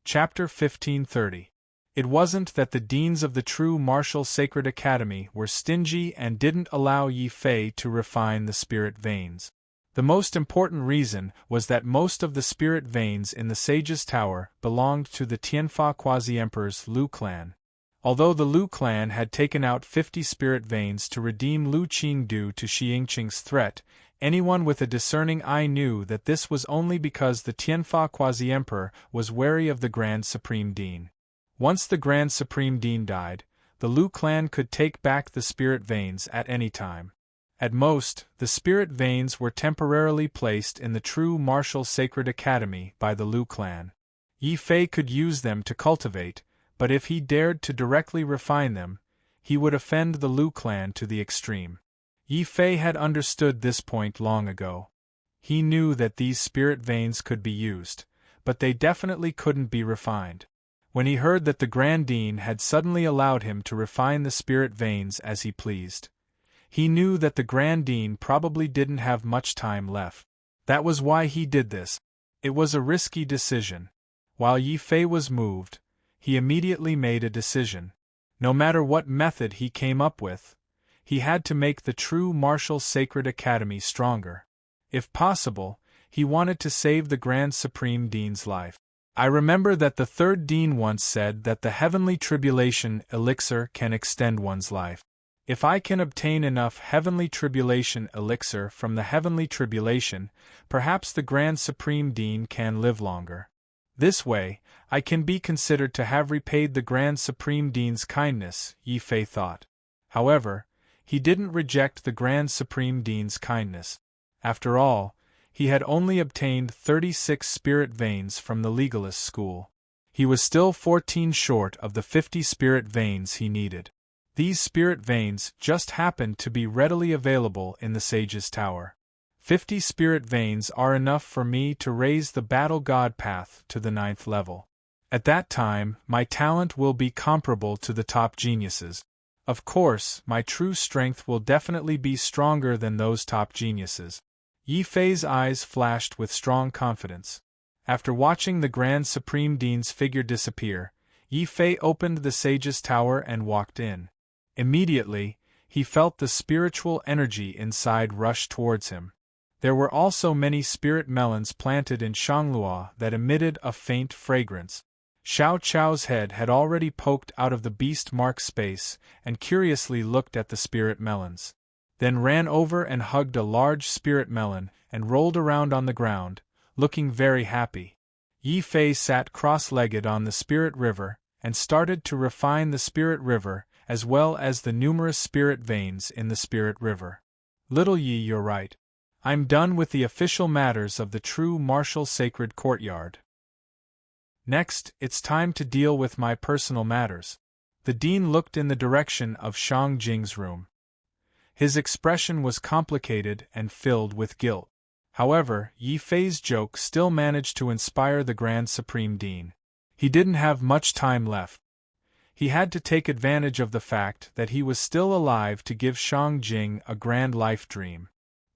Chapter 1530. It wasn't that the deans of the true martial sacred academy were stingy and didn't allow Yi Fei to refine the spirit veins. The most important reason was that most of the spirit veins in the Sage's Tower belonged to the Tianfa Quasi-Emperor's Lu clan. Although the Lu clan had taken out 50 spirit veins to redeem Lu Qing due to Shi Yingqing's threat, anyone with a discerning eye knew that this was only because the Tianfa Quasi-Emperor was wary of the Grand Supreme Dean. Once the Grand Supreme Dean died, the Lu clan could take back the spirit veins at any time. At most, the spirit veins were temporarily placed in the true martial sacred academy by the Lu clan. Yi Fei could use them to cultivate, but if he dared to directly refine them, he would offend the Lu clan to the extreme. Yi Fei had understood this point long ago. He knew that these spirit veins could be used, but they definitely couldn't be refined. When he heard that the Grand Dean had suddenly allowed him to refine the spirit veins as he pleased, he knew that the Grand Dean probably didn't have much time left. That was why he did this. It was a risky decision. While Yi Fei was moved, he immediately made a decision. No matter what method he came up with, he had to make the true martial sacred academy stronger. If possible, he wanted to save the Grand Supreme Dean's life. I remember that the third Dean once said that the heavenly tribulation elixir can extend one's life. If I can obtain enough heavenly tribulation elixir from the heavenly tribulation, perhaps the Grand Supreme Dean can live longer. This way, I can be considered to have repaid the Grand Supreme Dean's kindness, Yi Fei thought. However, he didn't reject the Grand Supreme Dean's kindness. After all, he had only obtained 36 spirit veins from the legalist school. He was still 14 short of the 50 spirit veins he needed. These spirit veins just happened to be readily available in the Sage's Tower. 50 spirit veins are enough for me to raise the Battle God path to the 9th level. At that time, my talent will be comparable to the top geniuses. Of course, my true strength will definitely be stronger than those top geniuses. Yi Fei's eyes flashed with strong confidence. After watching the Grand Supreme Dean's figure disappear, Yi Fei opened the Sage's Tower and walked in. Immediately, he felt the spiritual energy inside rush towards him. There were also many spirit melons planted in Shanglua that emitted a faint fragrance. Xiao Chao's head had already poked out of the beast mark space and curiously looked at the spirit melons. Then ran over and hugged a large spirit melon and rolled around on the ground, looking very happy. Yi Fei sat cross-legged on the spirit river and started to refine the spirit river as well as the numerous spirit veins in the spirit river. Little Yi, you're right. I'm done with the official matters of the true martial sacred courtyard. Next, it's time to deal with my personal matters. The dean looked in the direction of Shang Jing's room. His expression was complicated and filled with guilt. However, Yi Fei's joke still managed to inspire the Grand Supreme Dean. He didn't have much time left. He had to take advantage of the fact that he was still alive to give Shang Jing a grand life dream.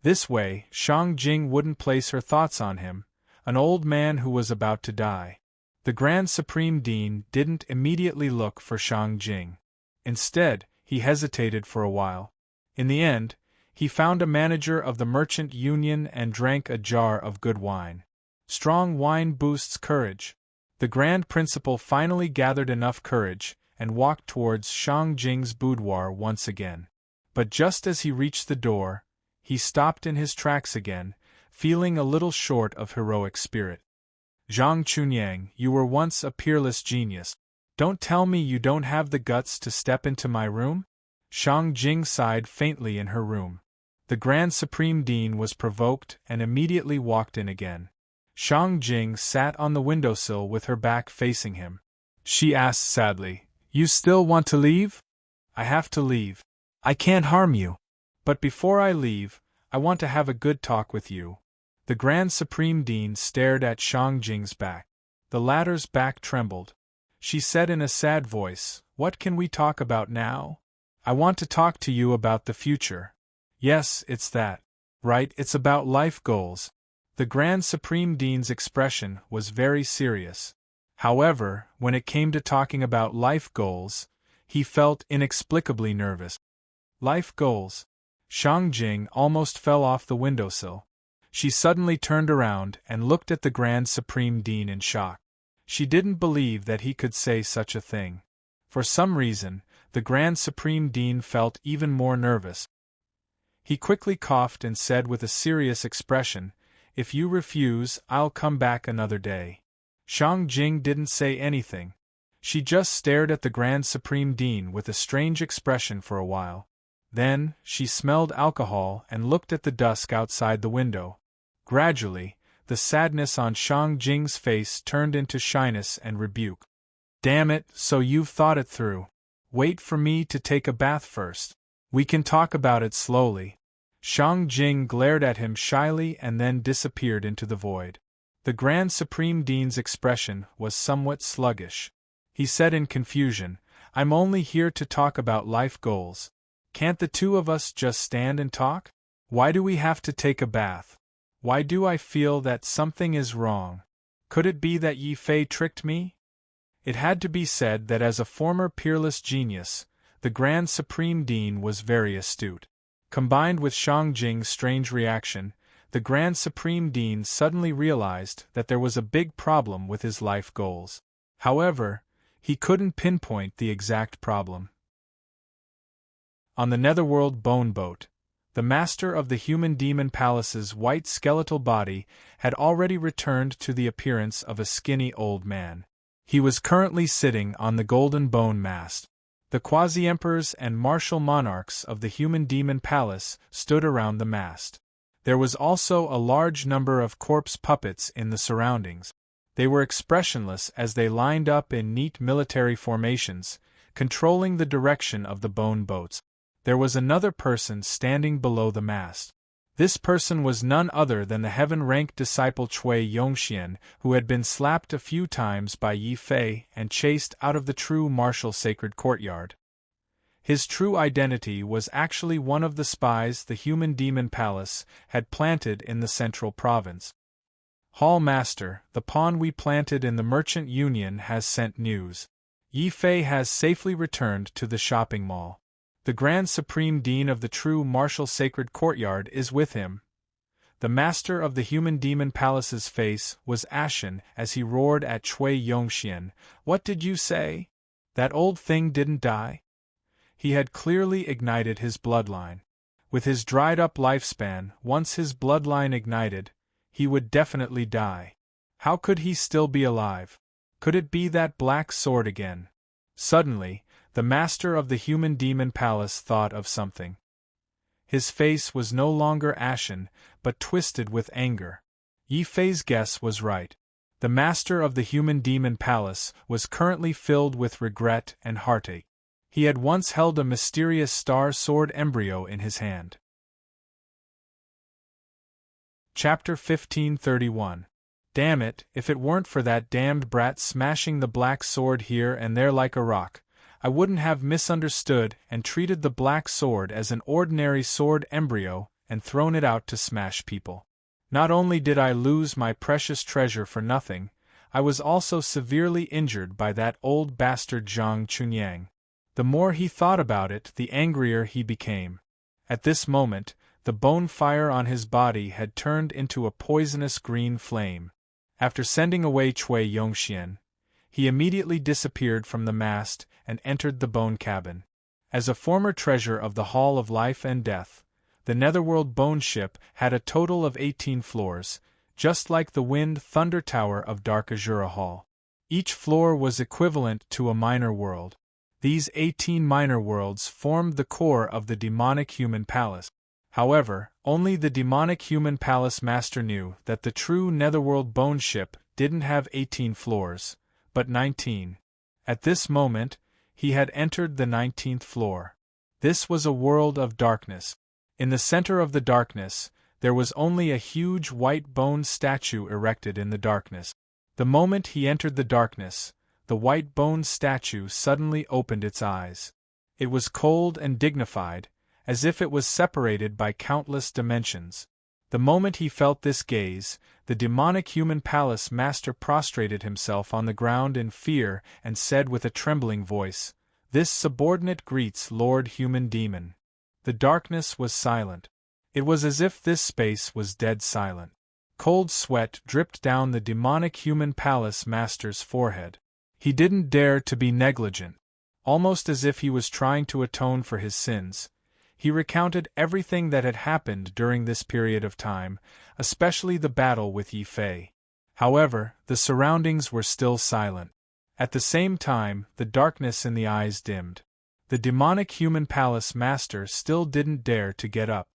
This way, Shang Jing wouldn't place her thoughts on him, an old man who was about to die. The Grand Supreme Dean didn't immediately look for Shang Jing. Instead, he hesitated for a while. In the end, he found a manager of the merchant union and drank a jar of good wine. Strong wine boosts courage. The Grand Principal finally gathered enough courage and walked towards Shang Jing's boudoir once again. But just as he reached the door, he stopped in his tracks again, feeling a little short of heroic spirit. Zhang Chunyang, you were once a peerless genius. Don't tell me you don't have the guts to step into my room? Shang Jing sighed faintly in her room. The Grand Supreme Dean was provoked and immediately walked in again. Shang Jing sat on the windowsill with her back facing him. She asked sadly, "You still want to leave?" "I have to leave. I can't harm you. But before I leave, I want to have a good talk with you." The Grand Supreme Dean stared at Shang Jing's back. The latter's back trembled. She said in a sad voice, "What can we talk about now?" "I want to talk to you about the future." "Yes, it's that. Right, it's about life goals." The Grand Supreme Dean's expression was very serious. However, when it came to talking about life goals, he felt inexplicably nervous. Life goals. Shang Jing almost fell off the windowsill. She suddenly turned around and looked at the Grand Supreme Dean in shock. She didn't believe that he could say such a thing. For some reason, the Grand Supreme Dean felt even more nervous. He quickly coughed and said with a serious expression, "If you refuse, I'll come back another day." Shang Jing didn't say anything. She just stared at the Grand Supreme Dean with a strange expression for a while. Then, she smelled alcohol and looked at the dusk outside the window. Gradually, the sadness on Shang Jing's face turned into shyness and rebuke. "Damn it, so you've thought it through. Wait for me to take a bath first. We can talk about it slowly." Shang Jing glared at him shyly and then disappeared into the void. The Grand Supreme Dean's expression was somewhat sluggish. He said in confusion, "I'm only here to talk about life goals. Can't the two of us just stand and talk? Why do we have to take a bath? Why do I feel that something is wrong? Could it be that Yi Fei tricked me?" It had to be said that as a former peerless genius, the Grand Supreme Dean was very astute. Combined with Shang Jing's strange reaction, the Grand Supreme Dean suddenly realized that there was a big problem with his life goals. However, he couldn't pinpoint the exact problem. On the Netherworld bone boat, the master of the Human Demon Palace's white skeletal body had already returned to the appearance of a skinny old man. He was currently sitting on the golden bone mast. The quasi-emperors and martial monarchs of the Human Demon Palace stood around the mast. There was also a large number of corpse puppets in the surroundings. They were expressionless as they lined up in neat military formations, controlling the direction of the bone boats. There was another person standing below the mast. This person was none other than the heaven-ranked disciple Cui Yongxian, who had been slapped a few times by Yi Fei and chased out of the true martial sacred courtyard. His true identity was actually one of the spies the Human Demon Palace had planted in the central province. "Hall Master, the pawn we planted in the Merchant Union has sent news. Yi Fei has safely returned to the shopping mall. The Grand Supreme Dean of the true martial sacred courtyard is with him." The master of the Human Demon Palace's face was ashen as he roared at Cui Yongxian, "What did you say? That old thing didn't die?" He had clearly ignited his bloodline. With his dried-up lifespan, once his bloodline ignited, he would definitely die. How could he still be alive? Could it be that black sword again? Suddenly, the master of the Human Demon Palace thought of something. His face was no longer ashen, but twisted with anger. Yi Fei's guess was right. The master of the Human Demon Palace was currently filled with regret and heartache. He had once held a mysterious star sword embryo in his hand. Chapter 1531. Damn it, if it weren't for that damned brat smashing the black sword here and there like a rock, I wouldn't have misunderstood and treated the black sword as an ordinary sword embryo and thrown it out to smash people. Not only did I lose my precious treasure for nothing, I was also severely injured by that old bastard Zhang Chunyang. The more he thought about it, the angrier he became. At this moment, the bone fire on his body had turned into a poisonous green flame. After sending away Cui Yongxian, he immediately disappeared from the mast and entered the bone cabin. As a former treasure of the Hall of Life and Death, the Netherworld bone ship had a total of 18 floors, just like the Wind Thunder Tower of Dark Azura Hall. Each floor was equivalent to a minor world. These 18 minor worlds formed the core of the demonic human palace. However, only the demonic human palace master knew that the true Netherworld bone ship didn't have 18 floors, but 19. At this moment, he had entered the 19th floor. This was a world of darkness. In the center of the darkness, there was only a huge white bone statue erected in the darkness. The moment he entered the darkness, the white bone statue suddenly opened its eyes. It was cold and dignified, as if it was separated by countless dimensions. The moment he felt this gaze, the demonic human palace master prostrated himself on the ground in fear and said with a trembling voice, "This subordinate greets Lord Human Demon." The darkness was silent. It was as if this space was dead silent. Cold sweat dripped down the demonic human palace master's forehead. He didn't dare to be negligent. Almost as if he was trying to atone for his sins, he recounted everything that had happened during this period of time, especially the battle with Yi Fei. However, the surroundings were still silent. At the same time, the darkness in the eyes dimmed. The demonic human palace master still didn't dare to get up.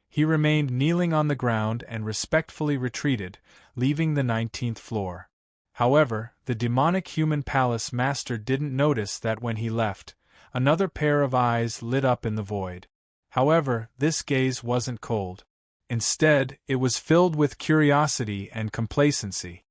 He remained kneeling on the ground and respectfully retreated, leaving the 19th floor. However, the demonic human palace master didn't notice that when he left, another pair of eyes lit up in the void. However, this gaze wasn't cold. Instead, it was filled with curiosity and complacency.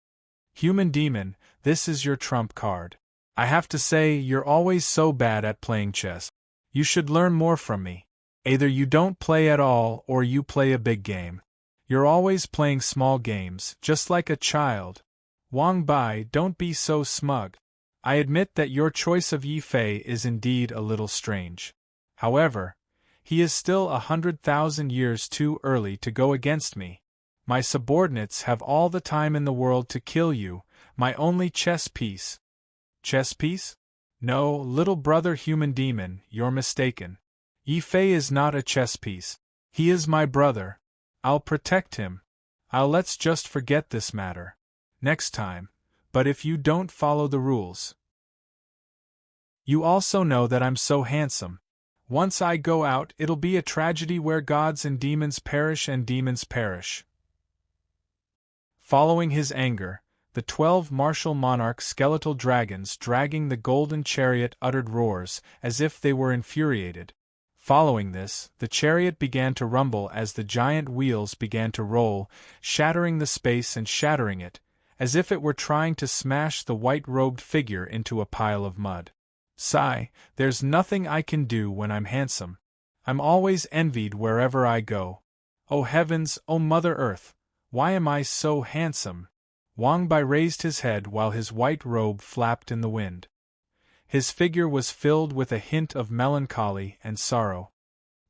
"Human Demon, this is your trump card. I have to say, you're always so bad at playing chess. You should learn more from me. Either you don't play at all or you play a big game. You're always playing small games, just like a child. Wang Bai, don't be so smug. I admit that your choice of Yi Fei is indeed a little strange. However, he is still 100,000 years too early to go against me. My subordinates have all the time in the world to kill you, my only chess piece." "Chess piece? No, little brother Human Demon, you're mistaken. Yi Fei is not a chess piece. He is my brother. I'll protect him. Let's just forget this matter. Next time. But if you don't follow the rules. You also know that I'm so handsome. Once I go out, it'll be a tragedy where gods and demons perish and demons perish." Following his anger, the 12 martial monarch skeletal dragons dragging the golden chariot uttered roars, as if they were infuriated. Following this, the chariot began to rumble as the giant wheels began to roll, shattering the space and shattering it, as if it were trying to smash the white-robed figure into a pile of mud. "Sigh, there's nothing I can do when I'm handsome. I'm always envied wherever I go. Oh heavens, oh Mother Earth, why am I so handsome?" Wang Bai raised his head while his white robe flapped in the wind. His figure was filled with a hint of melancholy and sorrow.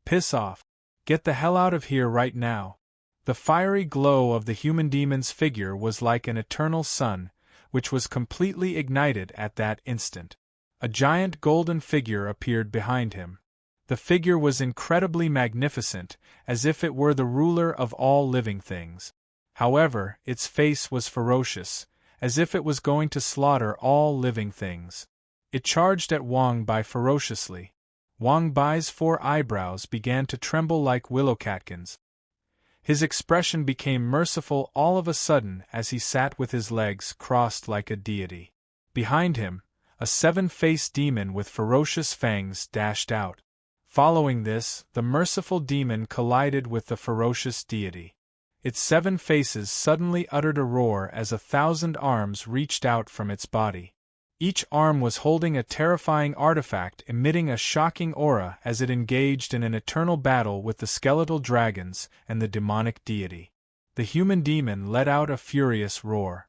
"Piss off. Get the hell out of here right now." The fiery glow of the human demon's figure was like an eternal sun, which was completely ignited at that instant. A giant golden figure appeared behind him. The figure was incredibly magnificent, as if it were the ruler of all living things. However, its face was ferocious, as if it was going to slaughter all living things. It charged at Wang Bai ferociously. Wang Bai's 4 eyebrows began to tremble like willow catkins. His expression became merciful all of a sudden as he sat with his legs crossed like a deity. Behind him, a 7-faced demon with ferocious fangs dashed out. Following this, the merciful demon collided with the ferocious deity. Its 7 faces suddenly uttered a roar as 1,000 arms reached out from its body. Each arm was holding a terrifying artifact emitting a shocking aura as it engaged in an eternal battle with the skeletal dragons and the demonic deity. The human demon let out a furious roar.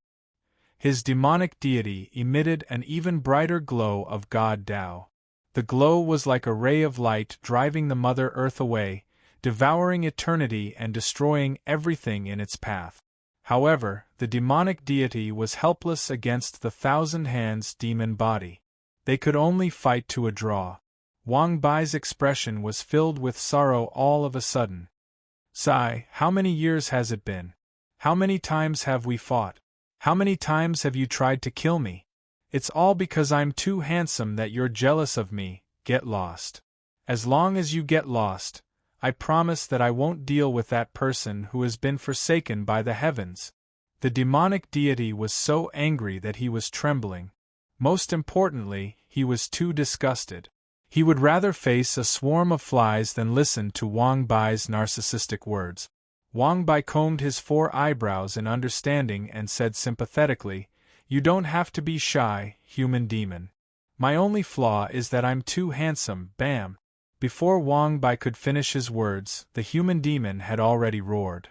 His demonic deity emitted an even brighter glow of God Tao. The glow was like a ray of light driving the Mother Earth away, devouring eternity and destroying everything in its path. However, the demonic deity was helpless against the 1,000 Hands demon body. They could only fight to a draw. Wang Bai's expression was filled with sorrow all of a sudden. "Sigh, how many years has it been? How many times have we fought? How many times have you tried to kill me? It's all because I'm too handsome that you're jealous of me. Get lost. As long as you get lost, I promise that I won't deal with that person who has been forsaken by the heavens." The demonic deity was so angry that he was trembling. Most importantly, he was too disgusted. He would rather face a swarm of flies than listen to Wang Bai's narcissistic words. Wang Bai combed his 4 eyebrows in understanding and said sympathetically, "You don't have to be shy, human demon. My only flaw is that I'm too handsome." Bam! Before Wang Bai could finish his words, the human demon had already roared.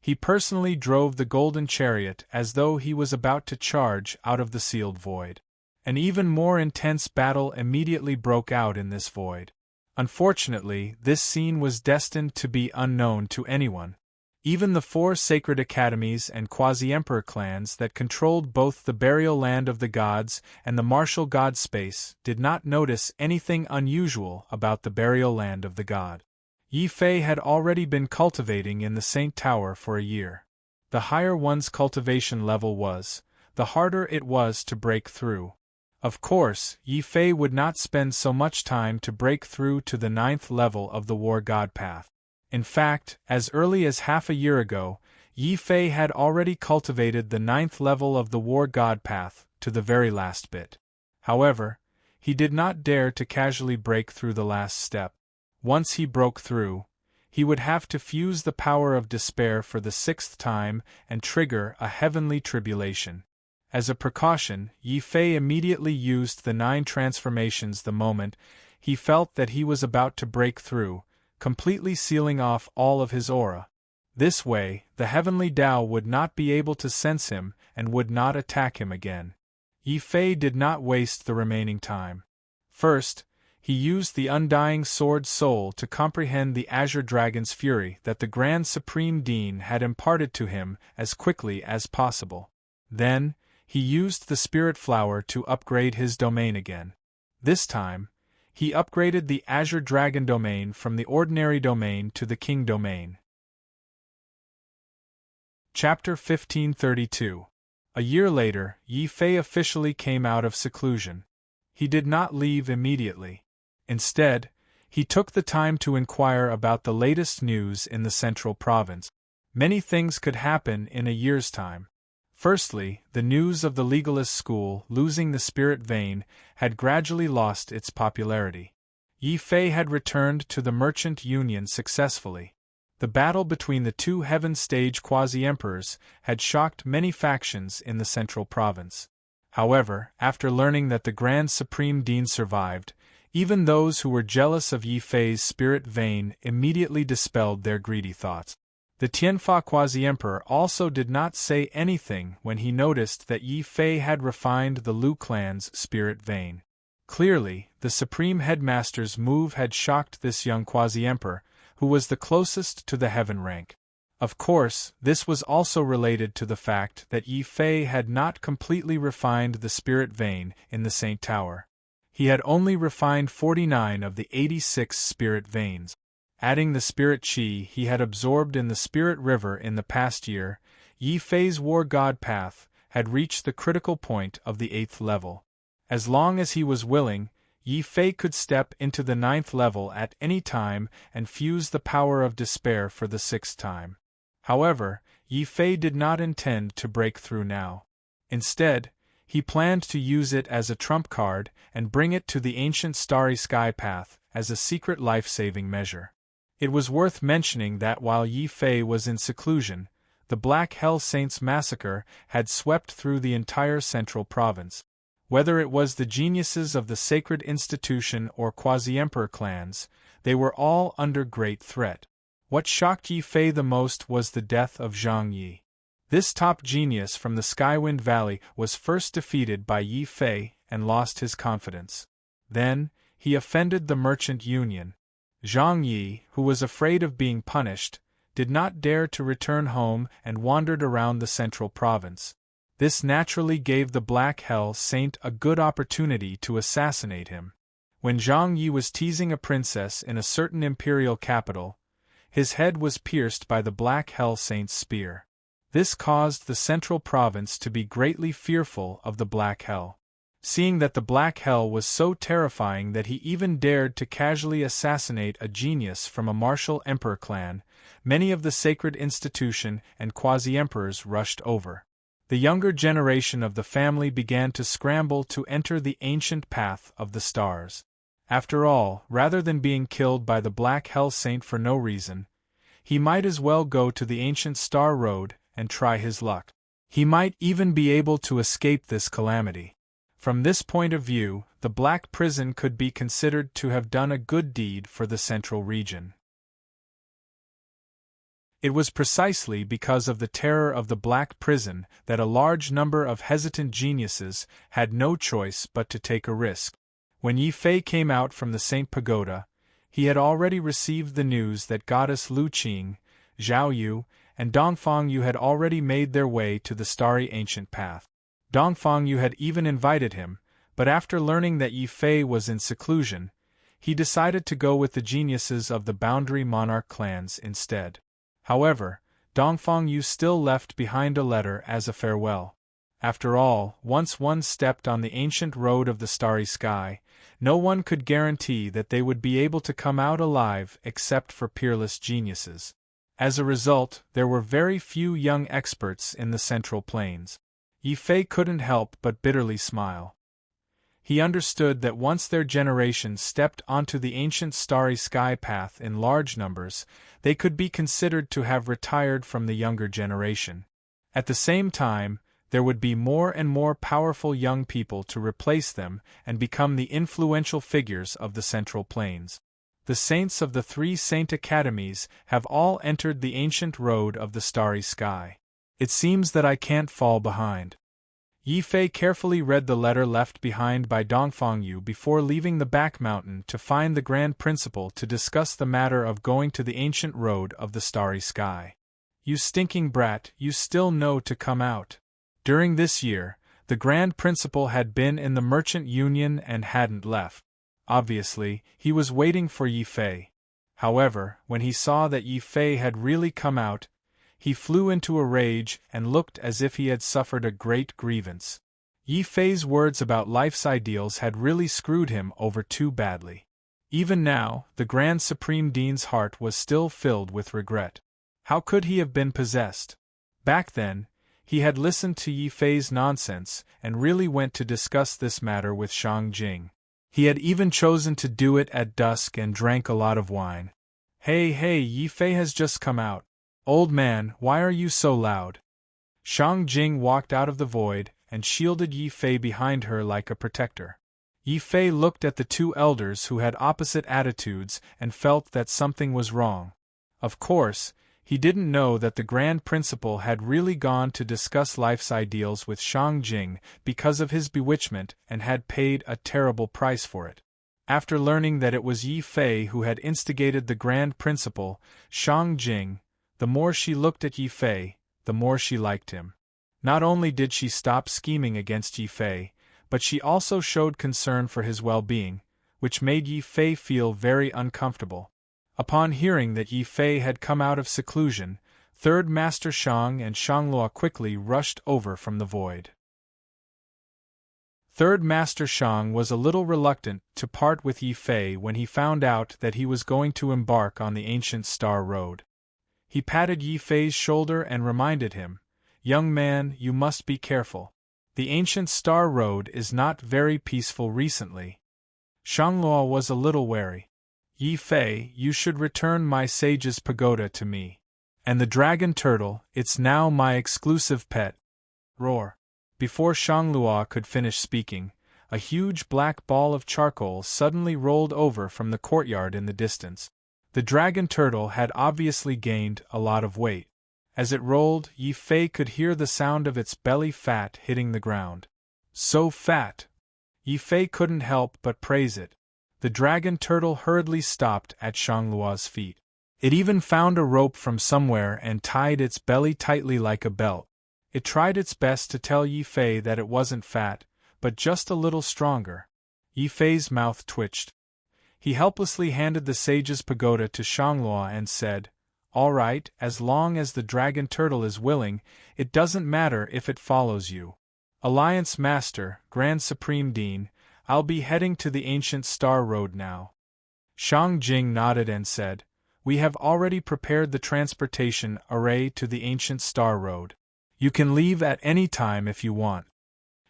He personally drove the golden chariot as though he was about to charge out of the sealed void. An even more intense battle immediately broke out in this void. Unfortunately, this scene was destined to be unknown to anyone. Even the 4 sacred academies and quasi-emperor clans that controlled both the burial land of the gods and the martial god space did not notice anything unusual about the burial land of the god. Yi Fei had already been cultivating in the Saint Tower for a year. The higher one's cultivation level was, the harder it was to break through. Of course, Yi Fei would not spend so much time to break through to the 9th level of the War God path. In fact, as early as half a year ago, Yi Fei had already cultivated the 9th level of the War God path to the very last bit. However, he did not dare to casually break through the last step. Once he broke through, he would have to fuse the power of despair for the 6th time and trigger a heavenly tribulation. As a precaution, Yi Fei immediately used the 9 transformations the moment he felt that he was about to break through, completely sealing off all of his aura. This way, the heavenly Tao would not be able to sense him and would not attack him again. Yi Fei did not waste the remaining time. First, he used the undying sword soul to comprehend the Azure Dragon's fury that the Grand Supreme Dean had imparted to him as quickly as possible. Then, he used the Spirit Flower to upgrade his domain again. This time, he upgraded the Azure Dragon domain from the ordinary domain to the King domain. Chapter 1532. A year later, Yi Fei officially came out of seclusion. He did not leave immediately. Instead, he took the time to inquire about the latest news in the central province. Many things could happen in a year's time. Firstly, the news of the legalist school losing the spirit vein had gradually lost its popularity. Yi Fei had returned to the merchant union successfully. The battle between the 2 heaven stage quasi-emperors had shocked many factions in the central province. However, after learning that the Grand Supreme Dean survived, even those who were jealous of Yi Fei's spirit vein immediately dispelled their greedy thoughts. The Tianfa quasi-emperor also did not say anything when he noticed that Yi Fei had refined the Lu clan's spirit vein. Clearly, the supreme headmaster's move had shocked this young quasi-emperor, who was the closest to the heaven rank. Of course, this was also related to the fact that Yi Fei had not completely refined the spirit vein in the Saint Tower. He had only refined 49 of the 86 spirit veins. Adding the spirit chi he had absorbed in the spirit river in the past year, Yi Fei's War God path had reached the critical point of the 8th level. As long as he was willing, Yi Fei could step into the 9th level at any time and fuse the power of despair for the 6th time. However, Yi Fei did not intend to break through now. Instead, he planned to use it as a trump card and bring it to the ancient starry sky path as a secret life-saving measure. It was worth mentioning that while Yi Fei was in seclusion, the Black Hell Saints massacre had swept through the entire central province. Whether it was the geniuses of the sacred institution or quasi-emperor clans, they were all under great threat. What shocked Yi Fei the most was the death of Zhang Yi. This top genius from the Skywind Valley was first defeated by Yi Fei and lost his confidence. Then, he offended the merchant union. Zhang Yi, who was afraid of being punished, did not dare to return home and wandered around the central province. This naturally gave the Black Hell Saint a good opportunity to assassinate him. When Zhang Yi was teasing a princess in a certain imperial capital, his head was pierced by the Black Hell Saint's spear. This caused the central province to be greatly fearful of the Black Hell. Seeing that the Black Hell was so terrifying that he even dared to casually assassinate a genius from a martial emperor clan, many of the sacred institution and quasi-emperors rushed over. The younger generation of the family began to scramble to enter the ancient path of the stars. After all, rather than being killed by the Black Hell Saint for no reason, he might as well go to the ancient Star Road and try his luck. He might even be able to escape this calamity. From this point of view, the Black Prison could be considered to have done a good deed for the central region. It was precisely because of the terror of the Black Prison that a large number of hesitant geniuses had no choice but to take a risk. When Yi Fei came out from the Saint Pagoda, he had already received the news that goddess Lu Qing, Zhao Yu, and Dongfang Yu had already made their way to the starry ancient path. Dongfang Yu had even invited him, but after learning that Yi Fei was in seclusion, he decided to go with the geniuses of the Boundary Monarch clans instead. However, Dongfang Yu still left behind a letter as a farewell. After all, once one stepped on the ancient road of the starry sky, no one could guarantee that they would be able to come out alive except for peerless geniuses. As a result, there were very few young experts in the Central Plains. Yi Fei couldn't help but bitterly smile. He understood that once their generation stepped onto the ancient starry sky path in large numbers, they could be considered to have retired from the younger generation. At the same time, there would be more and more powerful young people to replace them and become the influential figures of the Central Plains. The saints of the 3 Saint Academies have all entered the ancient road of the starry sky. It seems that I can't fall behind. Yi Fei carefully read the letter left behind by Dongfang Yu before leaving the back mountain to find the Grand Principal to discuss the matter of going to the ancient road of the starry sky. "You stinking brat, you still know to come out." During this year, the Grand Principal had been in the Merchant Union and hadn't left. Obviously, he was waiting for Yi Fei. However, when he saw that Yi Fei had really come out, he flew into a rage and looked as if he had suffered a great grievance. Yi Fei's words about life's ideals had really screwed him over too badly. Even now, the Grand Supreme Dean's heart was still filled with regret. How could he have been possessed? Back then, he had listened to Yi Fei's nonsense and really went to discuss this matter with Shang Jing. He had even chosen to do it at dusk and drank a lot of wine. Hey, Yi Fei has just come out. Old man, why are you so loud?" Shang Jing walked out of the void and shielded Yi Fei behind her like a protector. Yi Fei looked at the 2 elders who had opposite attitudes and felt that something was wrong. Of course, he didn't know that the Grand Principal had really gone to discuss life's ideals with Shang Jing because of his bewitchment and had paid a terrible price for it. After learning that it was Yi Fei who had instigated the Grand Principal, Shang Jing, the more she looked at Yi Fei, the more she liked him. Not only did she stop scheming against Yi Fei, but she also showed concern for his well-being, which made Yi Fei feel very uncomfortable. Upon hearing that Yi Fei had come out of seclusion, Third Master Shang and Shangluo quickly rushed over from the void. Third Master Shang was a little reluctant to part with Yi Fei when he found out that he was going to embark on the ancient Star Road. He patted Yi Fei's shoulder and reminded him, "Young man, you must be careful. The ancient Star Road is not very peaceful recently." Shangluo was a little wary. "Yi Fei, you should return my sage's pagoda to me. And the dragon turtle, it's now my exclusive pet." Roar. Before Shangluo could finish speaking, a huge black ball of charcoal suddenly rolled over from the courtyard in the distance. The dragon turtle had obviously gained a lot of weight. As it rolled, Yi Fei could hear the sound of its belly fat hitting the ground. So fat! Yi Fei couldn't help but praise it. The dragon turtle hurriedly stopped at Shangluo's feet. It even found a rope from somewhere and tied its belly tightly like a belt. It tried its best to tell Yi Fei that it wasn't fat, but just a little stronger. Yi Fei's mouth twitched. He helplessly handed the sage's pagoda to Shangluo and said, "All right, as long as the dragon turtle is willing, it doesn't matter if it follows you. Alliance Master, Grand Supreme Dean, I'll be heading to the ancient Star Road now." Shang Jing nodded and said, "We have already prepared the transportation array to the ancient Star Road. You can leave at any time if you want."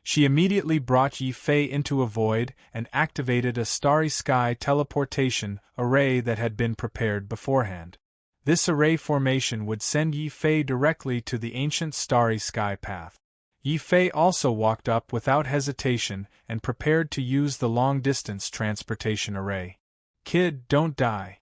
She immediately brought Yi Fei into a void and activated a starry sky teleportation array that had been prepared beforehand. This array formation would send Yi Fei directly to the ancient starry sky path. Yi Fei also walked up without hesitation and prepared to use the long-distance transportation array. "Kid, don't die."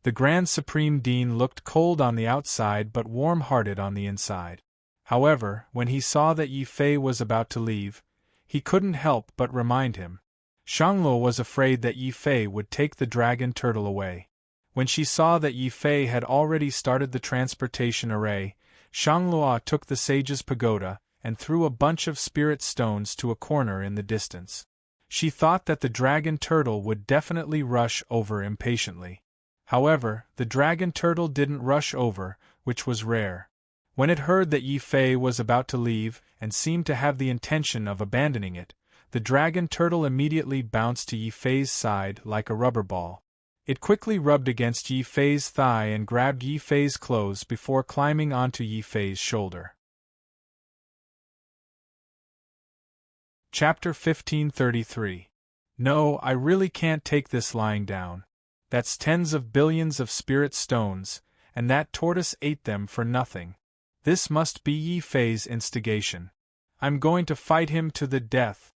The Grand Supreme Dean looked cold on the outside but warm-hearted on the inside. However, when he saw that Yi Fei was about to leave, he couldn't help but remind him. Shangluo was afraid that Yi Fei would take the dragon turtle away. When she saw that Yi Fei had already started the transportation array, Shangluo took the sage's pagoda and threw a bunch of spirit stones to a corner in the distance. She thought that the dragon turtle would definitely rush over impatiently. However, the dragon turtle didn't rush over, which was rare. When it heard that Yi Fei was about to leave and seemed to have the intention of abandoning it, the dragon turtle immediately bounced to Yi Fei's side like a rubber ball. It quickly rubbed against Yi Fei's thigh and grabbed Yi Fei's clothes before climbing onto Yi Fei's shoulder. Chapter 1533. No, I really can't take this lying down. That's tens of billions of spirit stones, and that tortoise ate them for nothing. This must be Yi Fei's instigation. I'm going to fight him to the death.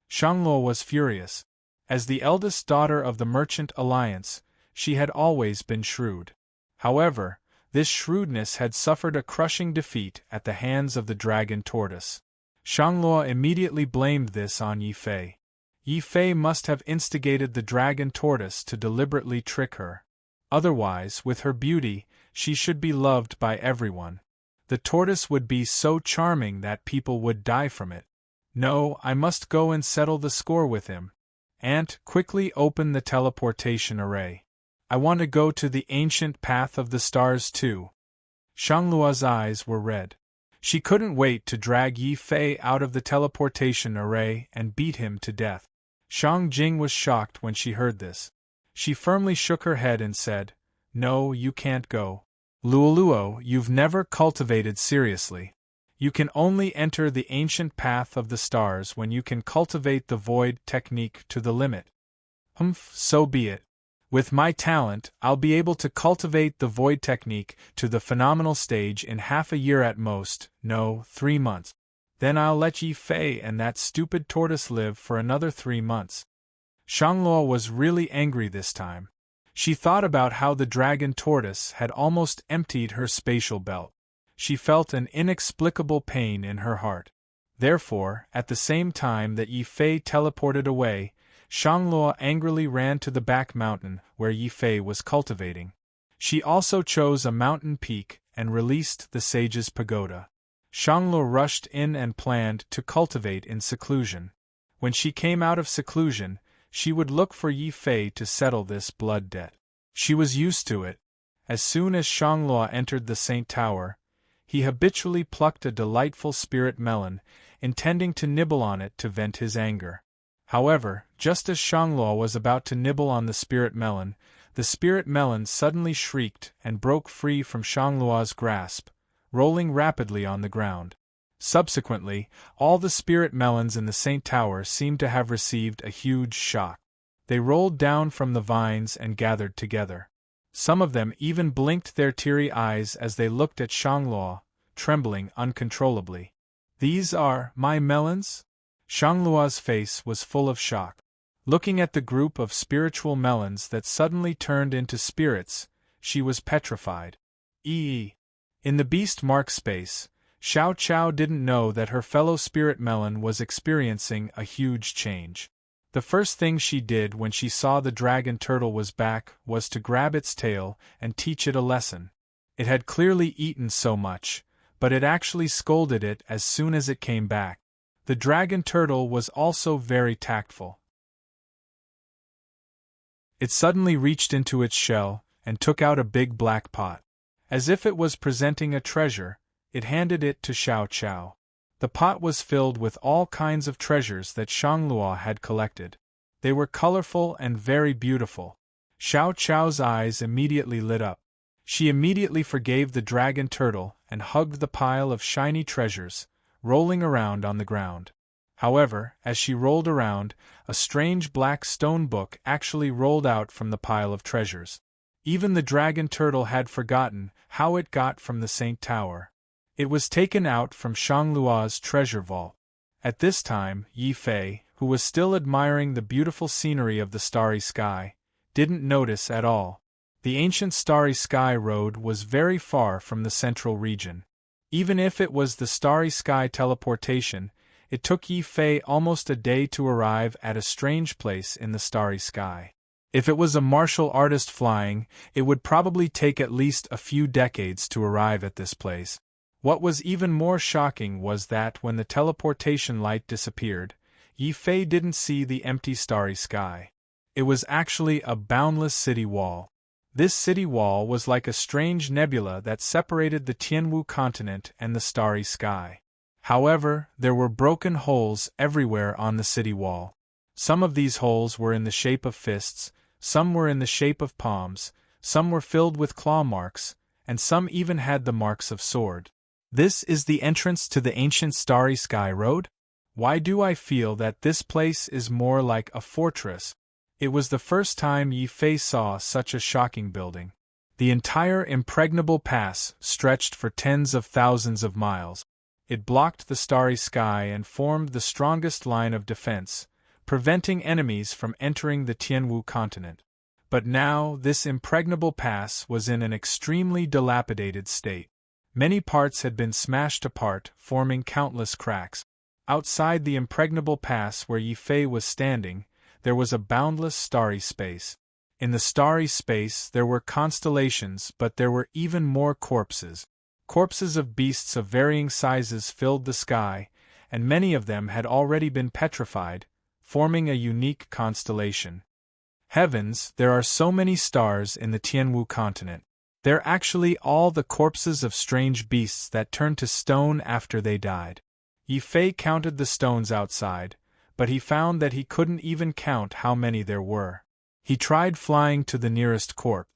Shangluo was furious. As the eldest daughter of the Merchant Alliance, she had always been shrewd. However, this shrewdness had suffered a crushing defeat at the hands of the dragon tortoise. Shangluo immediately blamed this on Yi Fei. Yi Fei must have instigated the dragon tortoise to deliberately trick her. Otherwise, with her beauty, she should be loved by everyone. The tortoise would be so charming that people would die from it. No, I must go and settle the score with him. Ant, quickly open the teleportation array. I want to go to the ancient path of the stars too. Shangluo's eyes were red. She couldn't wait to drag Yi Fei out of the teleportation array and beat him to death. Shang Jing was shocked when she heard this. She firmly shook her head and said, "No, you can't go. Luoluo, you've never cultivated seriously. You can only enter the ancient path of the stars when you can cultivate the void technique to the limit." "Humph, so be it. With my talent, I'll be able to cultivate the void technique to the phenomenal stage in half a year at most, no, 3 months. Then I'll let Yi Fei and that stupid tortoise live for another 3 months." Shangluo was really angry this time. She thought about how the dragon tortoise had almost emptied her spatial belt. She felt an inexplicable pain in her heart. Therefore, at the same time that Yi Fei teleported away, Shangluo angrily ran to the back mountain where Yi Fei was cultivating. She also chose a mountain peak and released the sage's pagoda. Shangluo rushed in and planned to cultivate in seclusion. When she came out of seclusion, she would look for Yi Fei to settle this blood debt. She was used to it. As soon as Shangluo entered the Saint Tower, he habitually plucked a delightful spirit melon, intending to nibble on it to vent his anger. However, just as Shangluo was about to nibble on the spirit melon suddenly shrieked and broke free from Shangluo's grasp, rolling rapidly on the ground. Subsequently, all the spirit melons in the Saint Tower seemed to have received a huge shock. They rolled down from the vines and gathered together. Some of them even blinked their teary eyes as they looked at Shangluo, trembling uncontrollably. "These are my melons?" Shangluo's face was full of shock. Looking at the group of spiritual melons that suddenly turned into spirits, she was petrified. In the beast mark space, Xiao Chao didn't know that her fellow spirit melon was experiencing a huge change. The first thing she did when she saw the dragon turtle was back was to grab its tail and teach it a lesson. It had clearly eaten so much, but it actually scolded it as soon as it came back. The dragon turtle was also very tactful. It suddenly reached into its shell and took out a big black pot. As if it was presenting a treasure, it handed it to Xiao Chao. The pot was filled with all kinds of treasures that Shangluo had collected. They were colorful and very beautiful. Xiao Chao's eyes immediately lit up. She immediately forgave the dragon turtle and hugged the pile of shiny treasures, rolling around on the ground. However, as she rolled around, a strange black stone book actually rolled out from the pile of treasures. Even the dragon turtle had forgotten how it got from the Saint Tower. It was taken out from Shangluo's treasure vault. At this time, Yi Fei, who was still admiring the beautiful scenery of the starry sky, didn't notice at all. The ancient starry sky road was very far from the central region. Even if it was the starry sky teleportation, it took Yi Fei almost a day to arrive at a strange place in the starry sky. If it was a martial artist flying, it would probably take at least a few decades to arrive at this place. What was even more shocking was that when the teleportation light disappeared, Yi Fei didn't see the empty starry sky. It was actually a boundless city wall. This city wall was like a strange nebula that separated the Tianwu continent and the starry sky. However, there were broken holes everywhere on the city wall. Some of these holes were in the shape of fists, some were in the shape of palms, some were filled with claw marks, and some even had the marks of sword. This is the entrance to the ancient starry sky road? Why do I feel that this place is more like a fortress? It was the first time Yi Fei saw such a shocking building. The entire impregnable pass stretched for tens of thousands of miles. It blocked the starry sky and formed the strongest line of defense, preventing enemies from entering the Tianwu continent. But now this impregnable pass was in an extremely dilapidated state. Many parts had been smashed apart, forming countless cracks. Outside the impregnable pass where Yi Fei was standing, there was a boundless starry space. In the starry space there were constellations, but there were even more corpses. Corpses of beasts of varying sizes filled the sky, and many of them had already been petrified, forming a unique constellation. Heavens, there are so many stars in the Tianwu continent. They're actually all the corpses of strange beasts that turned to stone after they died. Yi Fei counted the stones outside, but he found that he couldn't even count how many there were. He tried flying to the nearest corpse.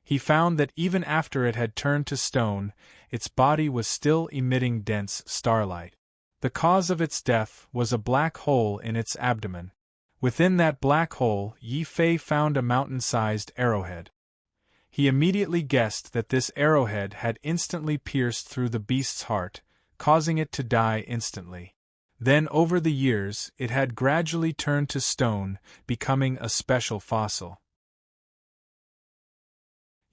He found that even after it had turned to stone, its body was still emitting dense starlight. The cause of its death was a black hole in its abdomen. Within that black hole, Yi Fei found a mountain-sized arrowhead. He immediately guessed that this arrowhead had instantly pierced through the beast's heart, causing it to die instantly. Then over the years, it had gradually turned to stone, becoming a special fossil.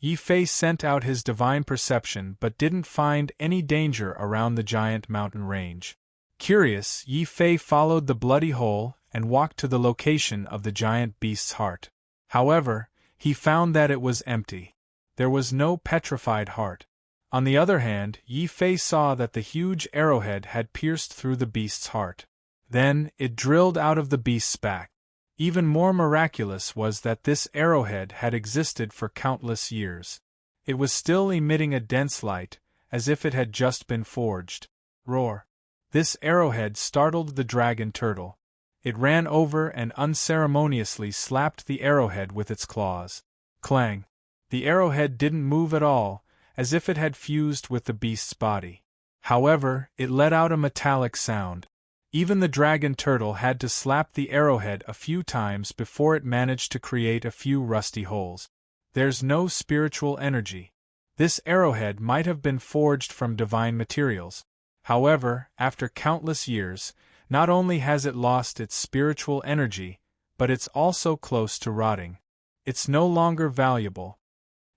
Yi Fei sent out his divine perception but didn't find any danger around the giant mountain range. Curious, Yi Fei followed the bloody hole and walked to the location of the giant beast's heart. However, he found that it was empty. There was no petrified heart. On the other hand, Yi Fei saw that the huge arrowhead had pierced through the beast's heart. Then, it drilled out of the beast's back. Even more miraculous was that this arrowhead had existed for countless years. It was still emitting a dense light, as if it had just been forged. Roar! This arrowhead startled the dragon turtle. It ran over and unceremoniously slapped the arrowhead with its claws. Clang! The arrowhead didn't move at all, as if it had fused with the beast's body. However, it let out a metallic sound. Even the dragon turtle had to slap the arrowhead a few times before it managed to create a few rusty holes. There's no spiritual energy. This arrowhead might have been forged from divine materials. However, after countless years, not only has it lost its spiritual energy, but it's also close to rotting. It's no longer valuable.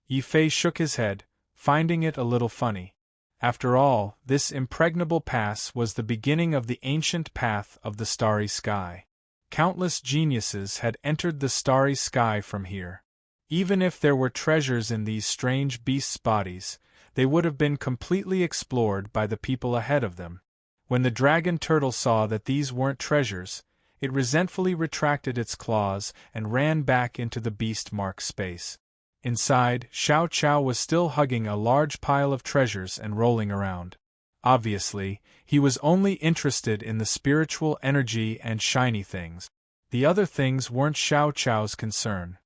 Yi Fei shook his head, finding it a little funny. After all, this impregnable pass was the beginning of the ancient path of the starry sky. Countless geniuses had entered the starry sky from here. Even if there were treasures in these strange beasts' bodies, they would have been completely explored by the people ahead of them. When the dragon turtle saw that these weren't treasures, it resentfully retracted its claws and ran back into the beast-marked space. Inside, Xiao Qiao was still hugging a large pile of treasures and rolling around. Obviously, he was only interested in the spiritual energy and shiny things. The other things weren't Xiao Qiao's concern.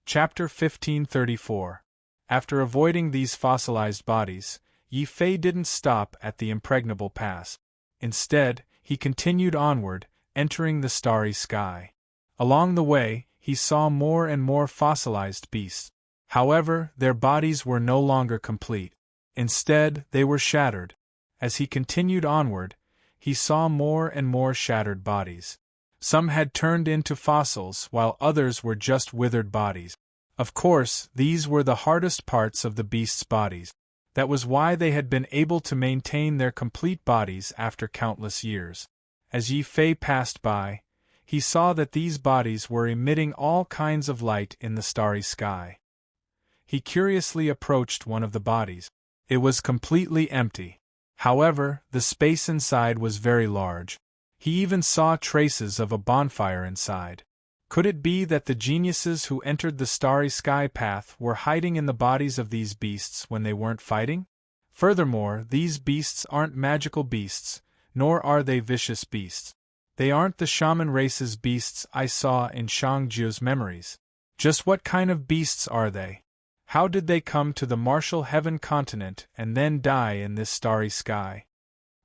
Chapter 1534. After avoiding these fossilized bodies, Yi Fei didn't stop at the impregnable pass. Instead, he continued onward, entering the starry sky. Along the way, he saw more and more fossilized beasts. However, their bodies were no longer complete. Instead, they were shattered. As he continued onward, he saw more and more shattered bodies. Some had turned into fossils, while others were just withered bodies. Of course, these were the hardest parts of the beasts' bodies. That was why they had been able to maintain their complete bodies after countless years. As Yi Fei passed by, he saw that these bodies were emitting all kinds of light in the starry sky. He curiously approached one of the bodies. It was completely empty. However, the space inside was very large. He even saw traces of a bonfire inside. Could it be that the geniuses who entered the starry sky path were hiding in the bodies of these beasts when they weren't fighting? Furthermore, these beasts aren't magical beasts, nor are they vicious beasts. They aren't the shaman race's beasts I saw in Shangju's memories. Just what kind of beasts are they? How did they come to the martial heaven continent and then die in this starry sky?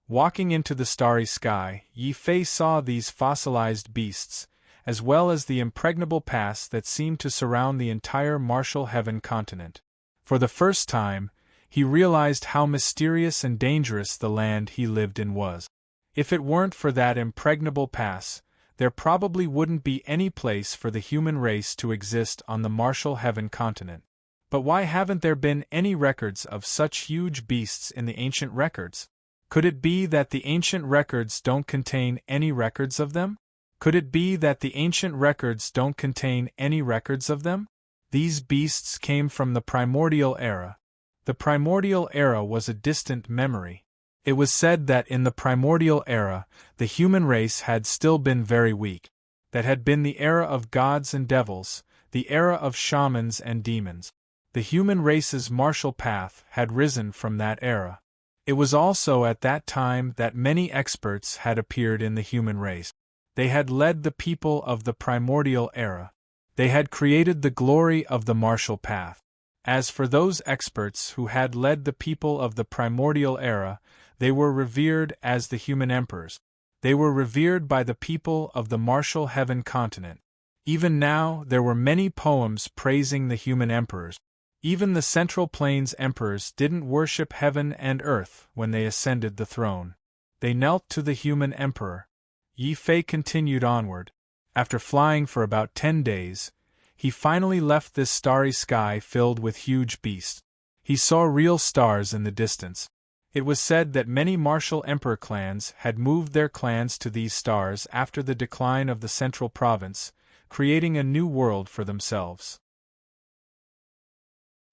Walking into the starry sky, Yi Fei saw these fossilized beasts, as well as the impregnable pass that seemed to surround the entire martial heaven continent. For the first time, he realized how mysterious and dangerous the land he lived in was. If it weren't for that impregnable pass, there probably wouldn't be any place for the human race to exist on the martial heaven continent. But why haven't there been any records of such huge beasts in the ancient records? Could it be that the ancient records don't contain any records of them? Could it be that the ancient records don't contain any records of them? These beasts came from the primordial era. The primordial era was a distant memory. It was said that in the primordial era, the human race had still been very weak. That had been the era of gods and devils, the era of shamans and demons. The human race's martial path had risen from that era. It was also at that time that many experts had appeared in the human race. They had led the people of the primordial era. They had created the glory of the martial path. As for those experts who had led the people of the primordial era, they were revered as the human emperors. They were revered by the people of the martial heaven continent. Even now, there were many poems praising the human emperors. Even the Central Plains emperors didn't worship heaven and earth when they ascended the throne. They knelt to the human emperor. Yi Fei continued onward. After flying for about 10 days, he finally left this starry sky filled with huge beasts. He saw real stars in the distance. It was said that many martial emperor clans had moved their clans to these stars after the decline of the central province, creating a new world for themselves.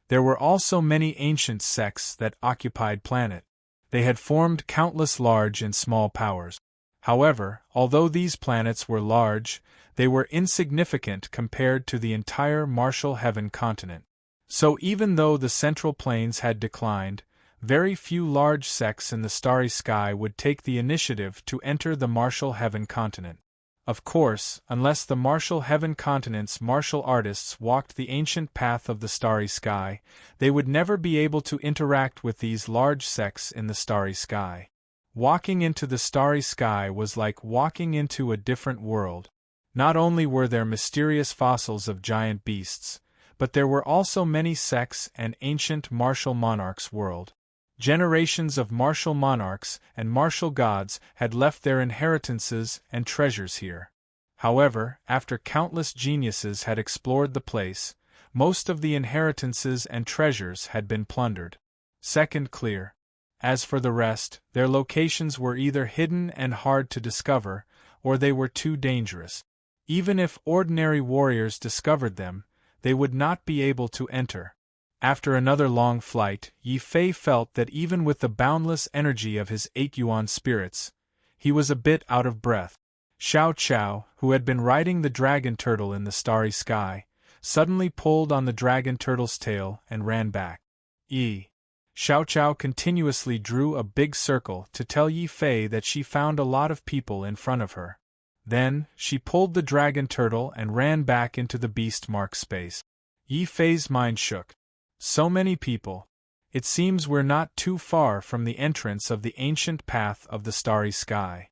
There were also many ancient sects that occupied planet. They had formed countless large and small powers. However, although these planets were large, they were insignificant compared to the entire martial heaven continent. So even though the central plains had declined, very few large sects in the starry sky would take the initiative to enter the martial heaven continent. Of course, unless the martial heaven continent's martial artists walked the ancient path of the starry sky, they would never be able to interact with these large sects in the starry sky. Walking into the starry sky was like walking into a different world. Not only were there mysterious fossils of giant beasts, but there were also many sects and ancient martial monarchs' world. Generations of martial monarchs and martial gods had left their inheritances and treasures here. However, after countless geniuses had explored the place, most of the inheritances and treasures had been plundered. Second clear. As for the rest, their locations were either hidden and hard to discover, or they were too dangerous. Even if ordinary warriors discovered them, they would not be able to enter. After another long flight, Yi Fei felt that even with the boundless energy of his 8 yuan spirits, he was a bit out of breath. Xiao Chao, who had been riding the dragon turtle in the starry sky, suddenly pulled on the dragon turtle's tail and ran back. Xiao Chao continuously drew a big circle to tell Yi Fei that she found a lot of people in front of her. Then, she pulled the dragon turtle and ran back into the beast mark space. Yi Fei's mind shook. So many people. It seems we're not too far from the entrance of the ancient path of the starry sky.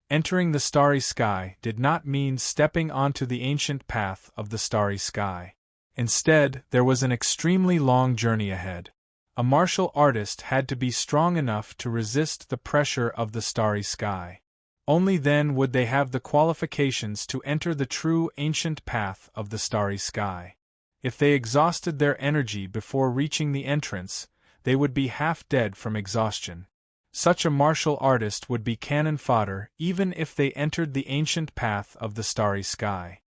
Entering the starry sky did not mean stepping onto the ancient path of the starry sky. Instead, there was an extremely long journey ahead. A martial artist had to be strong enough to resist the pressure of the starry sky. Only then would they have the qualifications to enter the true ancient path of the starry sky. If they exhausted their energy before reaching the entrance, they would be half dead from exhaustion. Such a martial artist would be cannon fodder even if they entered the ancient path of the starry sky.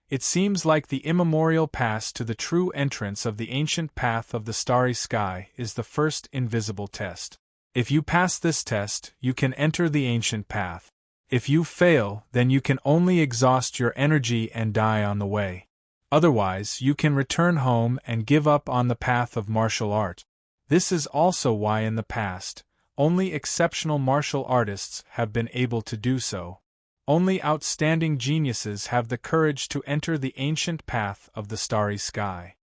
It seems like the immemorial pass to the true entrance of the ancient path of the starry sky is the first invisible test. If you pass this test, you can enter the ancient path. If you fail, then you can only exhaust your energy and die on the way. Otherwise, you can return home and give up on the path of martial art. This is also why in the past, only exceptional martial artists have been able to do so. Only outstanding geniuses have the courage to enter the ancient path of the starry sky.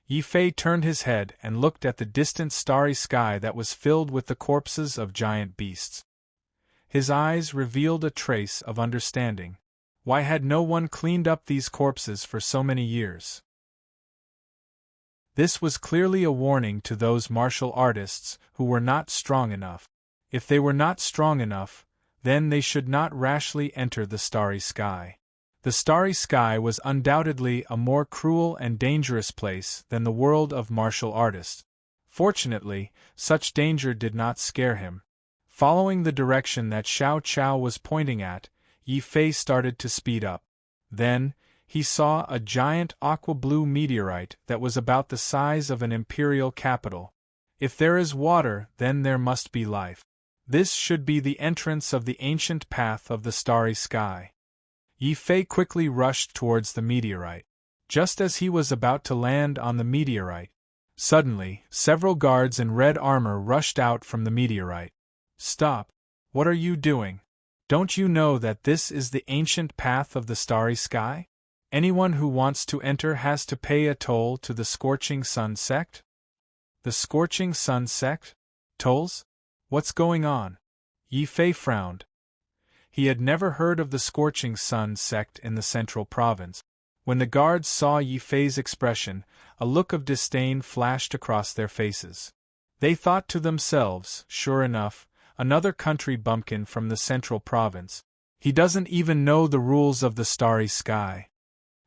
Yi Fei turned his head and looked at the distant starry sky that was filled with the corpses of giant beasts. His eyes revealed a trace of understanding. Why had no one cleaned up these corpses for so many years? This was clearly a warning to those martial artists who were not strong enough. If they were not strong enough, then they should not rashly enter the starry sky. The starry sky was undoubtedly a more cruel and dangerous place than the world of martial artists. Fortunately, such danger did not scare him. Following the direction that Xiao Chao was pointing at, Yi Fei started to speed up. Then, he saw a giant aqua-blue meteorite that was about the size of an imperial capital. If there is water, then there must be life. This should be the entrance of the ancient path of the starry sky. Yi Fei quickly rushed towards the meteorite. Just as he was about to land on the meteorite, suddenly, several guards in red armor rushed out from the meteorite. Stop! What are you doing? Don't you know that this is the ancient path of the starry sky? Anyone who wants to enter has to pay a toll to the Scorching Sun sect? The Scorching Sun sect? Tolls? What's going on? Yi Fei frowned. He had never heard of the Scorching Sun sect in the central province. When the guards saw Yi Fei's expression, a look of disdain flashed across their faces. They thought to themselves, sure enough, another country bumpkin from the central province. He doesn't even know the rules of the starry sky.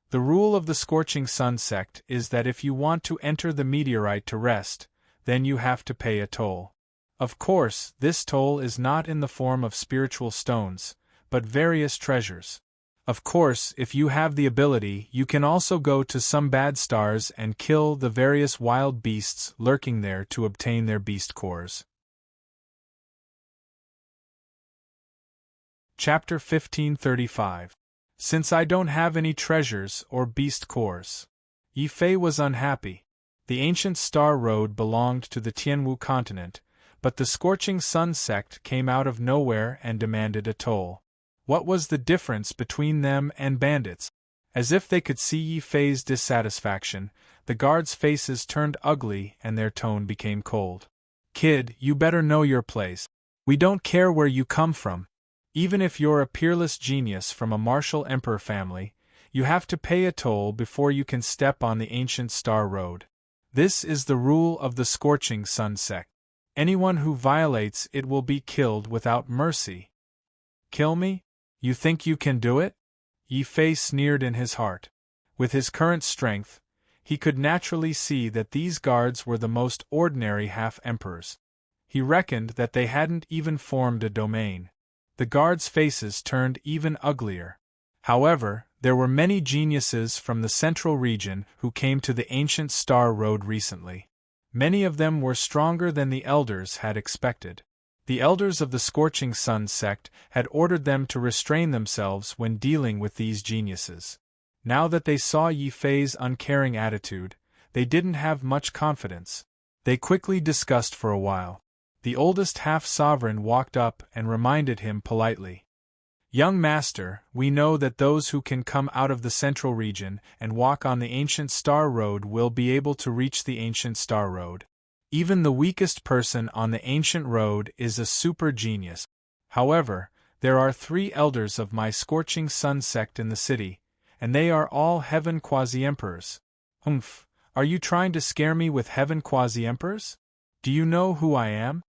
The rule of the Scorching Sun sect is that if you want to enter the meteorite to rest, then you have to pay a toll. Of course, this toll is not in the form of spiritual stones, but various treasures. Of course, if you have the ability, you can also go to some bad stars and kill the various wild beasts lurking there to obtain their beast cores. Chapter 1535. Since I don't have any treasures or beast cores. Yi Fei was unhappy. The ancient Star Road belonged to the Tianwu continent, but the Scorching Sun sect came out of nowhere and demanded a toll. What was the difference between them and bandits? As if they could see Yi Fei's dissatisfaction, the guards' faces turned ugly and their tone became cold. Kid, you better know your place. We don't care where you come from. Even if you're a peerless genius from a martial emperor family, you have to pay a toll before you can step on the ancient Star Road. This is the rule of the Scorching Sun sect. Anyone who violates it will be killed without mercy. Kill me? You think you can do it? Yi Fei sneered in his heart. With his current strength, he could naturally see that these guards were the most ordinary half-emperors. He reckoned that they hadn't even formed a domain. The guards' faces turned even uglier. However, there were many geniuses from the central region who came to the ancient Star Road recently. Many of them were stronger than the elders had expected. The elders of the Scorching Sun sect had ordered them to restrain themselves when dealing with these geniuses. Now that they saw Yi Fei's uncaring attitude, they didn't have much confidence. They quickly discussed for a while. The oldest half-sovereign walked up and reminded him politely. Young master, we know that those who can come out of the central region and walk on the ancient Star Road will be able to reach the ancient Star Road. Even the weakest person on the ancient road is a super genius. However, there are 3 elders of my Scorching Sun sect in the city, and they are all Heaven Quasi-Emperors. Are you trying to scare me with Heaven Quasi-Emperors? Do you know who I am?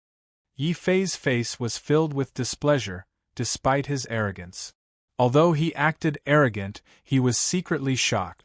Yi Fei's face was filled with displeasure, despite his arrogance. Although he acted arrogant, he was secretly shocked.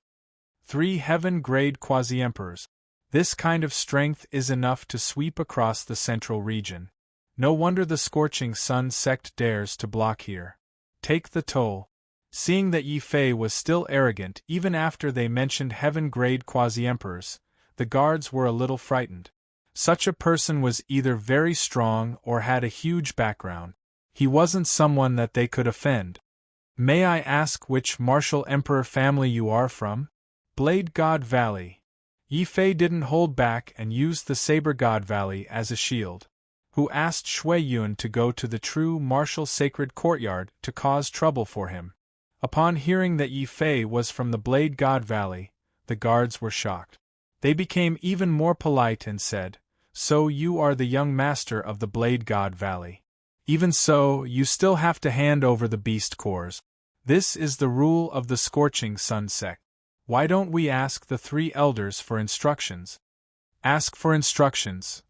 3 heaven-grade quasi-emperors. This kind of strength is enough to sweep across the central region. No wonder the scorching sun sect dares to block here. Take the toll. Seeing that Yi Fei was still arrogant even after they mentioned heaven-grade quasi-emperors, the guards were a little frightened. Such a person was either very strong or had a huge background. He wasn't someone that they could offend. May I ask which martial emperor family you are from? Blade God Valley. Yi Fei didn't hold back and used the Saber God Valley as a shield. Who asked Shui Yun to go to the true martial sacred courtyard to cause trouble for him. Upon hearing that Yi Fei was from the Blade God Valley, the guards were shocked. They became even more polite and said, "So you are the young master of the Blade God Valley. Even so, you still have to hand over the beast cores. This is the rule of the Scorching Sun sect. Why don't we ask the 3 elders for instructions?" Ask for instructions.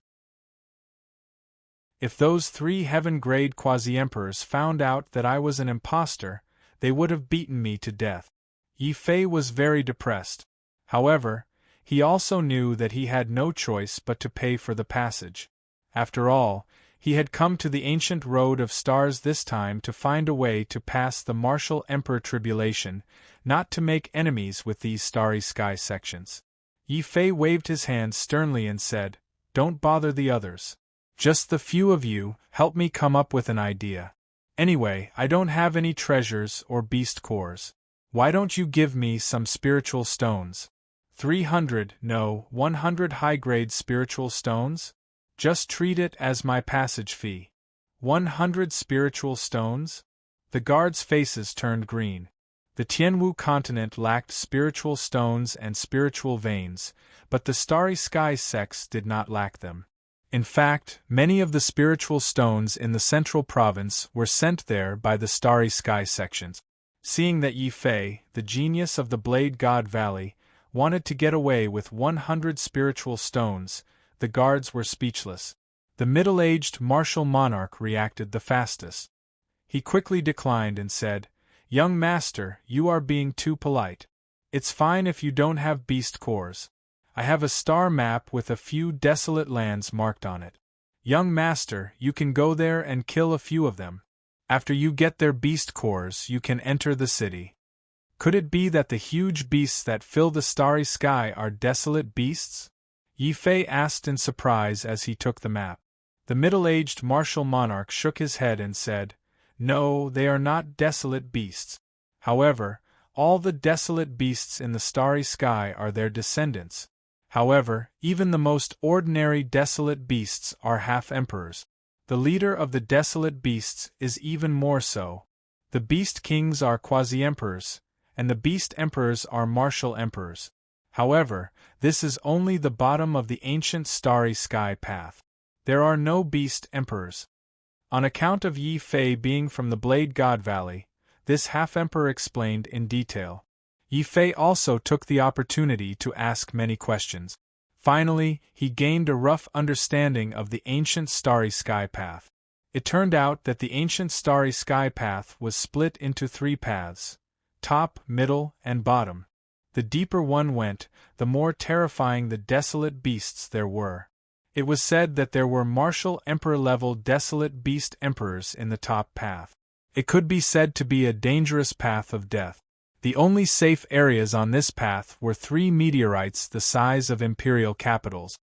If those 3 heaven-grade quasi-emperors found out that I was an impostor, they would have beaten me to death. Yi Fei was very depressed. However, he also knew that he had no choice but to pay for the passage. After all, he had come to the ancient road of stars this time to find a way to pass the martial emperor tribulation, not to make enemies with these starry sky sections. Yi Fei waved his hand sternly and said, "Don't bother the others. Just the few of you, help me come up with an idea. Anyway, I don't have any treasures or beast cores. Why don't you give me some spiritual stones? 300, no, 100 high-grade spiritual stones? Just treat it as my passage fee. 100 spiritual stones?" The guards' faces turned green. The Tianwu continent lacked spiritual stones and spiritual veins, but the Starry Sky sects did not lack them. In fact, many of the spiritual stones in the central province were sent there by the Starry Sky sections. Seeing that Yi Fei, the genius of the Blade God Valley, wanted to get away with 100 spiritual stones, the guards were speechless. The middle-aged martial monarch reacted the fastest. He quickly declined and said, "Young master, you are being too polite. It's fine if you don't have beast cores. I have a star map with a few desolate lands marked on it. Young master, you can go there and kill a few of them. After you get their beast cores, you can enter the city." Could it be that the huge beasts that fill the starry sky are desolate beasts? Yi Fei asked in surprise as he took the map. The middle-aged martial monarch shook his head and said, "No, they are not desolate beasts. However, all the desolate beasts in the starry sky are their descendants. However, even the most ordinary desolate beasts are half-emperors. The leader of the desolate beasts is even more so. The beast kings are quasi-emperors, and the beast emperors are martial emperors. However, this is only the bottom of the ancient starry sky path. There are no beast emperors." On account of Yi Fei being from the Blade God Valley, this half-emperor explained in detail. Yi Fei also took the opportunity to ask many questions. Finally, he gained a rough understanding of the ancient starry sky path. It turned out that the ancient starry sky path was split into 3 paths: top, middle, and bottom. The deeper one went, the more terrifying the desolate beasts there were. It was said that there were martial emperor-level desolate beast emperors in the top path. It could be said to be a dangerous path of death. The only safe areas on this path were 3 meteorites the size of imperial capitals.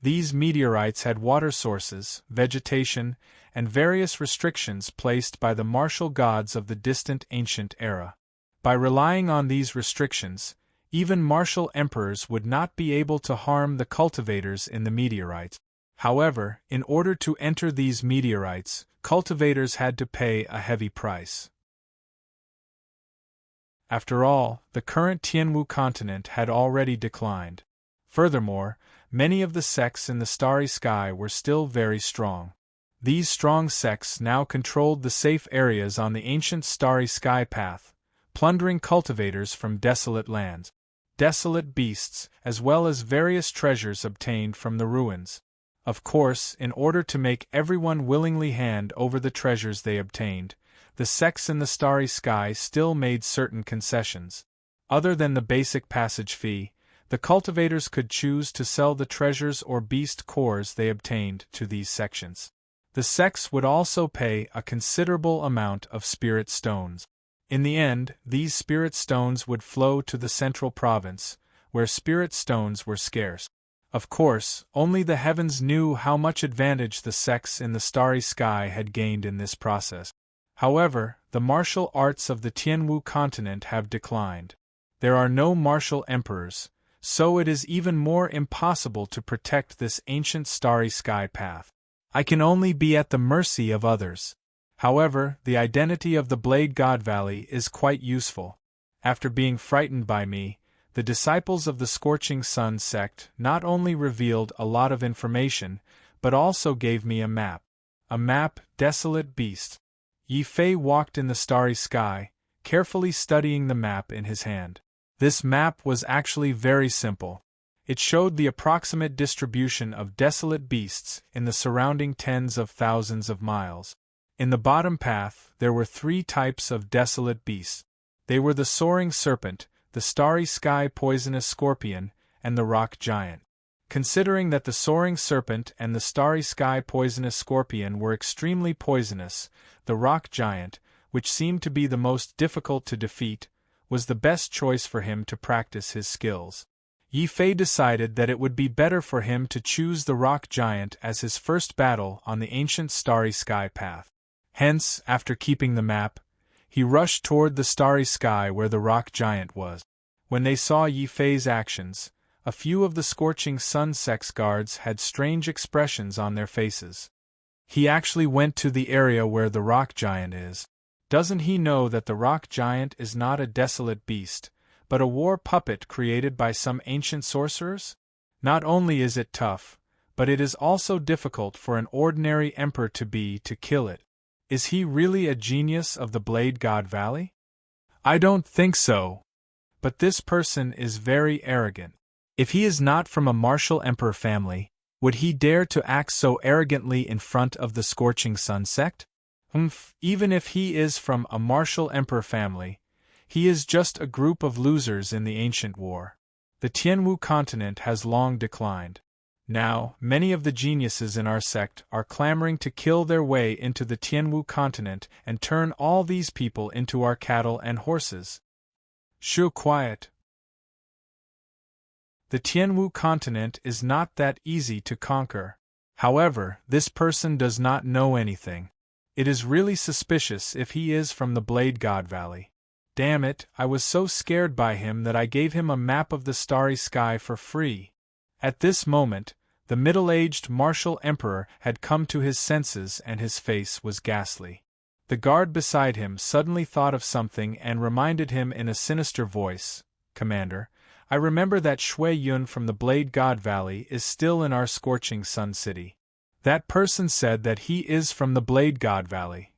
These meteorites had water sources, vegetation, and various restrictions placed by the martial gods of the distant ancient era. By relying on these restrictions, even martial emperors would not be able to harm the cultivators in the meteorites. However, in order to enter these meteorites, cultivators had to pay a heavy price. After all, the current Tianwu continent had already declined. Furthermore, many of the sects in the starry sky were still very strong. These strong sects now controlled the safe areas on the ancient starry sky path, plundering cultivators from desolate lands. Desolate beasts, as well as various treasures obtained from the ruins. Of course, in order to make everyone willingly hand over the treasures they obtained, the sects in the starry sky still made certain concessions. Other than the basic passage fee, the cultivators could choose to sell the treasures or beast cores they obtained to these sections. The sects would also pay a considerable amount of spirit stones. In the end, these spirit stones would flow to the central province, where spirit stones were scarce. Of course, only the heavens knew how much advantage the sects in the starry sky had gained in this process. However, the martial arts of the Tianwu continent have declined. There are no martial emperors, so it is even more impossible to protect this ancient starry sky path. I can only be at the mercy of others. However, the identity of the Blade God Valley is quite useful. After being frightened by me, the disciples of the Scorching Sun sect not only revealed a lot of information, but also gave me a map. A map, desolate beast. Yi Fei walked in the starry sky, carefully studying the map in his hand. This map was actually very simple. It showed the approximate distribution of desolate beasts in the surrounding tens of thousands of miles. In the bottom path, there were 3 types of desolate beasts. They were the soaring serpent, the starry sky poisonous scorpion, and the rock giant. Considering that the soaring serpent and the starry sky poisonous scorpion were extremely poisonous, the rock giant, which seemed to be the most difficult to defeat, was the best choice for him to practice his skills. Yi Fei decided that it would be better for him to choose the rock giant as his first battle on the ancient starry sky path. Hence, after keeping the map, he rushed toward the starry sky where the rock giant was. When they saw Yi Fei's actions, a few of the Scorching Sun sect's guards had strange expressions on their faces. He actually went to the area where the rock giant is. Doesn't he know that the rock giant is not a desolate beast, but a war puppet created by some ancient sorcerers? Not only is it tough, but it is also difficult for an ordinary emperor to kill it. Is he really a genius of the Blade God Valley? I don't think so. But this person is very arrogant. If he is not from a martial emperor family, would he dare to act so arrogantly in front of the Scorching Sun sect? Even if he is from a martial emperor family, he is just a group of losers in the ancient war. The Tianwu continent has long declined. Now, many of the geniuses in our sect are clamoring to kill their way into the Tianwu continent and turn all these people into our cattle and horses. Shoo, quiet. The Tianwu continent is not that easy to conquer. However, this person does not know anything. It is really suspicious if he is from the Blade God Valley. Damn it, I was so scared by him that I gave him a map of the starry sky for free. At this moment, the middle-aged martial emperor had come to his senses and his face was ghastly. The guard beside him suddenly thought of something and reminded him in a sinister voice, "Commander, I remember that Shui Yun from the Blade God Valley is still in our Scorching Sun City. That person said that he is from the Blade God Valley."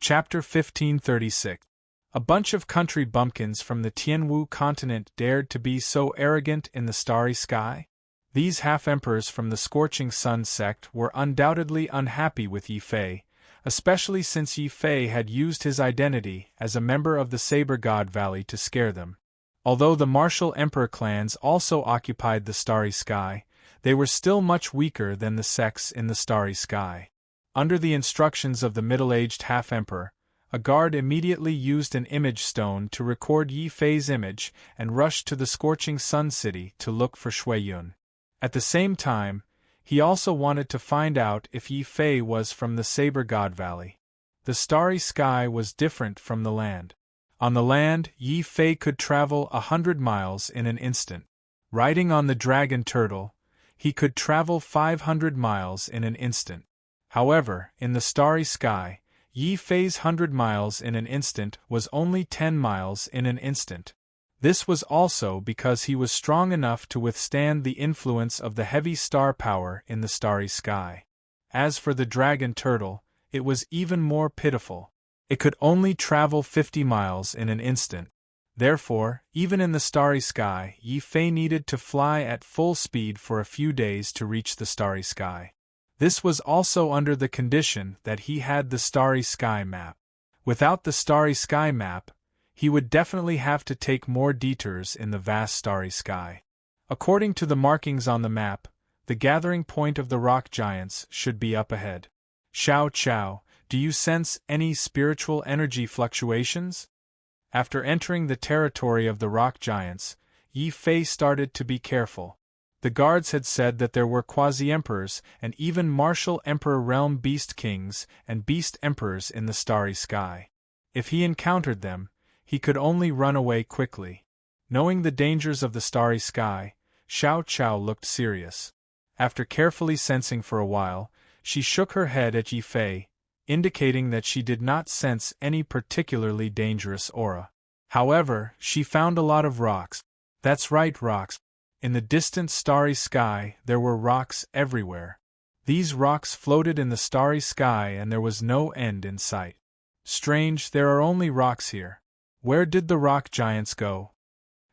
Chapter 1536. A bunch of country bumpkins from the Tianwu continent dared to be so arrogant in the starry sky? These half-emperors from the Scorching Sun sect were undoubtedly unhappy with Yi Fei, especially since Yi Fei had used his identity as a member of the Saber God Valley to scare them. Although the martial emperor clans also occupied the starry sky, they were still much weaker than the sects in the starry sky. Under the instructions of the middle-aged half-emperor, a guard immediately used an image stone to record Yi Fei's image and rushed to the Scorching Sun City to look for Shui Yun. At the same time, he also wanted to find out if Yi Fei was from the Saber God Valley. The starry sky was different from the land. On the land, Yi Fei could travel 100 miles in an instant. Riding on the dragon turtle, he could travel 500 miles in an instant. However, in the starry sky, Yi Fei's 100 miles in an instant was only 10 miles in an instant. This was also because he was strong enough to withstand the influence of the heavy star power in the starry sky. As for the dragon turtle, it was even more pitiful. It could only travel 50 miles in an instant. Therefore, even in the starry sky, Yi Fei needed to fly at full speed for a few days to reach the starry sky. This was also under the condition that he had the Starry Sky map. Without the Starry Sky map, he would definitely have to take more detours in the vast starry sky. According to the markings on the map, the gathering point of the rock giants should be up ahead. Xiao Qiao, do you sense any spiritual energy fluctuations? After entering the territory of the rock giants, Yi Fei started to be careful. The guards had said that there were quasi-emperors and even martial emperor realm beast kings and beast emperors in the starry sky. If he encountered them, he could only run away quickly. Knowing the dangers of the starry sky, Xiao Qiao looked serious. After carefully sensing for a while, she shook her head at Yi Fei, indicating that she did not sense any particularly dangerous aura. However, she found a lot of rocks. That's right, rocks. In the distant starry sky, there were rocks everywhere. These rocks floated in the starry sky and there was no end in sight. Strange, there are only rocks here. Where did the rock giants go?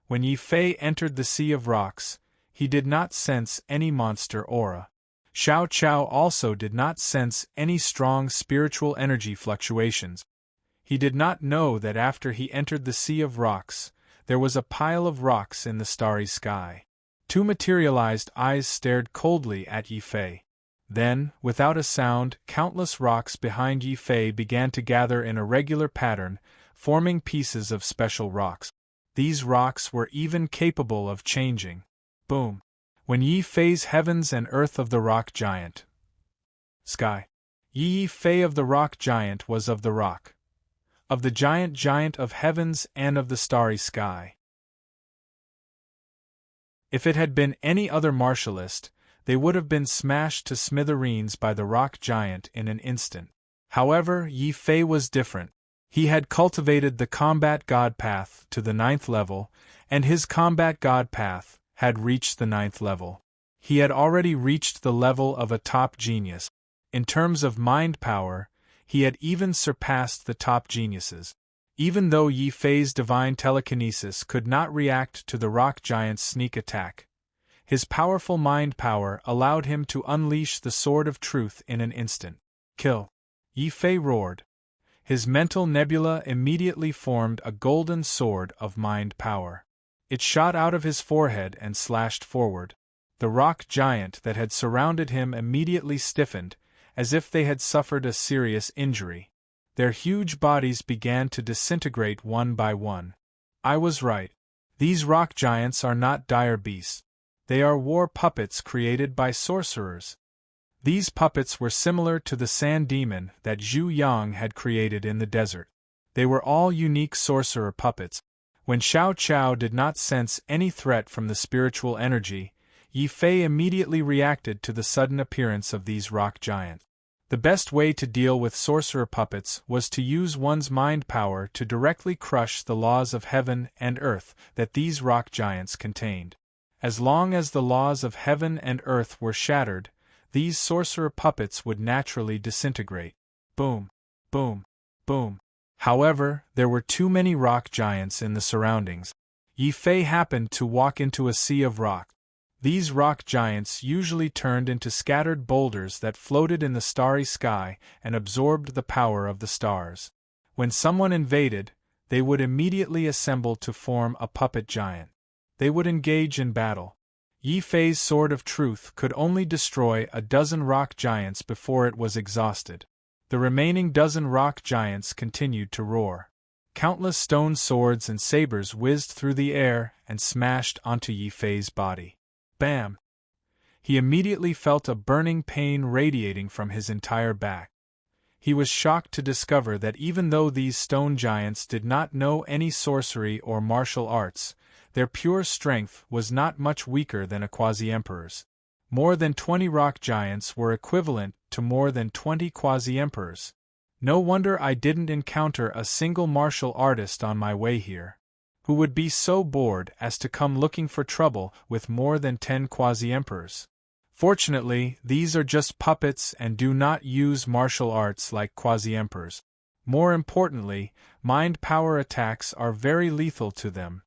When Yi Fei entered the sea of rocks, he did not sense any monster aura. Xiao Qiao also did not sense any strong spiritual energy fluctuations. He did not know that after he entered the sea of rocks, there was a pile of rocks in the starry sky. Two materialized eyes stared coldly at Yi Fei. Then, without a sound, countless rocks behind Yi Fei began to gather in a regular pattern, forming pieces of special rocks. These rocks were even capable of changing. Boom! When Yi Fei's heavens and earth of the rock giant. Sky. Yi Fei of the rock giant was of the rock. Of the giant of heavens and of the starry sky. If it had been any other martialist, they would have been smashed to smithereens by the rock giant in an instant. However, Yi Fei was different. He had cultivated the combat god path to the 9th level, and his combat god path had reached the 9th level. He had already reached the level of a top genius. In terms of mind power, he had even surpassed the top geniuses. Even though Yi Fei's divine telekinesis could not react to the rock giant's sneak attack, his powerful mind power allowed him to unleash the sword of truth in an instant. Kill! Yi Fei roared. His mental nebula immediately formed a golden sword of mind power. It shot out of his forehead and slashed forward. The rock giant that had surrounded him immediately stiffened, as if they had suffered a serious injury. Their huge bodies began to disintegrate one by one. I was right. These rock giants are not dire beasts. They are war puppets created by sorcerers. These puppets were similar to the sand demon that Zhu Yang had created in the desert. They were all unique sorcerer puppets. When Xiao Qiao did not sense any threat from the spiritual energy, Yi Fei immediately reacted to the sudden appearance of these rock giants. The best way to deal with sorcerer puppets was to use one's mind power to directly crush the laws of heaven and earth that these rock giants contained. As long as the laws of heaven and earth were shattered, these sorcerer puppets would naturally disintegrate. Boom! Boom! Boom! However, there were too many rock giants in the surroundings. Yi Fei happened to walk into a sea of rock. These rock giants usually turned into scattered boulders that floated in the starry sky and absorbed the power of the stars. When someone invaded, they would immediately assemble to form a puppet giant. They would engage in battle. Yi Fei's sword of truth could only destroy a dozen rock giants before it was exhausted. The remaining dozen rock giants continued to roar. Countless stone swords and sabers whizzed through the air and smashed onto Yi Fei's body. Bam! He immediately felt a burning pain radiating from his entire back. He was shocked to discover that even though these stone giants did not know any sorcery or martial arts, their pure strength was not much weaker than a quasi-emperor's. More than 20 rock giants were equivalent to more than 20 quasi-emperors. No wonder I didn't encounter a single martial artist on my way here, who would be so bored as to come looking for trouble with more than 10 quasi-emperors. Fortunately, these are just puppets and do not use martial arts like quasi-emperors. More importantly, mind power attacks are very lethal to them.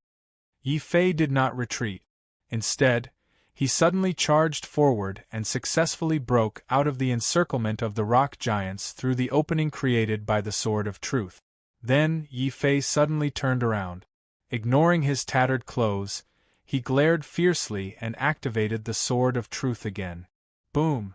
Yi Fei did not retreat. Instead, He suddenly charged forward and successfully broke out of the encirclement of the rock giants through the opening created by the Sword of Truth. Then Yi Fei suddenly turned around. Ignoring his tattered clothes, he glared fiercely and activated the Sword of Truth again. Boom!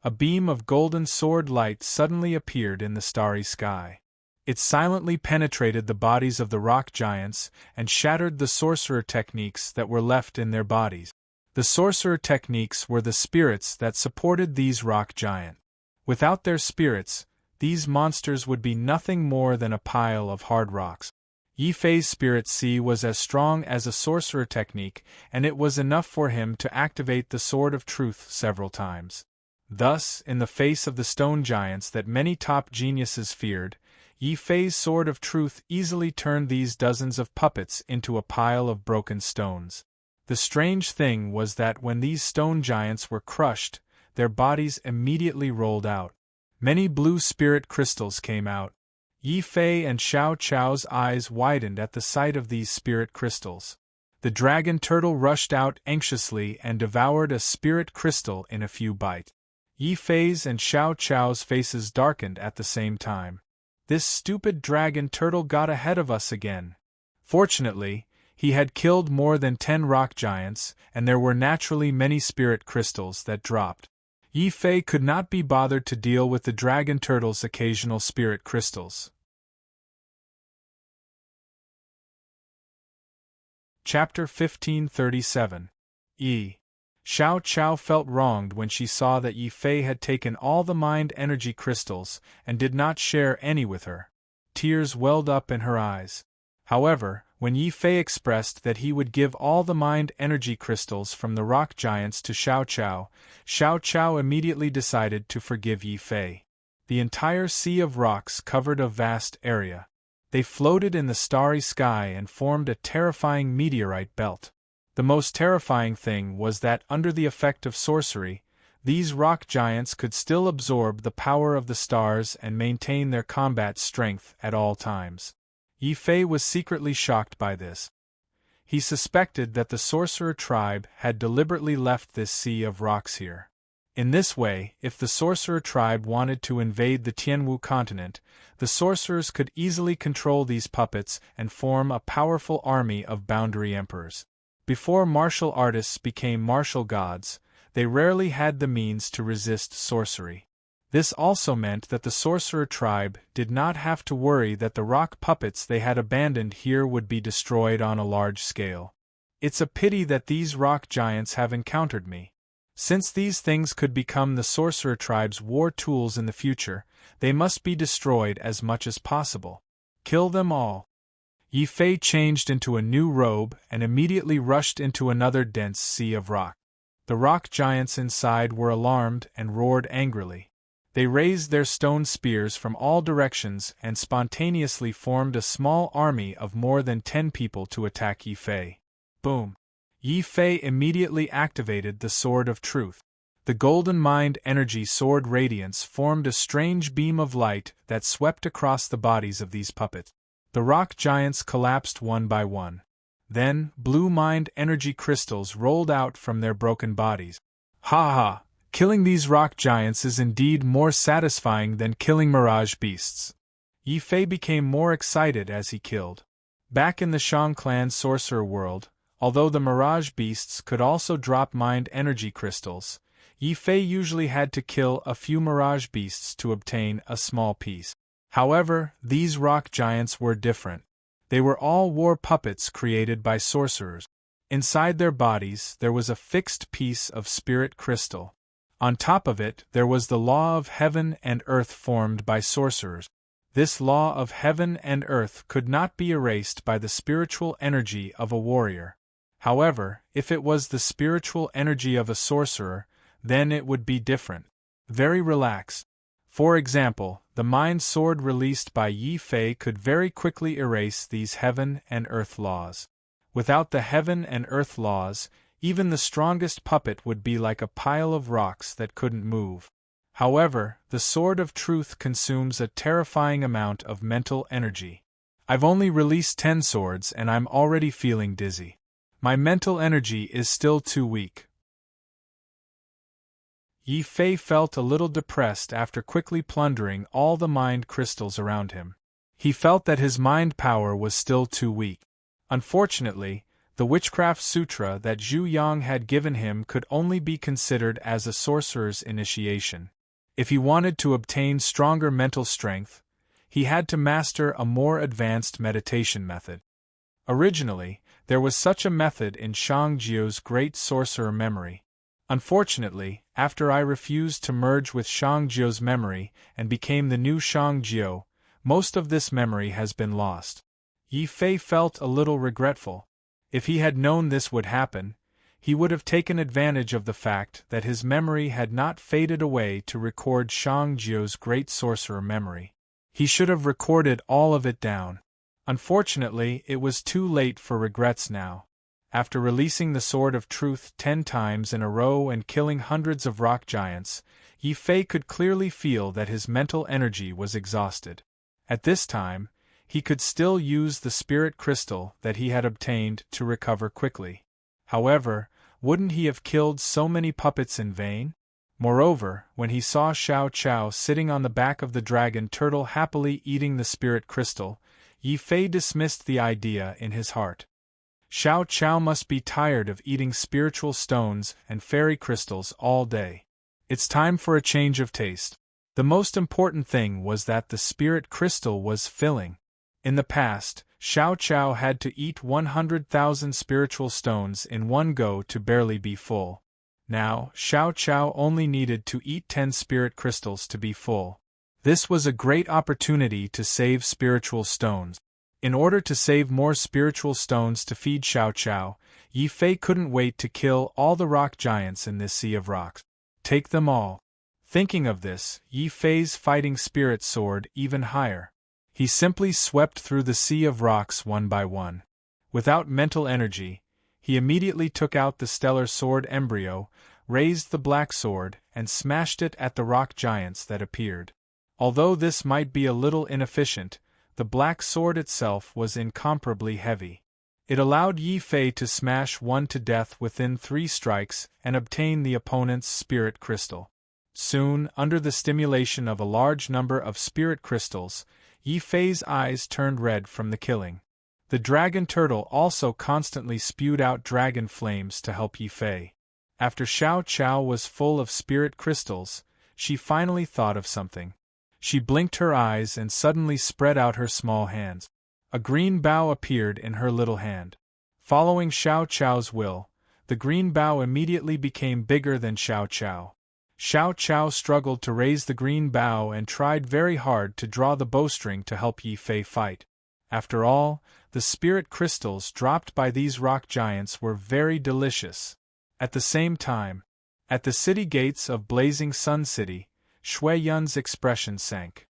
A beam of golden sword light suddenly appeared in the starry sky. It silently penetrated the bodies of the rock giants and shattered the sorcerer techniques that were left in their bodies. The sorcerer techniques were the spirits that supported these rock giants. Without their spirits, these monsters would be nothing more than a pile of hard rocks. Yi Fei's spirit sea was as strong as a sorcerer technique, and it was enough for him to activate the Sword of Truth several times. Thus, in the face of the stone giants that many top geniuses feared, Yi Fei's Sword of Truth easily turned these dozens of puppets into a pile of broken stones. The strange thing was that when these stone giants were crushed, their bodies immediately rolled out. Many blue spirit crystals came out. Yi Fei and Xiao Chao's eyes widened at the sight of these spirit crystals. The dragon turtle rushed out anxiously and devoured a spirit crystal in a few bites. Yi Fei's and Xiao Chao's faces darkened at the same time. This stupid dragon turtle got ahead of us again. Fortunately, he had killed more than 10 rock giants, and there were naturally many spirit crystals that dropped. Yi Fei could not be bothered to deal with the dragon turtle's occasional spirit crystals. Chapter 1537. Xiao Chao felt wronged when she saw that Yi Fei had taken all the mind energy crystals and did not share any with her. Tears welled up in her eyes. However, when Yi Fei expressed that he would give all the mind energy crystals from the rock giants to Xiao Chao immediately decided to forgive Yi Fei. The entire sea of rocks covered a vast area. They floated in the starry sky and formed a terrifying meteorite belt. The most terrifying thing was that under the effect of sorcery, these rock giants could still absorb the power of the stars and maintain their combat strength at all times. Yi Fei was secretly shocked by this. He suspected that the sorcerer tribe had deliberately left this sea of rocks here. In this way, if the sorcerer tribe wanted to invade the Tianwu continent, the sorcerers could easily control these puppets and form a powerful army of boundary emperors. Before martial artists became martial gods, they rarely had the means to resist sorcery. This also meant that the sorcerer tribe did not have to worry that the rock puppets they had abandoned here would be destroyed on a large scale. It's a pity that these rock giants have encountered me. Since these things could become the sorcerer tribe's war tools in the future, they must be destroyed as much as possible. Kill them all. Yi Fei changed into a new robe and immediately rushed into another dense sea of rock. The rock giants inside were alarmed and roared angrily. They raised their stone spears from all directions and spontaneously formed a small army of more than 10 people to attack Yi Fei. Boom! Yi Fei immediately activated the Sword of Truth. The golden mind energy sword radiance formed a strange beam of light that swept across the bodies of these puppets. The rock giants collapsed one by one. Then, blue mind energy crystals rolled out from their broken bodies. Ha ha! Killing these rock giants is indeed more satisfying than killing mirage beasts. Yi Fei became more excited as he killed. Back in the Shang clan sorcerer world, although the mirage beasts could also drop mind energy crystals, Yi Fei usually had to kill a few mirage beasts to obtain a small piece. However, these rock giants were different. They were all war puppets created by sorcerers. Inside their bodies there was a fixed piece of spirit crystal. On top of it there was the law of heaven and earth formed by sorcerers. This law of heaven and earth could not be erased by the spiritual energy of a warrior. However, if it was the spiritual energy of a sorcerer, then it would be different. Very relaxed. For example, the mind sword released by Yi Fei could very quickly erase these heaven and earth laws. Without the heaven and earth laws, even the strongest puppet would be like a pile of rocks that couldn't move. However, the Sword of Truth consumes a terrifying amount of mental energy. I've only released 10 swords and I'm already feeling dizzy. My mental energy is still too weak. Yi Fei felt a little depressed after quickly plundering all the mind crystals around him. He felt that his mind power was still too weak. Unfortunately, the Witchcraft Sutra that Zhu Yang had given him could only be considered as a sorcerer's initiation. If he wanted to obtain stronger mental strength, he had to master a more advanced meditation method. Originally, there was such a method in Shang Jiu's Great Sorcerer Memory. Unfortunately, after I refused to merge with Shang Jiu's memory and became the new Shang Jiu, most of this memory has been lost. Yi Fei felt a little regretful. If he had known this would happen, he would have taken advantage of the fact that his memory had not faded away to record Shang Jiu's Great Sorcerer Memory. He should have recorded all of it down. Unfortunately, it was too late for regrets now. After releasing the Sword of Truth 10 times in a row and killing hundreds of rock giants, Yi Fei could clearly feel that his mental energy was exhausted. At this time, he could still use the spirit crystal that he had obtained to recover quickly. However, wouldn't he have killed so many puppets in vain? Moreover, when he saw Xiao Chao sitting on the back of the dragon turtle happily eating the spirit crystal, Yi Fei dismissed the idea in his heart. Xiao Chao must be tired of eating spiritual stones and fairy crystals all day. It's time for a change of taste. The most important thing was that the spirit crystal was filling. In the past, Xiao Chao had to eat 100,000 spiritual stones in one go to barely be full. Now, Xiao Chao only needed to eat 10 spirit crystals to be full. This was a great opportunity to save spiritual stones. In order to save more spiritual stones to feed Xiao Chao, Yi Fei couldn't wait to kill all the rock giants in this sea of rocks. Take them all. Thinking of this, Yi Fei's fighting spirit soared even higher. He simply swept through the sea of rocks one by one. Without mental energy, he immediately took out the stellar sword embryo, raised the black sword, and smashed it at the rock giants that appeared. Although this might be a little inefficient, the black sword itself was incomparably heavy. It allowed Yi Fei to smash one to death within 3 strikes and obtain the opponent's spirit crystal. Soon, under the stimulation of a large number of spirit crystals, Yi Fei's eyes turned red from the killing. The dragon turtle also constantly spewed out dragon flames to help Yi Fei. After Xiao Chao was full of spirit crystals, she finally thought of something. She blinked her eyes and suddenly spread out her small hands. A green bough appeared in her little hand. Following Xiao Chao's will, the green bough immediately became bigger than Xiao Chao. Xiao Chao struggled to raise the green bough and tried very hard to draw the bowstring to help Yi Fei fight. After all, the spirit crystals dropped by these rock giants were very delicious. At the same time, at the city gates of Blazing Sun City, Shui Yun's expression sank.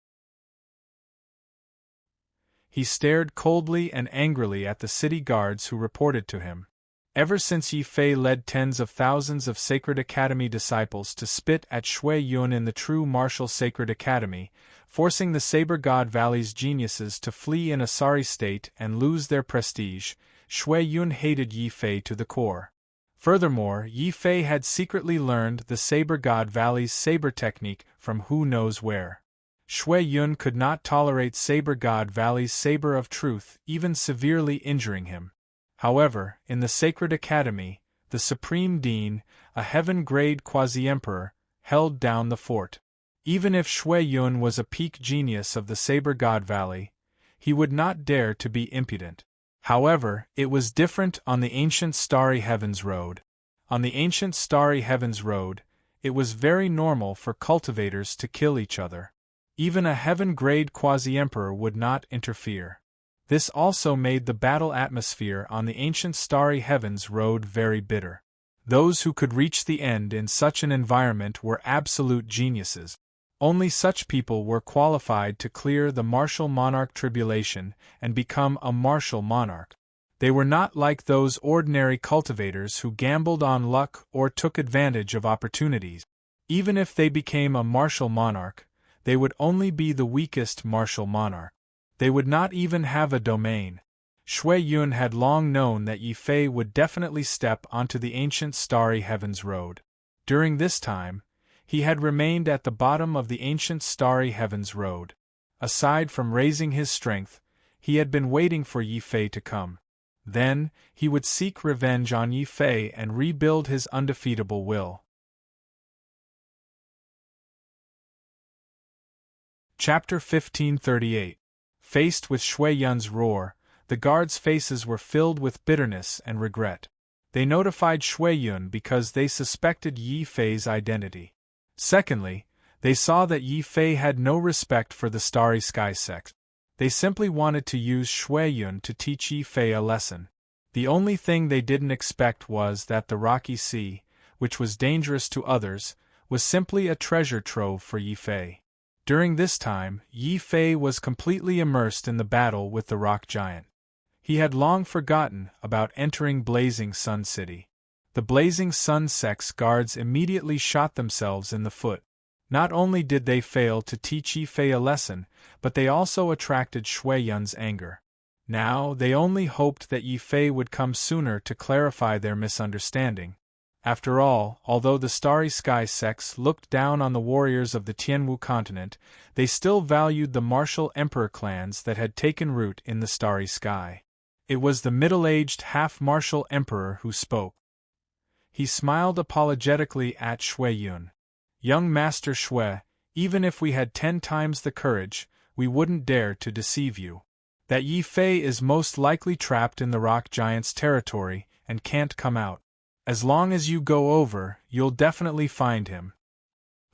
He stared coldly and angrily at the city guards who reported to him. Ever since Yi Fei led tens of thousands of Sacred Academy disciples to spit at Shui Yun in the true martial Sacred Academy, forcing the Saber God Valley's geniuses to flee in a sorry state and lose their prestige, Shui Yun hated Yi Fei to the core. Furthermore, Yi Fei had secretly learned the Saber God Valley's saber technique from who knows where. Shui Yun could not tolerate Saber God Valley's saber of truth even severely injuring him. However, in the Sacred Academy, the Supreme Dean, a heaven-grade quasi-emperor, held down the fort. Even if Shui Yun was a peak genius of the Saber God Valley, he would not dare to be impudent. However, it was different on the ancient Starry Heavens Road. On the ancient Starry Heavens Road, it was very normal for cultivators to kill each other. Even a heaven-grade quasi-emperor would not interfere. This also made the battle atmosphere on the ancient Starry Heavens Road very bitter. Those who could reach the end in such an environment were absolute geniuses. Only such people were qualified to clear the martial monarch tribulation and become a martial monarch. They were not like those ordinary cultivators who gambled on luck or took advantage of opportunities. Even if they became a martial monarch, they would only be the weakest martial monarch. They would not even have a domain. Shui Yun had long known that Yi Fei would definitely step onto the ancient starry heavens road. During this time, he had remained at the bottom of the ancient starry heavens road. Aside from raising his strength, he had been waiting for Yi Fei to come. Then, he would seek revenge on Yi Fei and rebuild his undefeatable will. Chapter 1538. Faced with Shui Yun's roar, the guards' faces were filled with bitterness and regret. They notified Shui Yun because they suspected Yi Fei's identity. Secondly, they saw that Yi Fei had no respect for the Starry Sky sect. They simply wanted to use Shui Yun to teach Yi Fei a lesson. The only thing they didn't expect was that the rocky sea, which was dangerous to others, was simply a treasure trove for Yi Fei. During this time, Yi Fei was completely immersed in the battle with the rock giant. He had long forgotten about entering Blazing Sun City. The Blazing Sun sect's guards immediately shot themselves in the foot. Not only did they fail to teach Yi Fei a lesson, but they also attracted Shui Yun's anger. Now, they only hoped that Yi Fei would come sooner to clarify their misunderstanding. After all, although the Starry Sky sects looked down on the warriors of the Tianwu continent, they still valued the martial emperor clans that had taken root in the Starry Sky. It was the middle-aged half-martial emperor who spoke. He smiled apologetically at Shui Yun. "Young Master Shui, even if we had 10 times the courage, we wouldn't dare to deceive you. That Yi Fei is most likely trapped in the rock giant's territory and can't come out. As long as you go over, you'll definitely find him."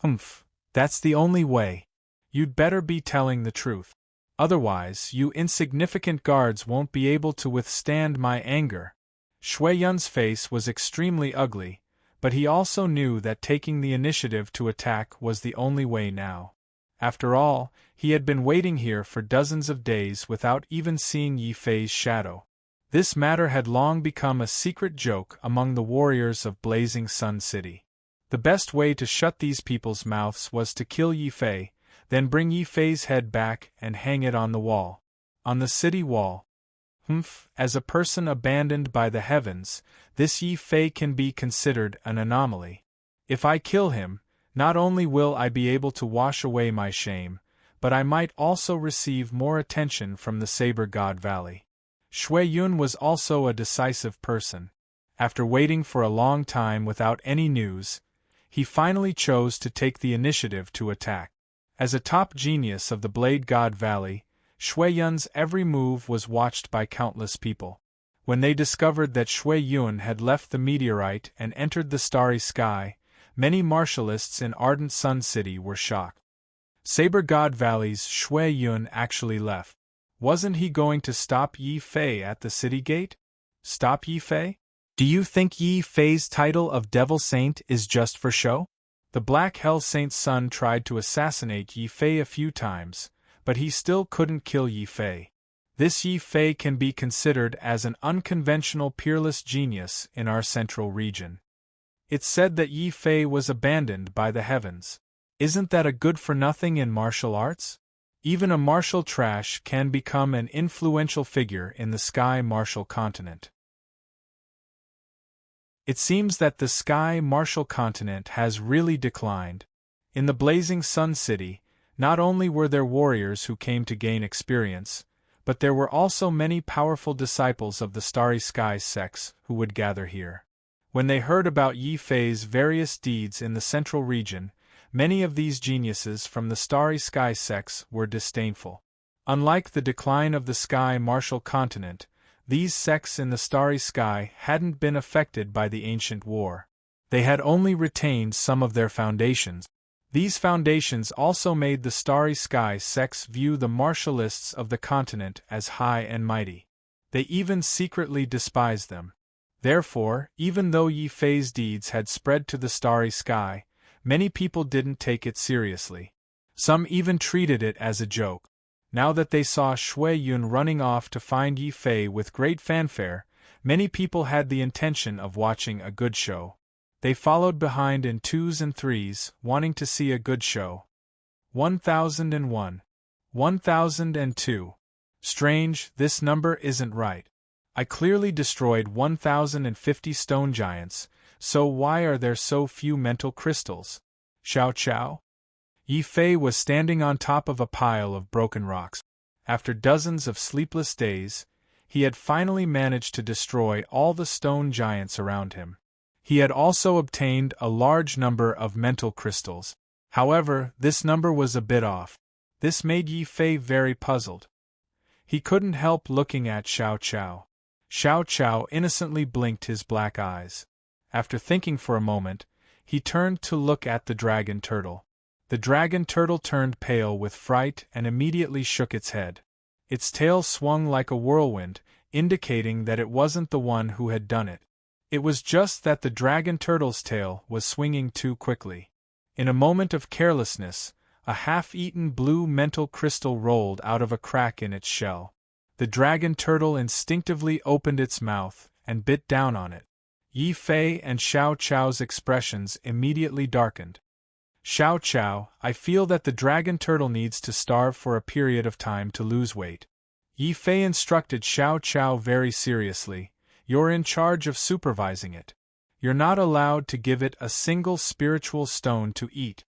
"Humph, that's the only way. You'd better be telling the truth. Otherwise, you insignificant guards won't be able to withstand my anger." Shui Yun's face was extremely ugly, but he also knew that taking the initiative to attack was the only way now. After all, he had been waiting here for dozens of days without even seeing Yi Fei's shadow. This matter had long become a secret joke among the warriors of Blazing Sun City. The best way to shut these people's mouths was to kill Yi Fei, then bring Yi Fei's head back and hang it on the wall. On the city wall. As a person abandoned by the heavens, this Yi Fei can be considered an anomaly. If I kill him, not only will I be able to wash away my shame, but I might also receive more attention from the Saber God Valley. Shui Yun was also a decisive person. After waiting for a long time without any news, he finally chose to take the initiative to attack. As a top genius of the Blade God Valley, Shui Yun's every move was watched by countless people. When they discovered that Shui Yun had left the meteorite and entered the Starry Sky, many martialists in Ardent Sun City were shocked. Saber God Valley's Shui Yun actually left. Wasn't he going to stop Yi Fei at the city gate? Stop Yi Fei? Do you think Yi Fei's title of Devil Saint is just for show? The Black Hell Saint's son tried to assassinate Yi Fei a few times, but he still couldn't kill Yi Fei. This Yi Fei can be considered as an unconventional peerless genius in our central region. It's said that Yi Fei was abandoned by the heavens. Isn't that a good-for-nothing in martial arts? Even a martial trash can become an influential figure in the Sky Martial Continent. It seems that the Sky Martial Continent has really declined. In the Blazing Sun City, not only were there warriors who came to gain experience, but there were also many powerful disciples of the Starry Sky sects who would gather here. When they heard about Yi Fei's various deeds in the central region, many of these geniuses from the Starry Sky sects were disdainful. Unlike the decline of the Sky Martial Continent, these sects in the Starry Sky hadn't been affected by the ancient war. They had only retained some of their foundations. These foundations also made the Starry Sky sects view the martialists of the continent as high and mighty. They even secretly despised them. Therefore, even though Yi Fei's deeds had spread to the Starry Sky, many people didn't take it seriously. Some even treated it as a joke. Now that they saw Shui Yun running off to find Yi Fei with great fanfare, many people had the intention of watching a good show. They followed behind in 2s and 3s, wanting to see a good show. 1001. 1002. Strange, this number isn't right. I clearly destroyed 1,050 stone giants, so why are there so few mental crystals? Xiao Qiao? Yi Fei was standing on top of a pile of broken rocks. After dozens of sleepless days, he had finally managed to destroy all the stone giants around him. He had also obtained a large number of mental crystals. However, this number was a bit off. This made Yi Fei very puzzled. He couldn't help looking at Xiao Qiao. Xiao Qiao innocently blinked his black eyes. After thinking for a moment, he turned to look at the dragon turtle. The dragon turtle turned pale with fright and immediately shook its head. Its tail swung like a whirlwind, indicating that it wasn't the one who had done it. It was just that the dragon turtle's tail was swinging too quickly. In a moment of carelessness, a half-eaten blue mental crystal rolled out of a crack in its shell. The dragon turtle instinctively opened its mouth and bit down on it. Yi Fei and Xiao Qiao's expressions immediately darkened. Xiao Qiao, I feel that the dragon turtle needs to starve for a period of time to lose weight. Yi Fei instructed Xiao Qiao very seriously. You're in charge of supervising it. You're not allowed to give it a single spiritual stone to eat.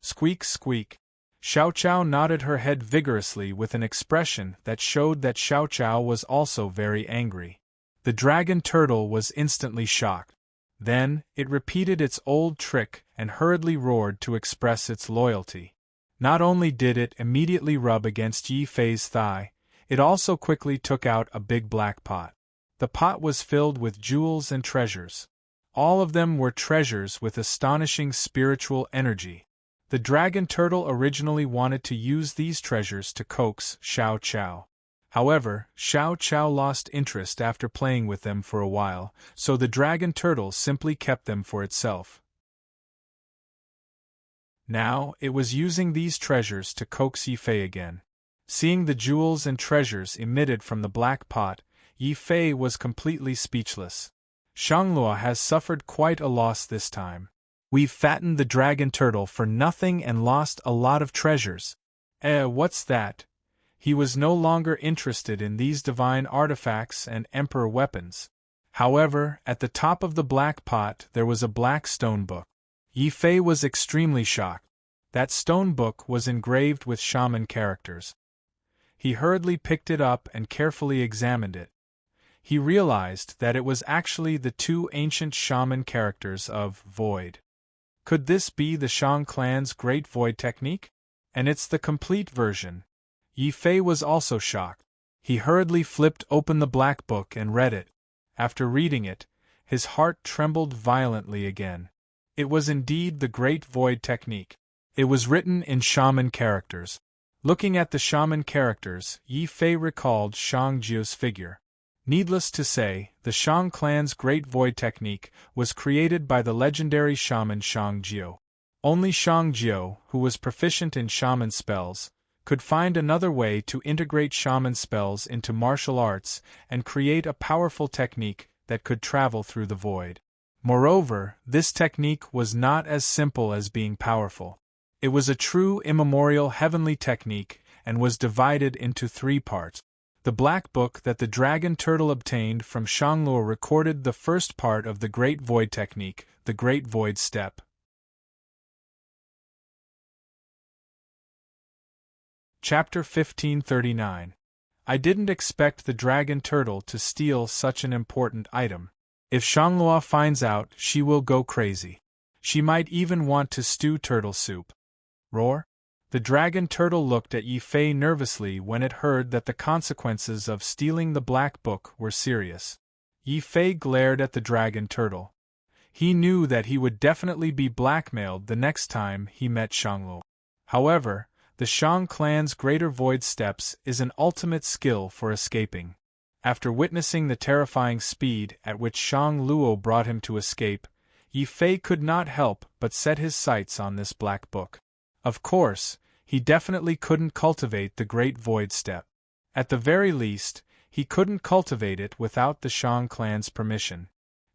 Squeak, squeak. Xiao Qiao nodded her head vigorously with an expression that showed that Xiao Qiao was also very angry. The dragon turtle was instantly shocked. Then, it repeated its old trick and hurriedly roared to express its loyalty. Not only did it immediately rub against Yi Fei's thigh, it also quickly took out a big black pot. The pot was filled with jewels and treasures. All of them were treasures with astonishing spiritual energy. The dragon turtle originally wanted to use these treasures to coax Xiao Qiao. However, Xiao Qiao lost interest after playing with them for a while, so the dragon turtle simply kept them for itself. Now, it was using these treasures to coax Yi Fei again. Seeing the jewels and treasures emitted from the black pot, Yi Fei was completely speechless. Shanglua has suffered quite a loss this time. We've fattened the dragon turtle for nothing and lost a lot of treasures. What's that? He was no longer interested in these divine artifacts and emperor weapons. However, at the top of the black pot there was a black stone book. Yi Fei was extremely shocked. That stone book was engraved with shaman characters. He hurriedly picked it up and carefully examined it. He realized that it was actually the two ancient shaman characters of Void. Could this be the Shang clan's Great Void technique? And it's the complete version. Yi Fei was also shocked. He hurriedly flipped open the black book and read it. After reading it, his heart trembled violently again. It was indeed the Great Void technique. It was written in shaman characters. Looking at the shaman characters, Yi Fei recalled Shang Jio's figure. Needless to say, the Shang clan's Great Void technique was created by the legendary shaman Shang Jio. Only Shang Jio, who was proficient in shaman spells, could find another way to integrate shaman spells into martial arts and create a powerful technique that could travel through the void. Moreover, this technique was not as simple as being powerful. It was a true immemorial heavenly technique and was divided into 3 parts. The black book that the dragon turtle obtained from Shanglua recorded the first part of the Great Void technique, the Great Void Step. Chapter 1539. I didn't expect the dragon turtle to steal such an important item. If Shanglua finds out, she will go crazy. She might even want to stew turtle soup. Roar? The dragon turtle looked at Yi Fei nervously when it heard that the consequences of stealing the black book were serious. Yi Fei glared at the dragon turtle. He knew that he would definitely be blackmailed the next time he met Shanglua. However, the Shang clan's Greater Void Steps is an ultimate skill for escaping. After witnessing the terrifying speed at which Shang Luo brought him to escape, Yi Fei could not help but set his sights on this black book. Of course, he definitely couldn't cultivate the Great Void Step. At the very least, he couldn't cultivate it without the Shang clan's permission.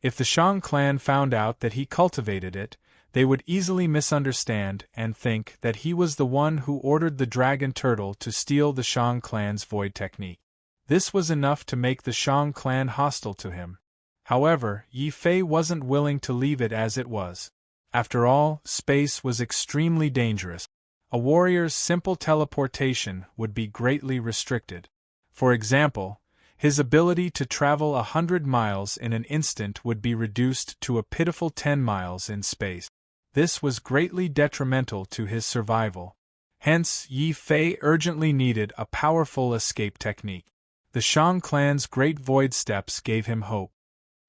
If the Shang clan found out that he cultivated it, they would easily misunderstand and think that he was the one who ordered the dragon turtle to steal the Shang clan's void technique. This was enough to make the Shang clan hostile to him. However, Yi Fei wasn't willing to leave it as it was. After all, space was extremely dangerous. A warrior's simple teleportation would be greatly restricted. For example, his ability to travel 100 miles in an instant would be reduced to a pitiful 10 miles in space. This was greatly detrimental to his survival. Hence, Yi Fei urgently needed a powerful escape technique. The Shang clan's great void steps gave him hope.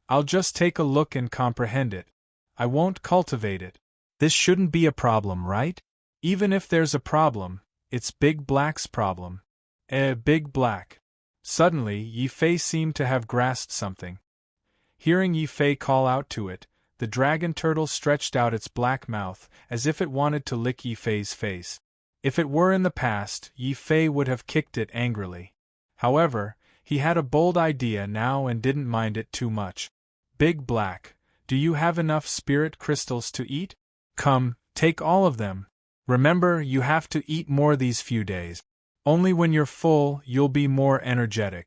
I'll just take a look and comprehend it. I won't cultivate it. This shouldn't be a problem, right? Even if there's a problem, it's Big Black's problem. Big Black. Suddenly, Yi Fei seemed to have grasped something. Hearing Yi Fei call out to it, the dragon turtle stretched out its black mouth as if it wanted to lick Yi Fei's face. If it were in the past, Yi Fei would have kicked it angrily. However, he had a bold idea now and didn't mind it too much. Big Black, do you have enough spirit crystals to eat? Come, take all of them. Remember, you have to eat more these few days. Only when you're full, you'll be more energetic.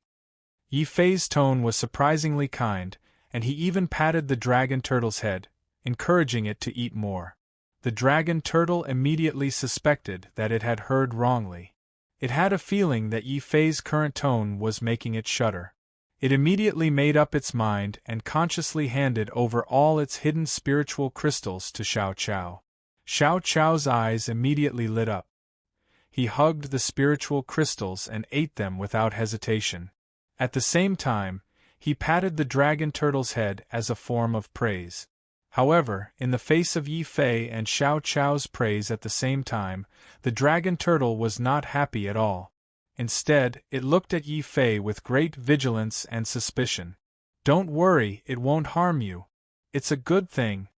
Yi Fei's tone was surprisingly kind, and he even patted the dragon turtle's head, encouraging it to eat more. The dragon turtle immediately suspected that it had heard wrongly. It had a feeling that Yi Fei's current tone was making it shudder. It immediately made up its mind and consciously handed over all its hidden spiritual crystals to Xiao Qiao. Xiao Qiao's eyes immediately lit up. He hugged the spiritual crystals and ate them without hesitation. At the same time, he patted the dragon turtle's head as a form of praise. However, in the face of Yi Fei and Xiao Qiao's praise at the same time, the dragon turtle was not happy at all. Instead, it looked at Yi Fei with great vigilance and suspicion. Don't worry, it won't harm you. It's a good thing.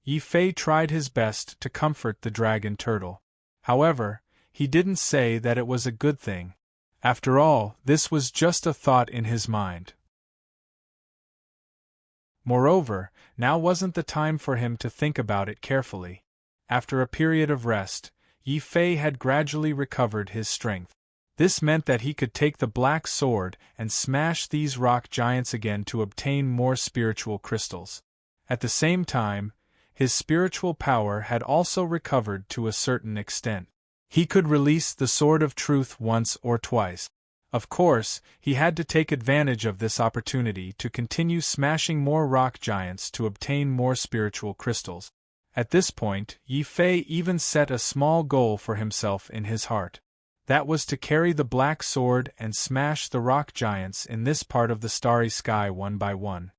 Yi Fei tried his best to comfort the dragon turtle. However, he didn't say that it was a good thing. After all, this was just a thought in his mind. Moreover, now wasn't the time for him to think about it carefully. After a period of rest, Yi Fei had gradually recovered his strength. This meant that he could take the black sword and smash these rock giants again to obtain more spiritual crystals. At the same time, his spiritual power had also recovered to a certain extent. He could release the Sword of Truth once or twice. Of course, he had to take advantage of this opportunity to continue smashing more rock giants to obtain more spiritual crystals. At this point, Yi Fei even set a small goal for himself in his heart. That was to carry the black sword and smash the rock giants in this part of the starry sky one by one.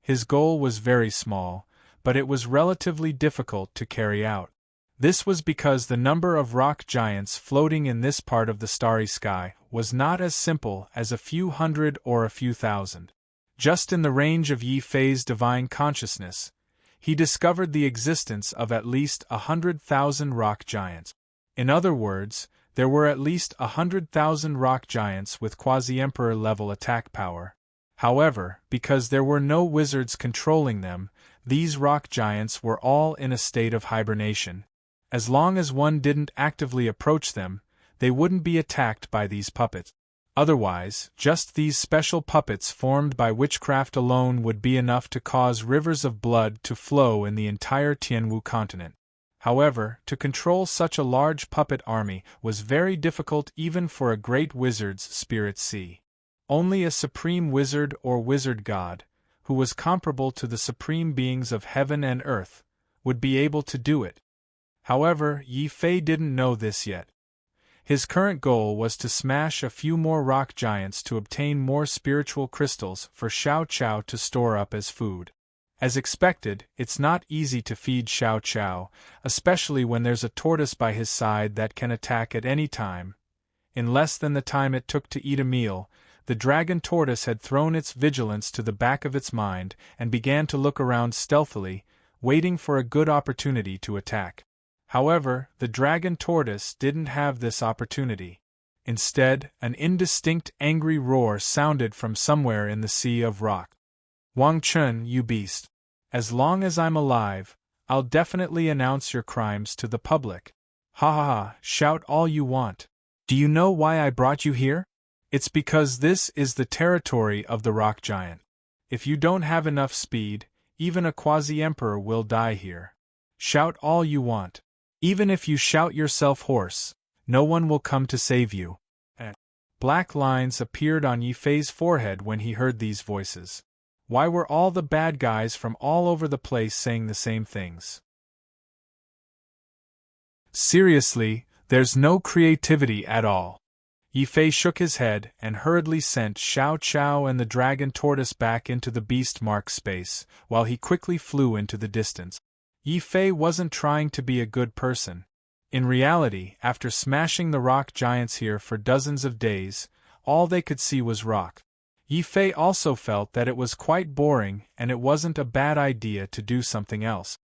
His goal was very small, but it was relatively difficult to carry out. This was because the number of rock giants floating in this part of the starry sky was not as simple as a few hundred or a few thousand. Just in the range of Yi Fei's divine consciousness, he discovered the existence of at least 100,000 rock giants. In other words, there were at least 100,000 rock giants with quasi-emperor level attack power. However, because there were no wizards controlling them, these rock giants were all in a state of hibernation. As long as one didn't actively approach them, they wouldn't be attacked by these puppets. Otherwise, just these special puppets formed by witchcraft alone would be enough to cause rivers of blood to flow in the entire Tianwu continent. However, to control such a large puppet army was very difficult even for a great wizard's spirit sea. Only a supreme wizard or wizard god, who was comparable to the supreme beings of heaven and earth, would be able to do it. However, Yi Fei didn't know this yet. His current goal was to smash a few more rock giants to obtain more spiritual crystals for Xiao Qiao to store up as food. As expected, it's not easy to feed Xiao Qiao, especially when there's a tortoise by his side that can attack at any time. In less than the time it took to eat a meal, the dragon tortoise had thrown its vigilance to the back of its mind and began to look around stealthily, waiting for a good opportunity to attack. However, the dragon tortoise didn't have this opportunity. Instead, an indistinct angry roar sounded from somewhere in the sea of rock. Wang Chun, you beast. As long as I'm alive, I'll definitely announce your crimes to the public. Ha ha ha, shout all you want. Do you know why I brought you here? It's because this is the territory of the rock giant. If you don't have enough speed, even a quasi-emperor will die here. Shout all you want. Even if you shout yourself hoarse, no one will come to save you. Black lines appeared on Yi Fei's forehead when he heard these voices. Why were all the bad guys from all over the place saying the same things? Seriously, there's no creativity at all. Yi Fei shook his head and hurriedly sent Xiao Qiao and the dragon tortoise back into the beast mark space, while he quickly flew into the distance. Yi Fei wasn't trying to be a good person. In reality, after smashing the rock giants here for dozens of days, all they could see was rock. Yi Fei also felt that it was quite boring and it wasn't a bad idea to do something else.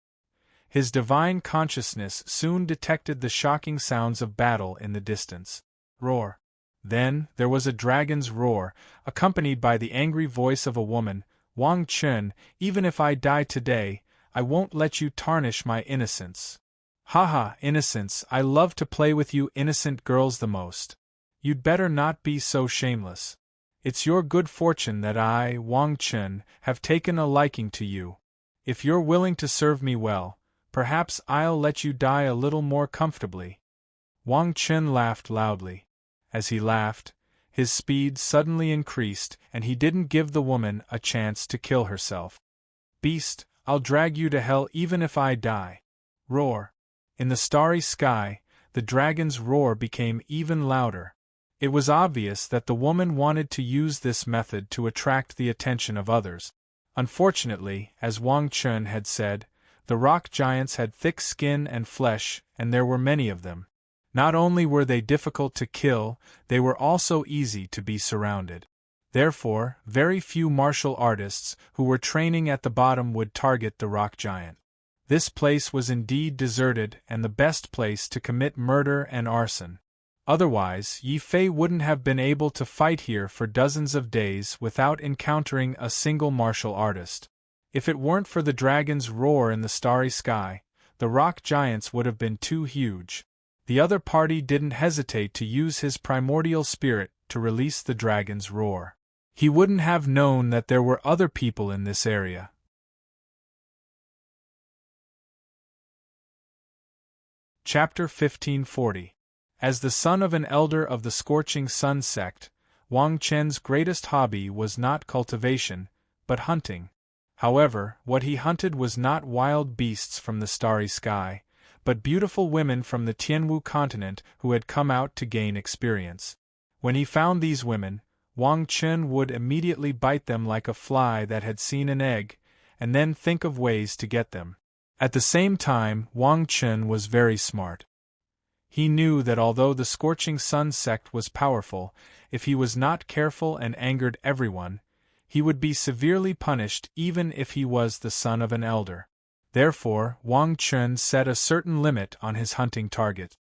His divine consciousness soon detected the shocking sounds of battle in the distance. Roar. Then, there was a dragon's roar, accompanied by the angry voice of a woman. Wang Chun, even if I die today, I won't let you tarnish my innocence. Haha, innocence, I love to play with you innocent girls the most. You'd better not be so shameless. It's your good fortune that I, Wang Chun, have taken a liking to you. If you're willing to serve me well, perhaps I'll let you die a little more comfortably. Wang Chun laughed loudly. As he laughed, his speed suddenly increased and he didn't give the woman a chance to kill herself. Beast, I'll drag you to hell even if I die. Roar. In the starry sky, the dragon's roar became even louder. It was obvious that the woman wanted to use this method to attract the attention of others. Unfortunately, as Wang Chun had said, the rock giants had thick skin and flesh, and there were many of them. Not only were they difficult to kill, they were also easy to be surrounded. Therefore, very few martial artists who were training at the bottom would target the rock giant. This place was indeed deserted and the best place to commit murder and arson. Otherwise, Yi Fei wouldn't have been able to fight here for dozens of days without encountering a single martial artist. If it weren't for the dragon's roar in the starry sky, the rock giants would have been too huge. The other party didn't hesitate to use his primordial spirit to release the dragon's roar. He wouldn't have known that there were other people in this area. Chapter 1540. As the son of an elder of the Scorching Sun sect, Wang Chen's greatest hobby was not cultivation, but hunting. However, what he hunted was not wild beasts from the starry sky, but beautiful women from the Tianwu continent who had come out to gain experience. When he found these women, Wang Chen would immediately bite them like a fly that had seen an egg, and then think of ways to get them. At the same time, Wang Chen was very smart. He knew that although the Scorching Sun sect was powerful, if he was not careful and angered everyone, he would be severely punished even if he was the son of an elder. Therefore, Wang Chun set a certain limit on his hunting target.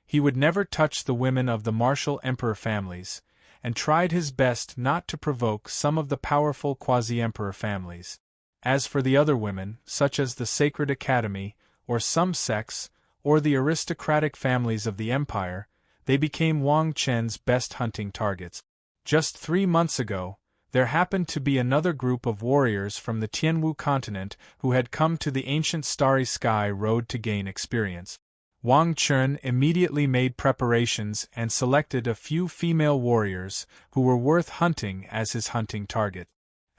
He would never touch the women of the martial emperor families, and tried his best not to provoke some of the powerful quasi-emperor families. As for the other women, such as the Sacred Academy, or some sects, or the aristocratic families of the empire, they became Wang Chen's best hunting targets. Just 3 months ago, there happened to be another group of warriors from the Tianwu continent who had come to the ancient starry sky road to gain experience. Wang Chun immediately made preparations and selected a few female warriors who were worth hunting as his hunting target.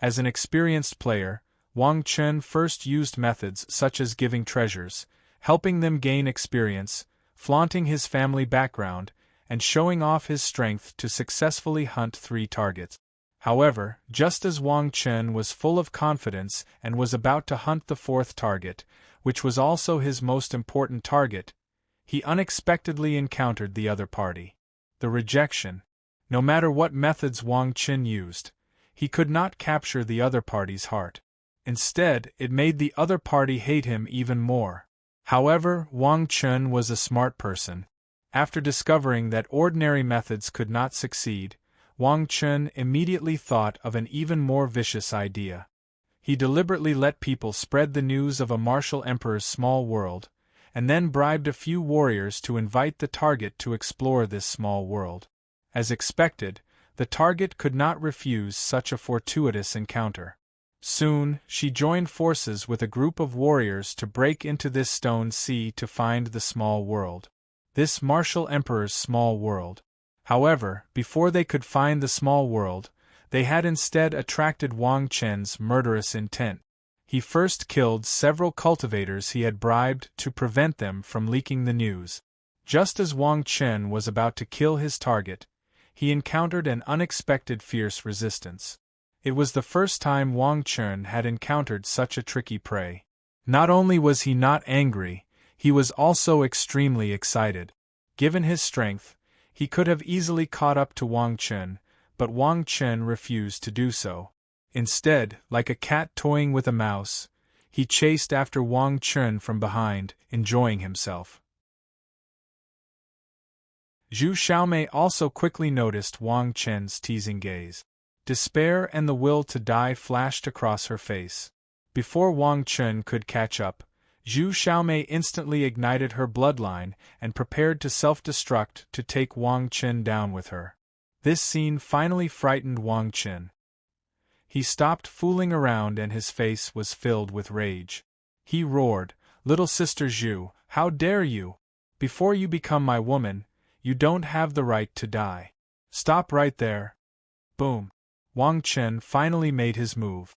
As an experienced player, Wang Chun first used methods such as giving treasures, helping them gain experience, flaunting his family background, and showing off his strength to successfully hunt 3 targets. However, just as Wang Chun was full of confidence and was about to hunt the 4th target, which was also his most important target, he unexpectedly encountered the other party. The rejection. No matter what methods Wang Chun used, he could not capture the other party's heart. Instead, it made the other party hate him even more. However, Wang Chun was a smart person. After discovering that ordinary methods could not succeed, Wang Chun immediately thought of an even more vicious idea. He deliberately let people spread the news of a martial emperor's small world, and then bribed a few warriors to invite the target to explore this small world. As expected, the target could not refuse such a fortuitous encounter. Soon, she joined forces with a group of warriors to break into this stone sea to find the small world. This martial emperor's small world. However, before they could find the small world, they had instead attracted Wang Chen's murderous intent. He first killed several cultivators he had bribed to prevent them from leaking the news. Just as Wang Chen was about to kill his target, he encountered an unexpected fierce resistance. It was the first time Wang Chen had encountered such a tricky prey. Not only was he not angry, he was also extremely excited. Given his strength, he could have easily caught up to Wang Chen, but Wang Chen refused to do so. Instead, like a cat toying with a mouse, he chased after Wang Chen from behind, enjoying himself. Zhu Xiaomei also quickly noticed Wang Chen's teasing gaze. Despair and the will to die flashed across her face. Before Wang Chen could catch up, Zhu Xiaomei instantly ignited her bloodline and prepared to self-destruct to take Wang Chen down with her. This scene finally frightened Wang Chen. He stopped fooling around and his face was filled with rage. He roared, "Little sister Zhu, how dare you? Before you become my woman, you don't have the right to die. Stop right there." Boom. Wang Chen finally made his move.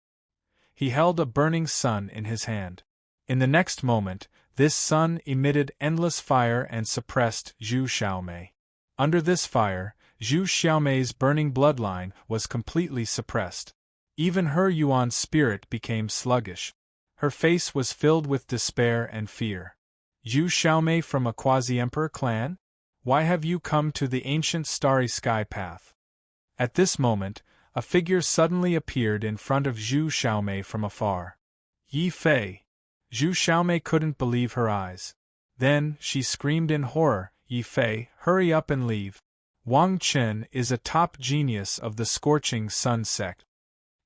He held a burning sun in his hand. In the next moment, this sun emitted endless fire and suppressed Zhu Xiaomei. Under this fire, Zhu Xiaomei's burning bloodline was completely suppressed. Even her Yuan spirit became sluggish. Her face was filled with despair and fear. "Zhu Xiaomei from a quasi-emperor clan? Why have you come to the ancient starry sky path?" At this moment, a figure suddenly appeared in front of Zhu Xiaomei from afar. "Yi Fei!" Zhu Xiaomei couldn't believe her eyes. Then, she screamed in horror, "Yi Fei, hurry up and leave. Wang Chen is a top genius of the Scorching Sun sect."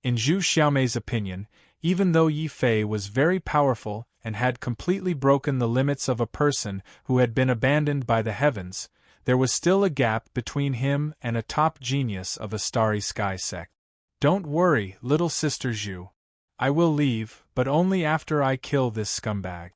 In Zhu Xiaomei's opinion, even though Yi Fei was very powerful and had completely broken the limits of a person who had been abandoned by the heavens, there was still a gap between him and a top genius of a starry sky sect. "Don't worry, little sister Zhu. I will leave, but only after I kill this scumbag."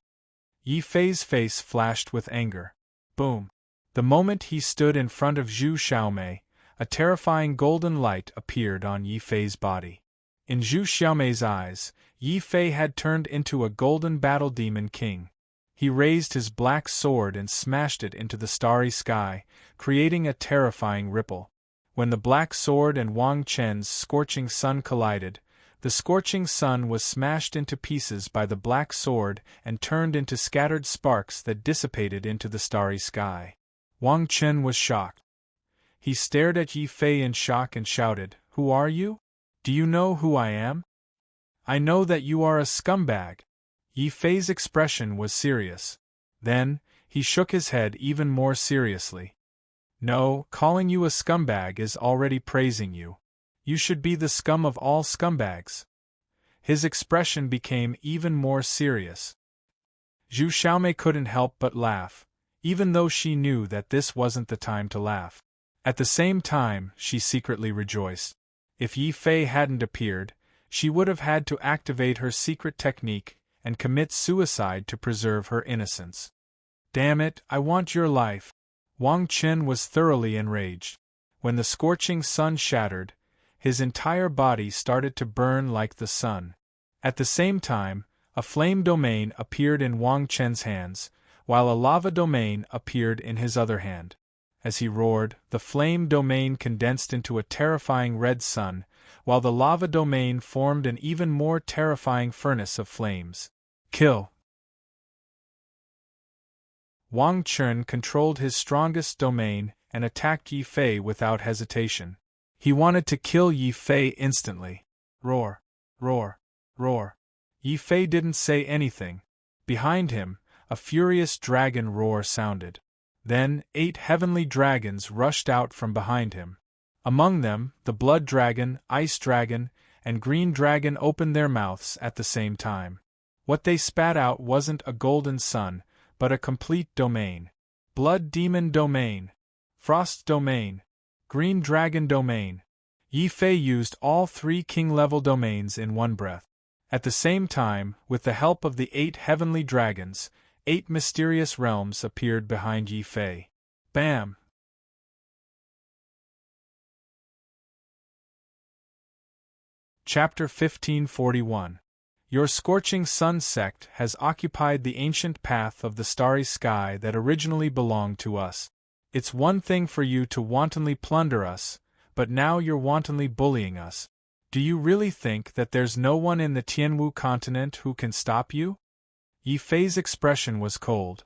Yi Fei's face flashed with anger. Boom. The moment he stood in front of Zhu Xiaomei, a terrifying golden light appeared on Yi Fei's body. In Zhu Xiaomei's eyes, Yi Fei had turned into a golden battle demon king. He raised his black sword and smashed it into the starry sky, creating a terrifying ripple. When the black sword and Wang Chen's scorching sun collided, the scorching sun was smashed into pieces by the black sword and turned into scattered sparks that dissipated into the starry sky. Wang Chen was shocked. He stared at Yi Fei in shock and shouted, "Who are you? Do you know who I am? I know that you are a scumbag." Yi Fei's expression was serious. Then, he shook his head even more seriously. "No, calling you a scumbag is already praising you. You should be the scum of all scumbags." His expression became even more serious. Zhu Xiaomei couldn't help but laugh, even though she knew that this wasn't the time to laugh. At the same time, she secretly rejoiced. If Yi Fei hadn't appeared, she would have had to activate her secret technique and commit suicide to preserve her innocence. "Damn it, I want your life." Wang Chen was thoroughly enraged. When the scorching sun shattered, his entire body started to burn like the sun. At the same time, a flame domain appeared in Wang Chen's hands, while a lava domain appeared in his other hand. As he roared, the flame domain condensed into a terrifying red sun, while the lava domain formed an even more terrifying furnace of flames. "Kill!" Wang Chen controlled his strongest domain and attacked Yi Fei without hesitation. He wanted to kill Yi Fei instantly. Roar! Roar! Roar! Yi Fei didn't say anything. Behind him, a furious dragon roar sounded. Then, 8 heavenly dragons rushed out from behind him. Among them, the Blood Dragon, Ice Dragon, and Green Dragon opened their mouths at the same time. What they spat out wasn't a golden sun, but a complete domain. Blood Demon Domain. Frost Domain. Green Dragon Domain. Yi Fei used all 3 king-level domains in one breath. At the same time, with the help of the 8 heavenly dragons, 8 mysterious realms appeared behind Yi Fei. Bam! Chapter 1541. Your scorching sun sect has occupied the ancient path of the starry sky that originally belonged to us. It's one thing for you to wantonly plunder us, but now you're wantonly bullying us. Do you really think that there's no one in the Tianwu continent who can stop you? Yi Fei's expression was cold.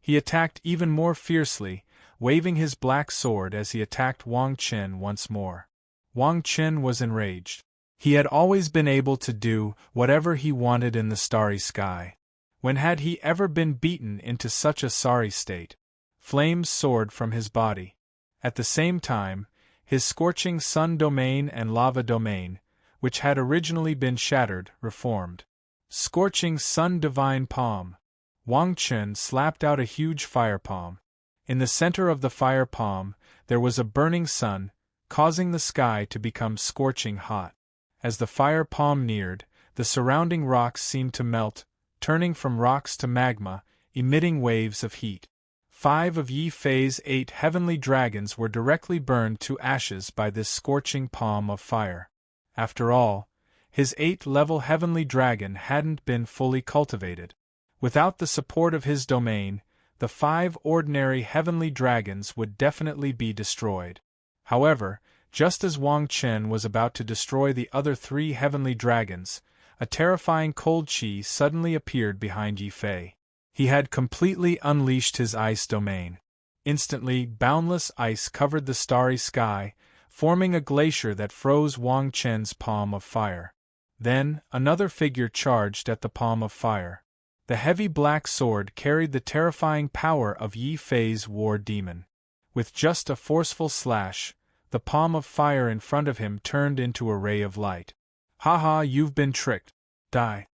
He attacked even more fiercely, waving his black sword as he attacked Wang Qin once more. Wang Qin was enraged. He had always been able to do whatever he wanted in the starry sky. When had he ever been beaten into such a sorry state? Flames soared from his body. At the same time, his scorching sun domain and lava domain, which had originally been shattered, reformed. Scorching sun divine palm. Wang Qin slapped out a huge fire palm. In the center of the fire palm, there was a burning sun, causing the sky to become scorching hot. As the fire palm neared, the surrounding rocks seemed to melt, turning from rocks to magma, emitting waves of heat. 5 of Yi Fei's 8 heavenly dragons were directly burned to ashes by this scorching palm of fire. After all, his 8th-level heavenly dragon hadn't been fully cultivated. Without the support of his domain, the 5 ordinary heavenly dragons would definitely be destroyed. However, just as Wang Qin was about to destroy the other 3 heavenly dragons, a terrifying cold chi suddenly appeared behind Yi Fei. He had completely unleashed his ice domain. Instantly, boundless ice covered the starry sky, forming a glacier that froze Wang Qin's palm of fire. Then, another figure charged at the palm of fire. The heavy black sword carried the terrifying power of Yi Fei's war demon. With just a forceful slash, the palm of fire in front of him turned into a ray of light. "Ha, you've been tricked. Die."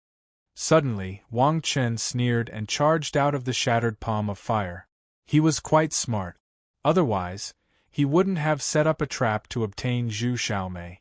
Suddenly, Wang Qin sneered and charged out of the shattered palm of fire. He was quite smart. Otherwise, he wouldn't have set up a trap to obtain Zhu Xiaomei.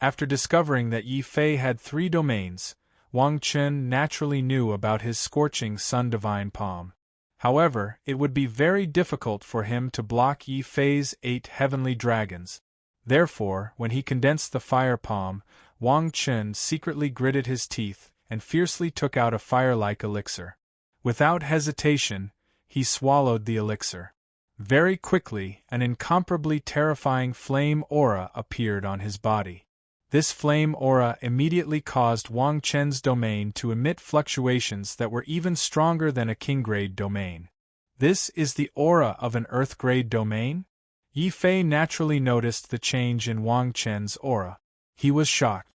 After discovering that Yi Fei had 3 domains, Wang Qin naturally knew about his scorching sun divine palm. However, it would be very difficult for him to block Yi Fei's 8 heavenly dragons. Therefore, when he condensed the fire palm, Wang Qin secretly gritted his teeth and fiercely took out a fire-like elixir. Without hesitation, he swallowed the elixir. Very quickly, an incomparably terrifying flame aura appeared on his body. This flame aura immediately caused Wang Qin's domain to emit fluctuations that were even stronger than a king-grade domain. This is the aura of an earth-grade domain? Yi Fei naturally noticed the change in Wang Qin's aura. He was shocked.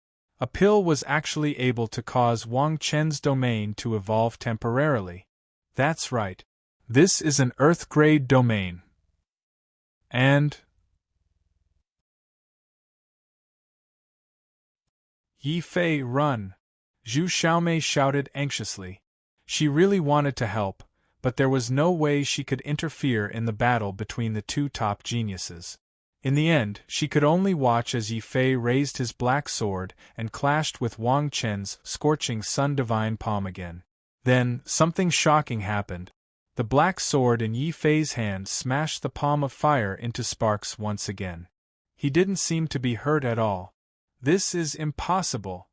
A pill was actually able to cause Wang Qin's domain to evolve temporarily. That's right. This is an earth-grade domain. And Yi Fei, run! Zhu Xiaomei shouted anxiously. She really wanted to help, but there was no way she could interfere in the battle between the 2 top geniuses. In the end, she could only watch as Yi Fei raised his black sword and clashed with Wang Qin's scorching sun divine palm again. Then, something shocking happened. The black sword in Yi Fei's hand smashed the palm of fire into sparks once again. He didn't seem to be hurt at all. This is impossible.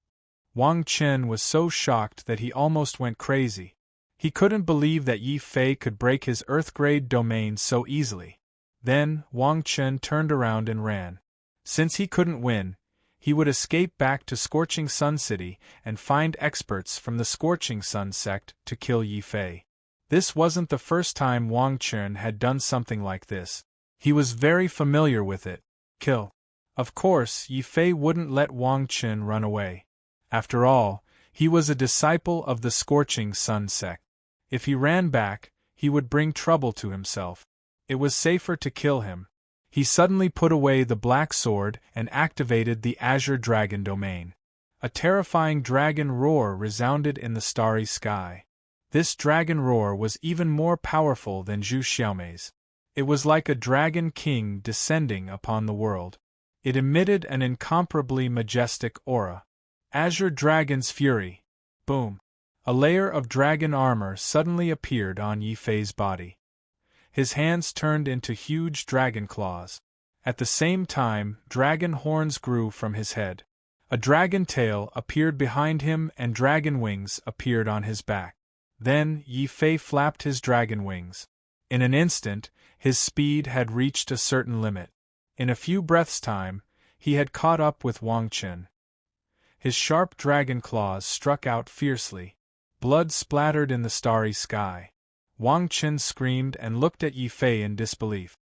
Wang Qin was so shocked that he almost went crazy. He couldn't believe that Yi Fei could break his earth-grade domain so easily. Then, Wang Qin turned around and ran. Since he couldn't win, he would escape back to Scorching Sun City and find experts from the Scorching Sun sect to kill Yi Fei. This wasn't the first time Wang Qin had done something like this. He was very familiar with it. Kill. Of course, Yi Fei wouldn't let Wang Qin run away. After all, he was a disciple of the Scorching Sun sect. If he ran back, he would bring trouble to himself. It was safer to kill him. He suddenly put away the black sword and activated the azure dragon domain. A terrifying dragon roar resounded in the starry sky. This dragon roar was even more powerful than Zhu Xiaomei's. It was like a dragon king descending upon the world. It emitted an incomparably majestic aura. Azure Dragon's Fury. Boom. A layer of dragon armor suddenly appeared on Yi Fei's body. His hands turned into huge dragon claws. At the same time, dragon horns grew from his head. A dragon tail appeared behind him and dragon wings appeared on his back. Then Yi Fei flapped his dragon wings. In an instant, his speed had reached a certain limit. In a few breaths' time, he had caught up with Wang Qin. His sharp dragon claws struck out fiercely. Blood splattered in the starry sky. Wang Qin screamed and looked at Yi Fei in disbelief.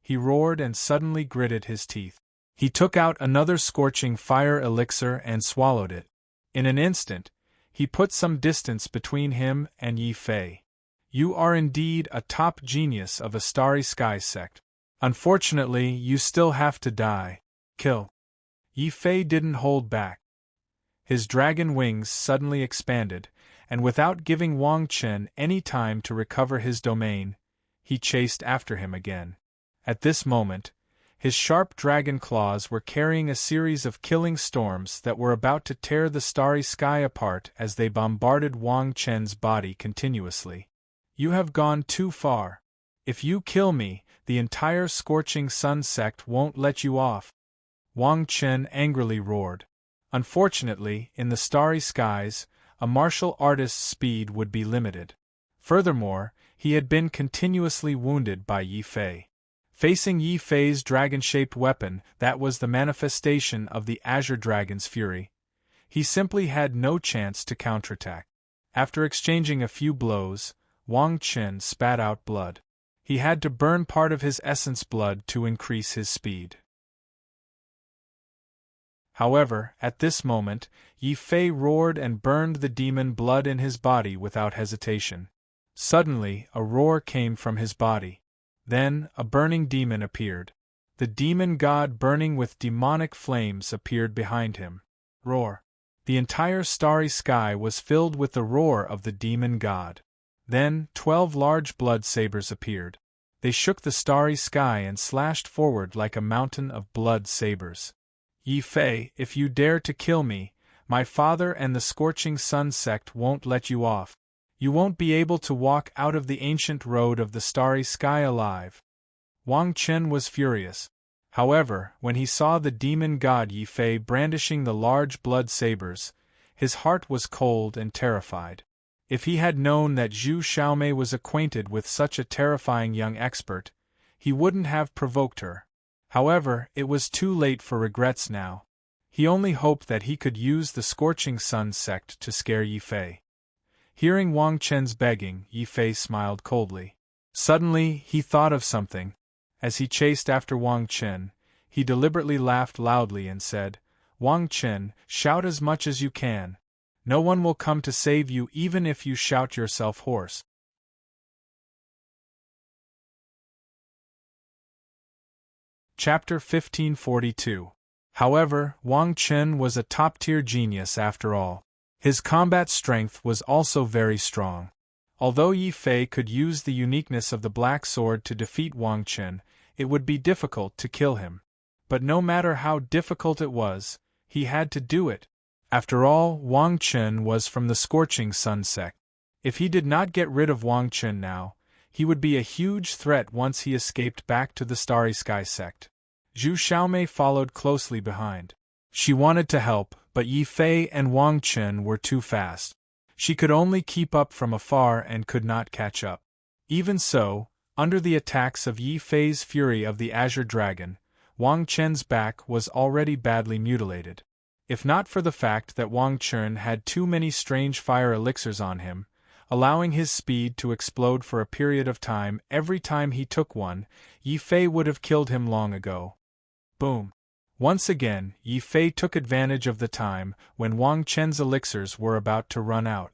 He roared and suddenly gritted his teeth. He took out another scorching fire elixir and swallowed it. In an instant, he put some distance between him and Yi Fei. You are indeed a top genius of a starry sky sect. Unfortunately, you still have to die. Kill. Yi Fei didn't hold back. His dragon wings suddenly expanded, and without giving Wang Qin any time to recover his domain, he chased after him again. At this moment, his sharp dragon claws were carrying a series of killing storms that were about to tear the starry sky apart as they bombarded Wang Qin's body continuously. You have gone too far. If you kill me, the entire Scorching Sun sect won't let you off. Wang Qin angrily roared. Unfortunately, in the starry skies, a martial artist's speed would be limited. Furthermore, he had been continuously wounded by Yi Fei. Facing Yi Fei's dragon-shaped weapon that was the manifestation of the Azure Dragon's fury, he simply had no chance to counterattack. After exchanging a few blows, Wang Qin spat out blood. He had to burn part of his essence blood to increase his speed. However, at this moment, Yi Fei roared and burned the demon blood in his body without hesitation. Suddenly, a roar came from his body. Then, a burning demon appeared. The demon god burning with demonic flames appeared behind him. Roar. The entire starry sky was filled with the roar of the demon god. Then, 12 large blood sabers appeared. They shook the starry sky and slashed forward like a mountain of blood sabers. Yi Fei, if you dare to kill me, my father and the Scorching Sun sect won't let you off. You won't be able to walk out of the ancient road of the starry sky alive. Wang Qin was furious. However, when he saw the demon god Yi Fei brandishing the large blood sabers, his heart was cold and terrified. If he had known that Zhu Xiaomei was acquainted with such a terrifying young expert, he wouldn't have provoked her. However, it was too late for regrets now. He only hoped that he could use the Scorching Sun sect to scare Yi Fei. Hearing Wang Qin's begging, Yi Fei smiled coldly. Suddenly, he thought of something. As he chased after Wang Qin, he deliberately laughed loudly and said, Wang Qin, shout as much as you can. No one will come to save you even if you shout yourself hoarse. Chapter 1542. However, Wang Qin was a top-tier genius after all. His combat strength was also very strong. Although Yi Fei could use the uniqueness of the black sword to defeat Wang Qin, it would be difficult to kill him. But no matter how difficult it was, he had to do it. After all, Wang Qin was from the Scorching Sun sect. If he did not get rid of Wang Qin now, he would be a huge threat once he escaped back to the Starry Sky sect. Zhu Xiaomei followed closely behind. She wanted to help, but Yi Fei and Wang Qin were too fast. She could only keep up from afar and could not catch up. Even so, under the attacks of Yi Fei's fury of the Azure Dragon, Wang Qin's back was already badly mutilated. If not for the fact that Wang Qin had too many strange fire elixirs on him, allowing his speed to explode for a period of time every time he took one, Yi Fei would have killed him long ago. Boom! Once again, Yi Fei took advantage of the time when Wang Qin's elixirs were about to run out.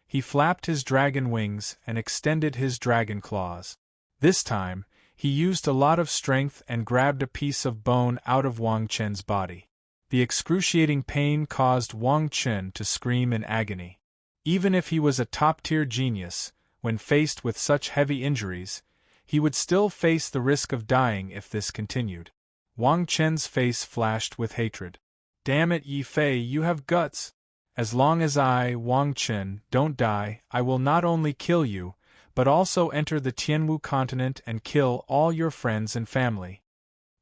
He flapped his dragon wings and extended his dragon claws. This time, He used a lot of strength and grabbed a piece of bone out of Wang Chen's body. The excruciating pain caused Wang Chen to scream in agony. Even if he was a top-tier genius, when faced with such heavy injuries, he would still face the risk of dying if this continued. Wang Chen's face flashed with hatred. "Damn it, Yi Fei, you have guts! As long as I, Wang Chen, don't die, I will not only kill you, but also enter the Tianwu continent and kill all your friends and family."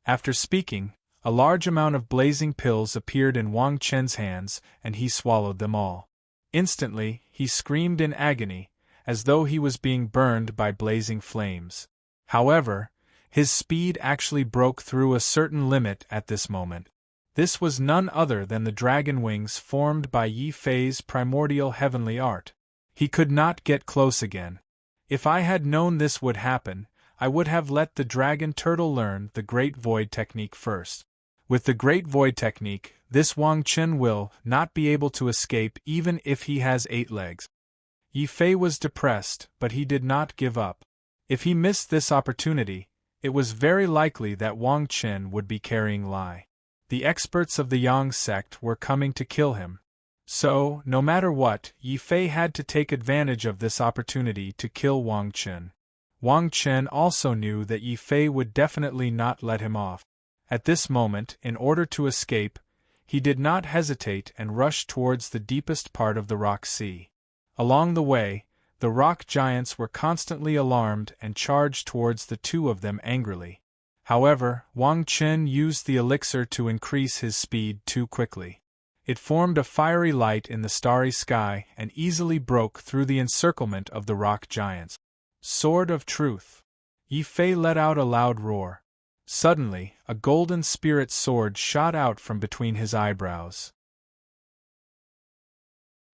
After speaking, a large amount of blazing pills appeared in Wang Chen's hands, and he swallowed them all. Instantly, he screamed in agony, as though he was being burned by blazing flames. However, his speed actually broke through a certain limit at this moment. This was none other than the dragon wings formed by Yi Fei's primordial heavenly art. He could not get close again. If I had known this would happen, I would have let the dragon turtle learn the Great Void technique first. With the Great Void technique, this Wang Chen will not be able to escape even if he has 8 legs. Yi Fei was depressed, but he did not give up. If he missed this opportunity, it was very likely that Wang Chen would be carrying Lai. The experts of the Yang sect were coming to kill him. So, no matter what, Yi Fei had to take advantage of this opportunity to kill Wang Chen. Wang Chen also knew that Yi Fei would definitely not let him off. At this moment, in order to escape, he did not hesitate and rushed towards the deepest part of the rock sea. Along the way, the rock giants were constantly alarmed and charged towards the two of them angrily. However, Wang Chen used the elixir to increase his speed too quickly. It formed a fiery light in the starry sky and easily broke through the encirclement of the rock giants. Sword of Truth! Yi Fei let out a loud roar. Suddenly, a golden spirit sword shot out from between his eyebrows.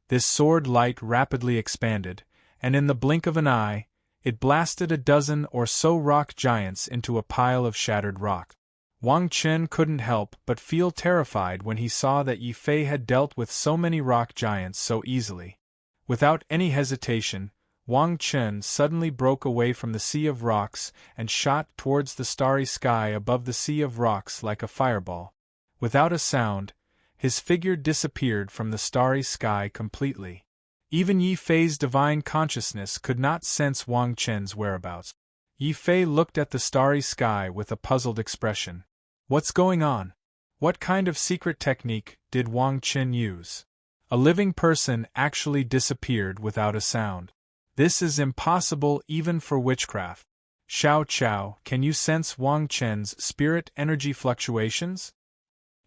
This sword light rapidly expanded, and in the blink of an eye, it blasted a dozen or so rock giants into a pile of shattered rock. Wang Chen couldn't help but feel terrified when he saw that Yi Fei had dealt with so many rock giants so easily. Without any hesitation, Wang Chen suddenly broke away from the sea of rocks and shot towards the starry sky above the sea of rocks like a fireball. Without a sound, his figure disappeared from the starry sky completely. Even Yi Fei's divine consciousness could not sense Wang Chen's whereabouts. Yi Fei looked at the starry sky with a puzzled expression. What's going on? What kind of secret technique did Wang Chen use? A living person actually disappeared without a sound. This is impossible even for witchcraft. Xiao Qiao, can you sense Wang Chen's spirit energy fluctuations?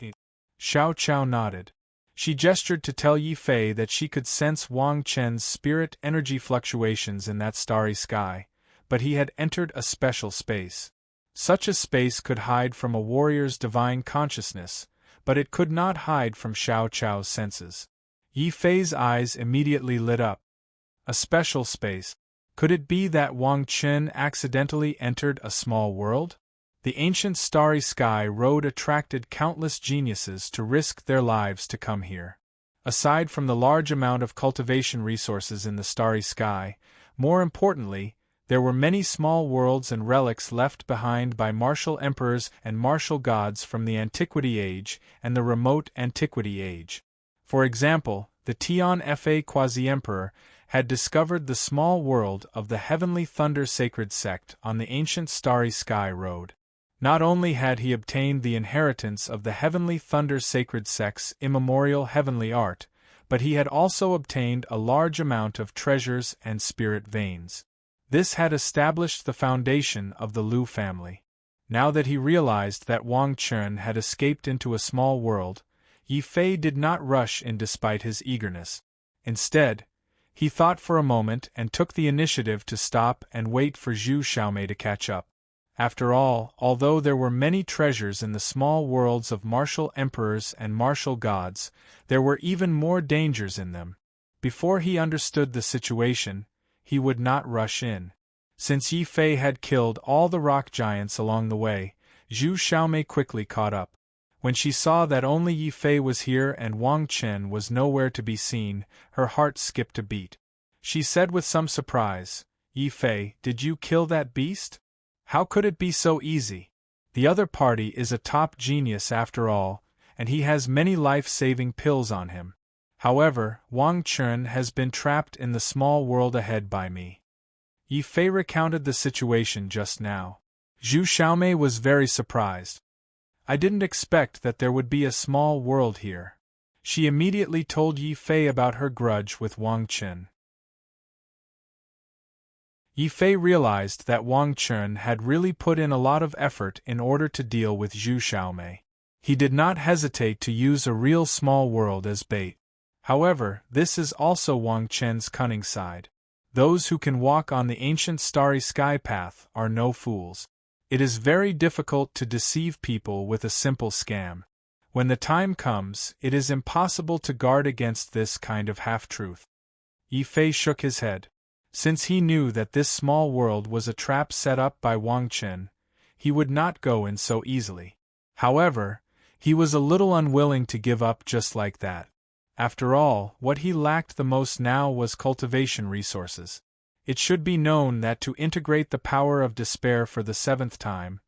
Xiao Qiao nodded. She gestured to tell Yi Fei that she could sense Wang Chen's spirit energy fluctuations in that starry sky, but he had entered a special space. Such a space could hide from a warrior's divine consciousness, but it could not hide from Xiao Qiao's senses. Yi Fei's eyes immediately lit up. A special space. Could it be that Wang Chen accidentally entered a small world? The ancient starry sky road attracted countless geniuses to risk their lives to come here. Aside from the large amount of cultivation resources in the starry sky, more importantly, there were many small worlds and relics left behind by martial emperors and martial gods from the Antiquity Age and the remote Antiquity Age. For example, the Tian Fa Quasi-Emperor had discovered the small world of the Heavenly Thunder Sacred Sect on the ancient Starry Sky Road. Not only had he obtained the inheritance of the Heavenly Thunder Sacred Sect's immemorial heavenly art, but he had also obtained a large amount of treasures and spirit veins. This had established the foundation of the Liu family. Now that he realized that Wang Chen had escaped into a small world, Yi Fei did not rush in despite his eagerness. Instead, he thought for a moment and took the initiative to stop and wait for Zhu Xiaomei to catch up. After all, although there were many treasures in the small worlds of martial emperors and martial gods, there were even more dangers in them. Before he understood the situation, he would not rush in. Since Yi Fei had killed all the rock giants along the way, Zhu Xiaomei quickly caught up. When she saw that only Yi Fei was here and Wang Chen was nowhere to be seen, her heart skipped a beat. She said with some surprise, "Yi Fei, did you kill that beast?" How could it be so easy? The other party is a top genius after all, and he has many life-saving pills on him. However, Wang Chun has been trapped in the small world ahead by me. Yi Fei recounted the situation just now. Zhu Xiaomei was very surprised. I didn't expect that there would be a small world here. She immediately told Yi Fei about her grudge with Wang Chun. Yi Fei realized that Wang Chun had really put in a lot of effort in order to deal with Zhu Xiaomei. He did not hesitate to use a real small world as bait. However, this is also Wang Chun's cunning side. Those who can walk on the ancient starry sky path are no fools. It is very difficult to deceive people with a simple scam. When the time comes, it is impossible to guard against this kind of half-truth. Yi Fei shook his head. Since he knew that this small world was a trap set up by Wang Chun, he would not go in so easily. However, he was a little unwilling to give up just like that. After all, what he lacked the most now was cultivation resources. It should be known that to integrate the power of despair for the 7th time,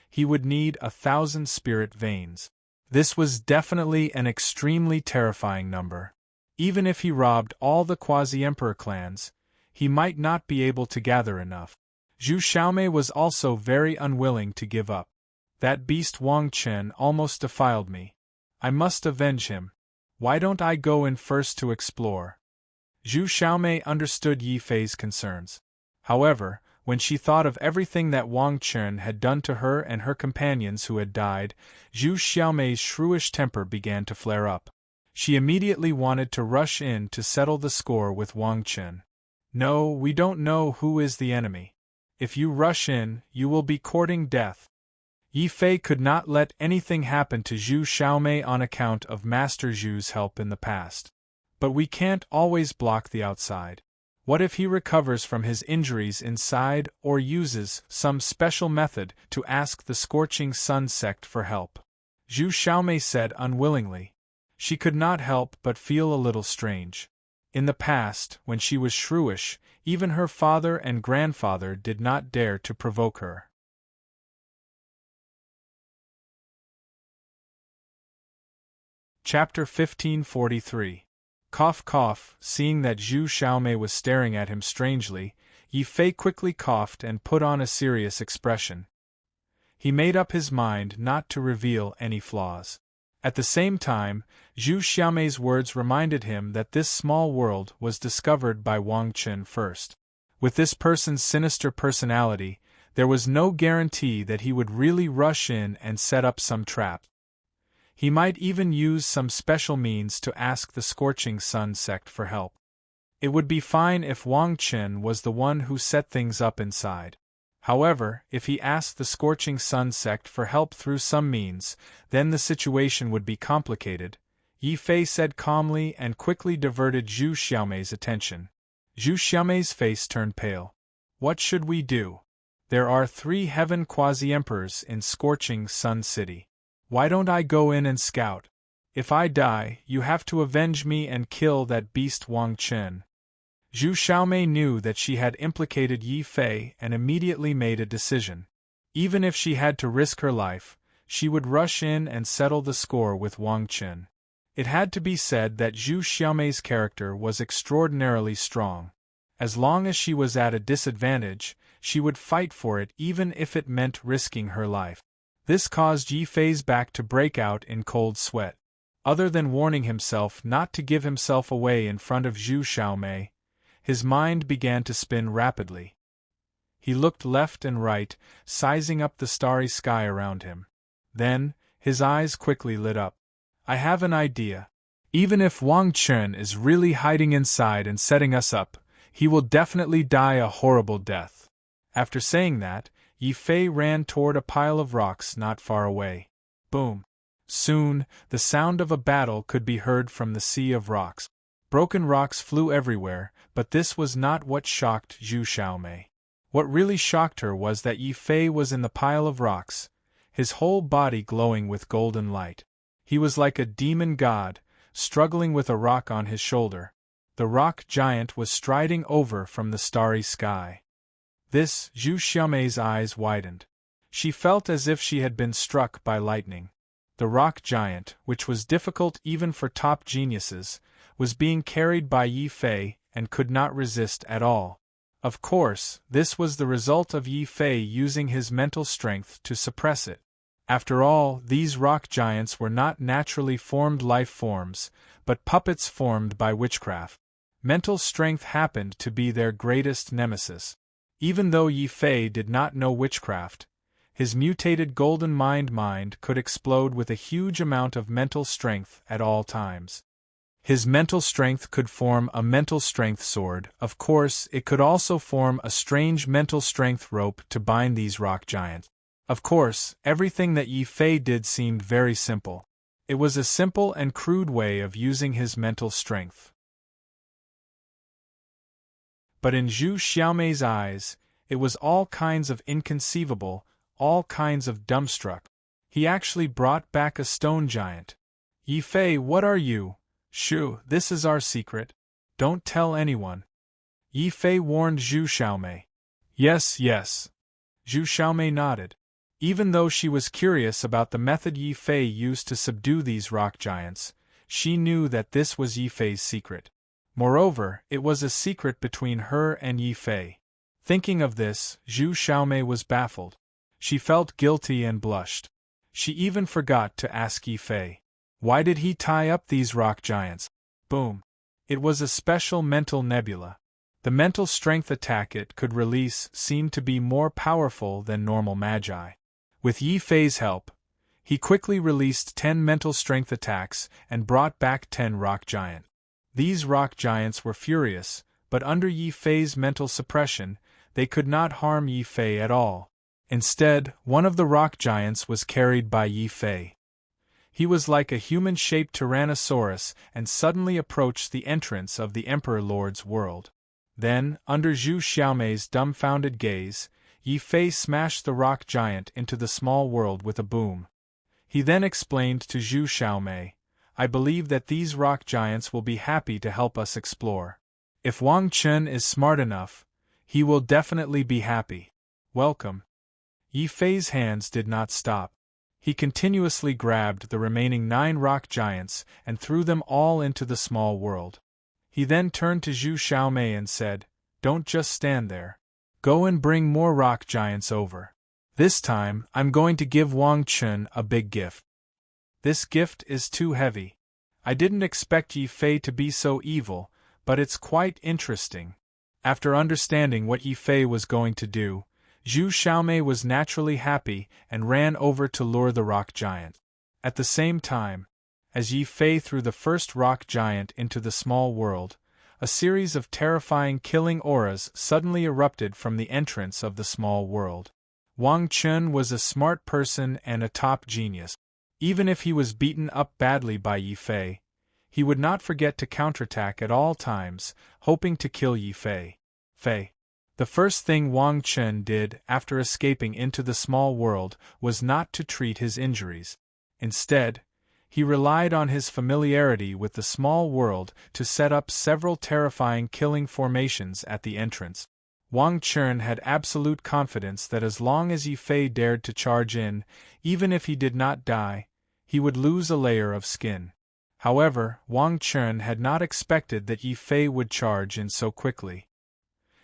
he would need 1,000 spirit veins. This was definitely an extremely terrifying number. Even if he robbed all the quasi-emperor clans, he might not be able to gather enough. Zhu Xiaomei was also very unwilling to give up. That beast Wang Chun almost defiled me. I must avenge him. Why don't I go in first to explore? Zhu Xiaomei understood Yi Fei's concerns. However, when she thought of everything that Wang Chun had done to her and her companions who had died, Zhu Xiaomei's shrewish temper began to flare up. She immediately wanted to rush in to settle the score with Wang Chun. No, we don't know who is the enemy. If you rush in, you will be courting death. Yi Fei could not let anything happen to Zhu Xiaomei on account of Master Zhu's help in the past. But we can't always block the outside. What if he recovers from his injuries inside or uses some special method to ask the Scorching Sun sect for help? Zhu Xiaomei said unwillingly. She could not help but feel a little strange. In the past, when she was shrewish, even her father and grandfather did not dare to provoke her. Chapter 1543. Cough cough. Seeing that Zhu Xiaomei was staring at him strangely, Yi Fei quickly coughed and put on a serious expression. He made up his mind not to reveal any flaws. At the same time, Zhu Xiaomei's words reminded him that this small world was discovered by Wang Chun first. With this person's sinister personality, there was no guarantee that he would really rush in and set up some trap. He might even use some special means to ask the Scorching Sun sect for help. It would be fine if Wang Chun was the one who set things up inside. However, if he asked the Scorching Sun sect for help through some means, then the situation would be complicated, Yi Fei said calmly and quickly diverted Zhu Xiaomei's attention. Zhu Xiaomei's face turned pale. What should we do? There are 3 heaven quasi-emperors in Scorching Sun City. Why don't I go in and scout? If I die, you have to avenge me and kill that beast Wang Chun. Zhu Xiaomei knew that she had implicated Yi Fei and immediately made a decision. Even if she had to risk her life, she would rush in and settle the score with Wang Chun. It had to be said that Zhu Xiaomei's character was extraordinarily strong. As long as she was at a disadvantage, she would fight for it even if it meant risking her life. This caused Yi Fei's back to break out in cold sweat. Other than warning himself not to give himself away in front of Zhu Xiaomei, his mind began to spin rapidly. He looked left and right, sizing up the starry sky around him. Then, his eyes quickly lit up. I have an idea. Even if Wang Chun is really hiding inside and setting us up, he will definitely die a horrible death. After saying that, Yi Fei ran toward a pile of rocks not far away. Boom! Soon, the sound of a battle could be heard from the sea of rocks. Broken rocks flew everywhere, but this was not what shocked Zhu Xiaomei. What really shocked her was that Yi Fei was in the pile of rocks, his whole body glowing with golden light. He was like a demon god, struggling with a rock on his shoulder. The rock giant was striding over from the starry sky. This, Zhu Xiaomei's eyes widened. She felt as if she had been struck by lightning. The rock giant, which was difficult even for top geniuses, was being carried by Yi Fei and could not resist at all. Of course, this was the result of Yi Fei using his mental strength to suppress it. After all, these rock giants were not naturally formed life forms, but puppets formed by witchcraft. Mental strength happened to be their greatest nemesis. Even though Yi Fei did not know witchcraft, his mutated golden mind could explode with a huge amount of mental strength at all times. His mental strength could form a mental strength sword. Of course, it could also form a strange mental strength rope to bind these rock giants. Of course, everything that Yi Fei did seemed very simple. It was a simple and crude way of using his mental strength. But in Zhu Xiaomei's eyes, it was all kinds of inconceivable, all kinds of dumbstruck. He actually brought back a stone giant. Yi Fei, what are you? Shu, this is our secret. Don't tell anyone. Yi Fei warned Zhu Xiaomei. Yes, yes. Zhu Xiaomei nodded. Even though she was curious about the method Yi Fei used to subdue these rock giants, she knew that this was Yi Fei's secret. Moreover, it was a secret between her and Yi Fei. Thinking of this, Zhu Xiaomei was baffled. She felt guilty and blushed. She even forgot to ask Yi Fei. Why did he tie up these rock giants? Boom. It was a special mental nebula. The mental strength attack it could release seemed to be more powerful than normal magi. With Yi Fei's help, he quickly released 10 mental strength attacks and brought back 10 rock giants. These rock giants were furious, but under Yi Fei's mental suppression, they could not harm Yi Fei at all. Instead, one of the rock giants was carried by Yi Fei. He was like a human-shaped Tyrannosaurus and suddenly approached the entrance of the Emperor Lord's world. Then, under Zhu Xiaomei's dumbfounded gaze, Yi Fei smashed the rock giant into the small world with a boom. He then explained to Zhu Xiaomei, I believe that these rock giants will be happy to help us explore. If Wang Chen is smart enough, he will definitely be happy. Welcome. Yi Fei's hands did not stop. He continuously grabbed the remaining 9 rock giants and threw them all into the small world. He then turned to Zhu Xiaomei and said, Don't just stand there. Go and bring more rock giants over. This time, I'm going to give Wang Chen a big gift. This gift is too heavy. I didn't expect Yi Fei to be so evil, but it's quite interesting. After understanding what Yi Fei was going to do, Zhu Xiaomei was naturally happy and ran over to lure the rock giant. At the same time, as Yi Fei threw the first rock giant into the small world, a series of terrifying killing auras suddenly erupted from the entrance of the small world. Wang Chen was a smart person and a top genius. Even if he was beaten up badly by Yi Fei, he would not forget to counterattack at all times, hoping to kill Yi Fei. The first thing Wang Chen did after escaping into the small world was not to treat his injuries. Instead, he relied on his familiarity with the small world to set up several terrifying killing formations at the entrance. Wang Chen had absolute confidence that as long as Yi Fei dared to charge in, even if he did not die, he would lose a layer of skin. However, Wang Chen had not expected that Yi Fei would charge in so quickly.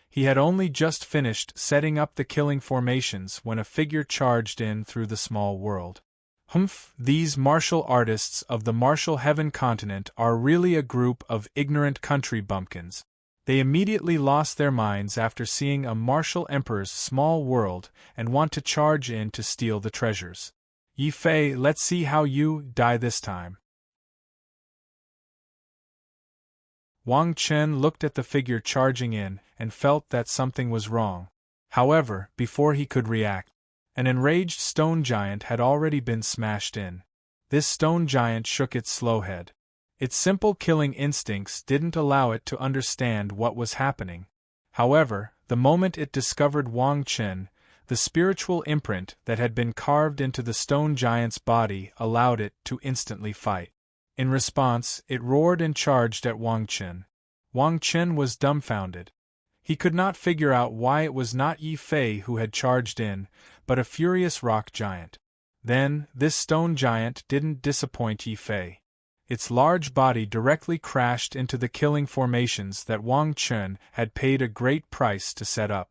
He had only just finished setting up the killing formations when a figure charged in through the small world. These martial artists of the martial heaven continent are really a group of ignorant country bumpkins. They immediately lost their minds after seeing a martial emperor's small world and want to charge in to steal the treasures. Yi Fei, let's see how you die this time. Wang Chen looked at the figure charging in and felt that something was wrong. However, before he could react, an enraged stone giant had already been smashed in. This stone giant shook its slow head. Its simple killing instincts didn't allow it to understand what was happening. However, the moment it discovered Wang Chen, the spiritual imprint that had been carved into the stone giant's body allowed it to instantly fight. In response, it roared and charged at Wang Chen. Wang Chen was dumbfounded. He could not figure out why it was not Yi Fei who had charged in, but a furious rock giant. Then, this stone giant didn't disappoint Yi Fei. Its large body directly crashed into the killing formations that Wang Chun had paid a great price to set up.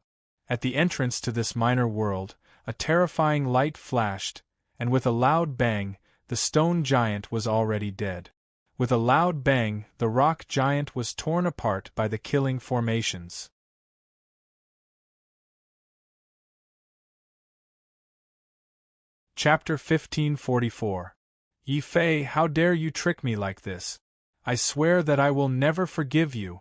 At the entrance to this minor world, a terrifying light flashed, and with a loud bang, the stone giant was already dead. With a loud bang, the rock giant was torn apart by the killing formations. Chapter 1544. Yi Fei, how dare you trick me like this? I swear that I will never forgive you.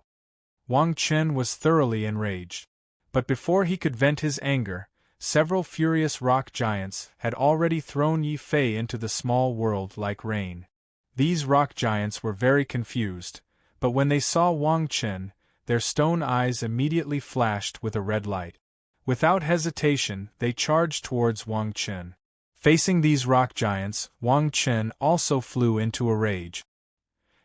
Wang Chen was thoroughly enraged. But before he could vent his anger, several furious rock giants had already thrown Yi Fei into the small world like rain. These rock giants were very confused, but when they saw Wang Chen, their stone eyes immediately flashed with a red light. Without hesitation, they charged towards Wang Chen. Facing these rock giants, Wang Chen also flew into a rage.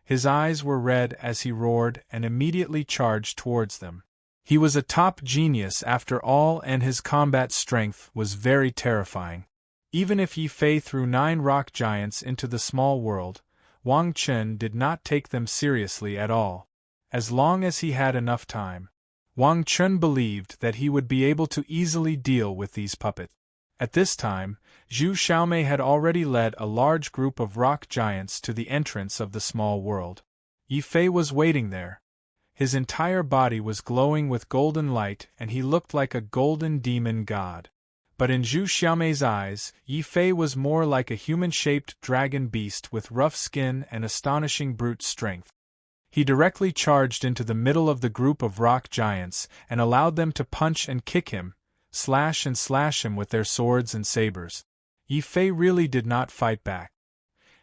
His eyes were red as he roared and immediately charged towards them. He was a top genius after all, and his combat strength was very terrifying. Even if Yi Fei threw 9 rock giants into the small world, Wang Chen did not take them seriously at all. As long as he had enough time, Wang Chen believed that he would be able to easily deal with these puppets. At this time, Zhu Xiaomei had already led a large group of rock giants to the entrance of the small world. Yi Fei was waiting there. His entire body was glowing with golden light and he looked like a golden demon god. But in Zhu Xiaomei's eyes, Yi Fei was more like a human-shaped dragon beast with rough skin and astonishing brute strength. He directly charged into the middle of the group of rock giants and allowed them to punch and kick him, slash him with their swords and sabers. Yi Fei really did not fight back.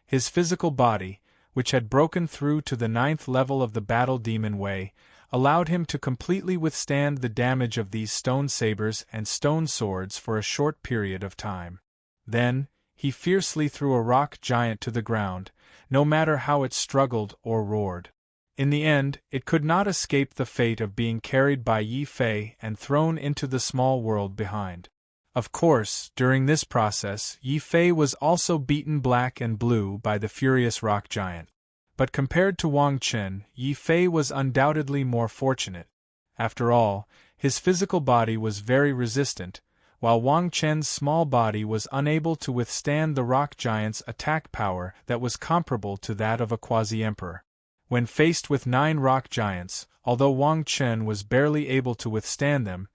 His physical body, which had broken through to the 9th level of the battle demon way, allowed him to completely withstand the damage of these stone sabers and stone swords for a short period of time. Then, he fiercely threw a rock giant to the ground, no matter how it struggled or roared. In the end, it could not escape the fate of being carried by Yi Fei and thrown into the small world behind. Of course, during this process, Yi Fei was also beaten black and blue by the furious rock giant. But compared to Wang Chen, Yi Fei was undoubtedly more fortunate. After all, his physical body was very resistant, while Wang Chen's small body was unable to withstand the rock giant's attack power that was comparable to that of a quasi-emperor. When faced with 9 rock giants, although Wang Chen was barely able to withstand them,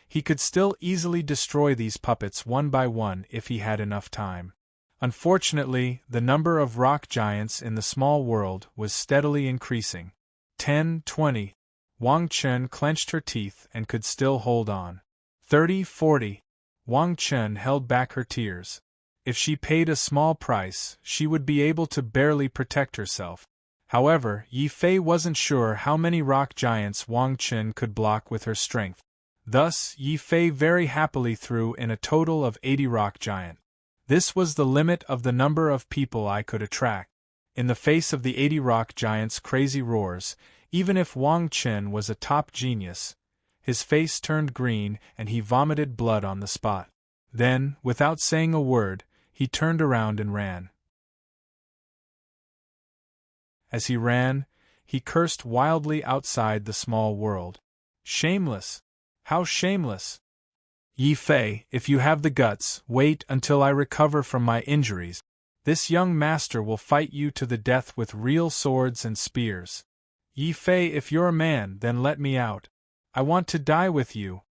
he could still easily destroy these puppets one by one if he had enough time. Unfortunately, the number of rock giants in the small world was steadily increasing. 10, 20. Wang Chen clenched her teeth and could still hold on. 30, 40. Wang Chen held back her tears. If she paid a small price, she would be able to barely protect herself. However, Yi Fei wasn't sure how many rock giants Wang Chen could block with her strength. Thus, Yi Fei very happily threw in a total of 80 rock giants. This was the limit of the number of people I could attract. In the face of the 80 rock giants' crazy roars, even if Wang Chen was a top genius, his face turned green and he vomited blood on the spot. Then, without saying a word, he turned around and ran. As he ran, he cursed wildly outside the small world. Shameless! How shameless! Yi Fei, if you have the guts, wait until I recover from my injuries. This young master will fight you to the death with real swords and spears. Yi Fei, if you're a man, then let me out. I want to die with you.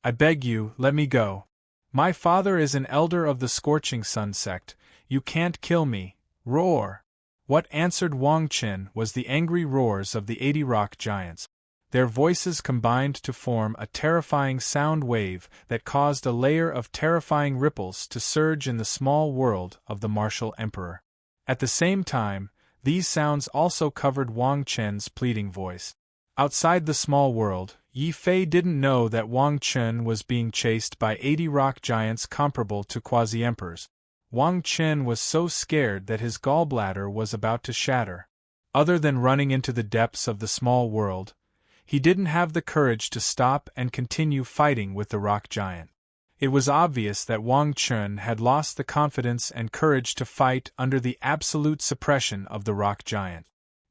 I beg you, let me go. My father is an elder of the Scorching Sun sect. You can't kill me. Roar! What answered Wang Chen was the angry roars of the 80 rock giants. Their voices combined to form a terrifying sound wave that caused a layer of terrifying ripples to surge in the small world of the martial emperor. At the same time, these sounds also covered Wang Chen's pleading voice. Outside the small world, Yi Fei didn't know that Wang Chen was being chased by 80 rock giants comparable to quasi-emperors. Wang Chen was so scared that his gallbladder was about to shatter. Other than running into the depths of the small world, He didn't have the courage to stop and continue fighting with the rock giant. It was obvious that Wang Chun had lost the confidence and courage to fight under the absolute suppression of the rock giant.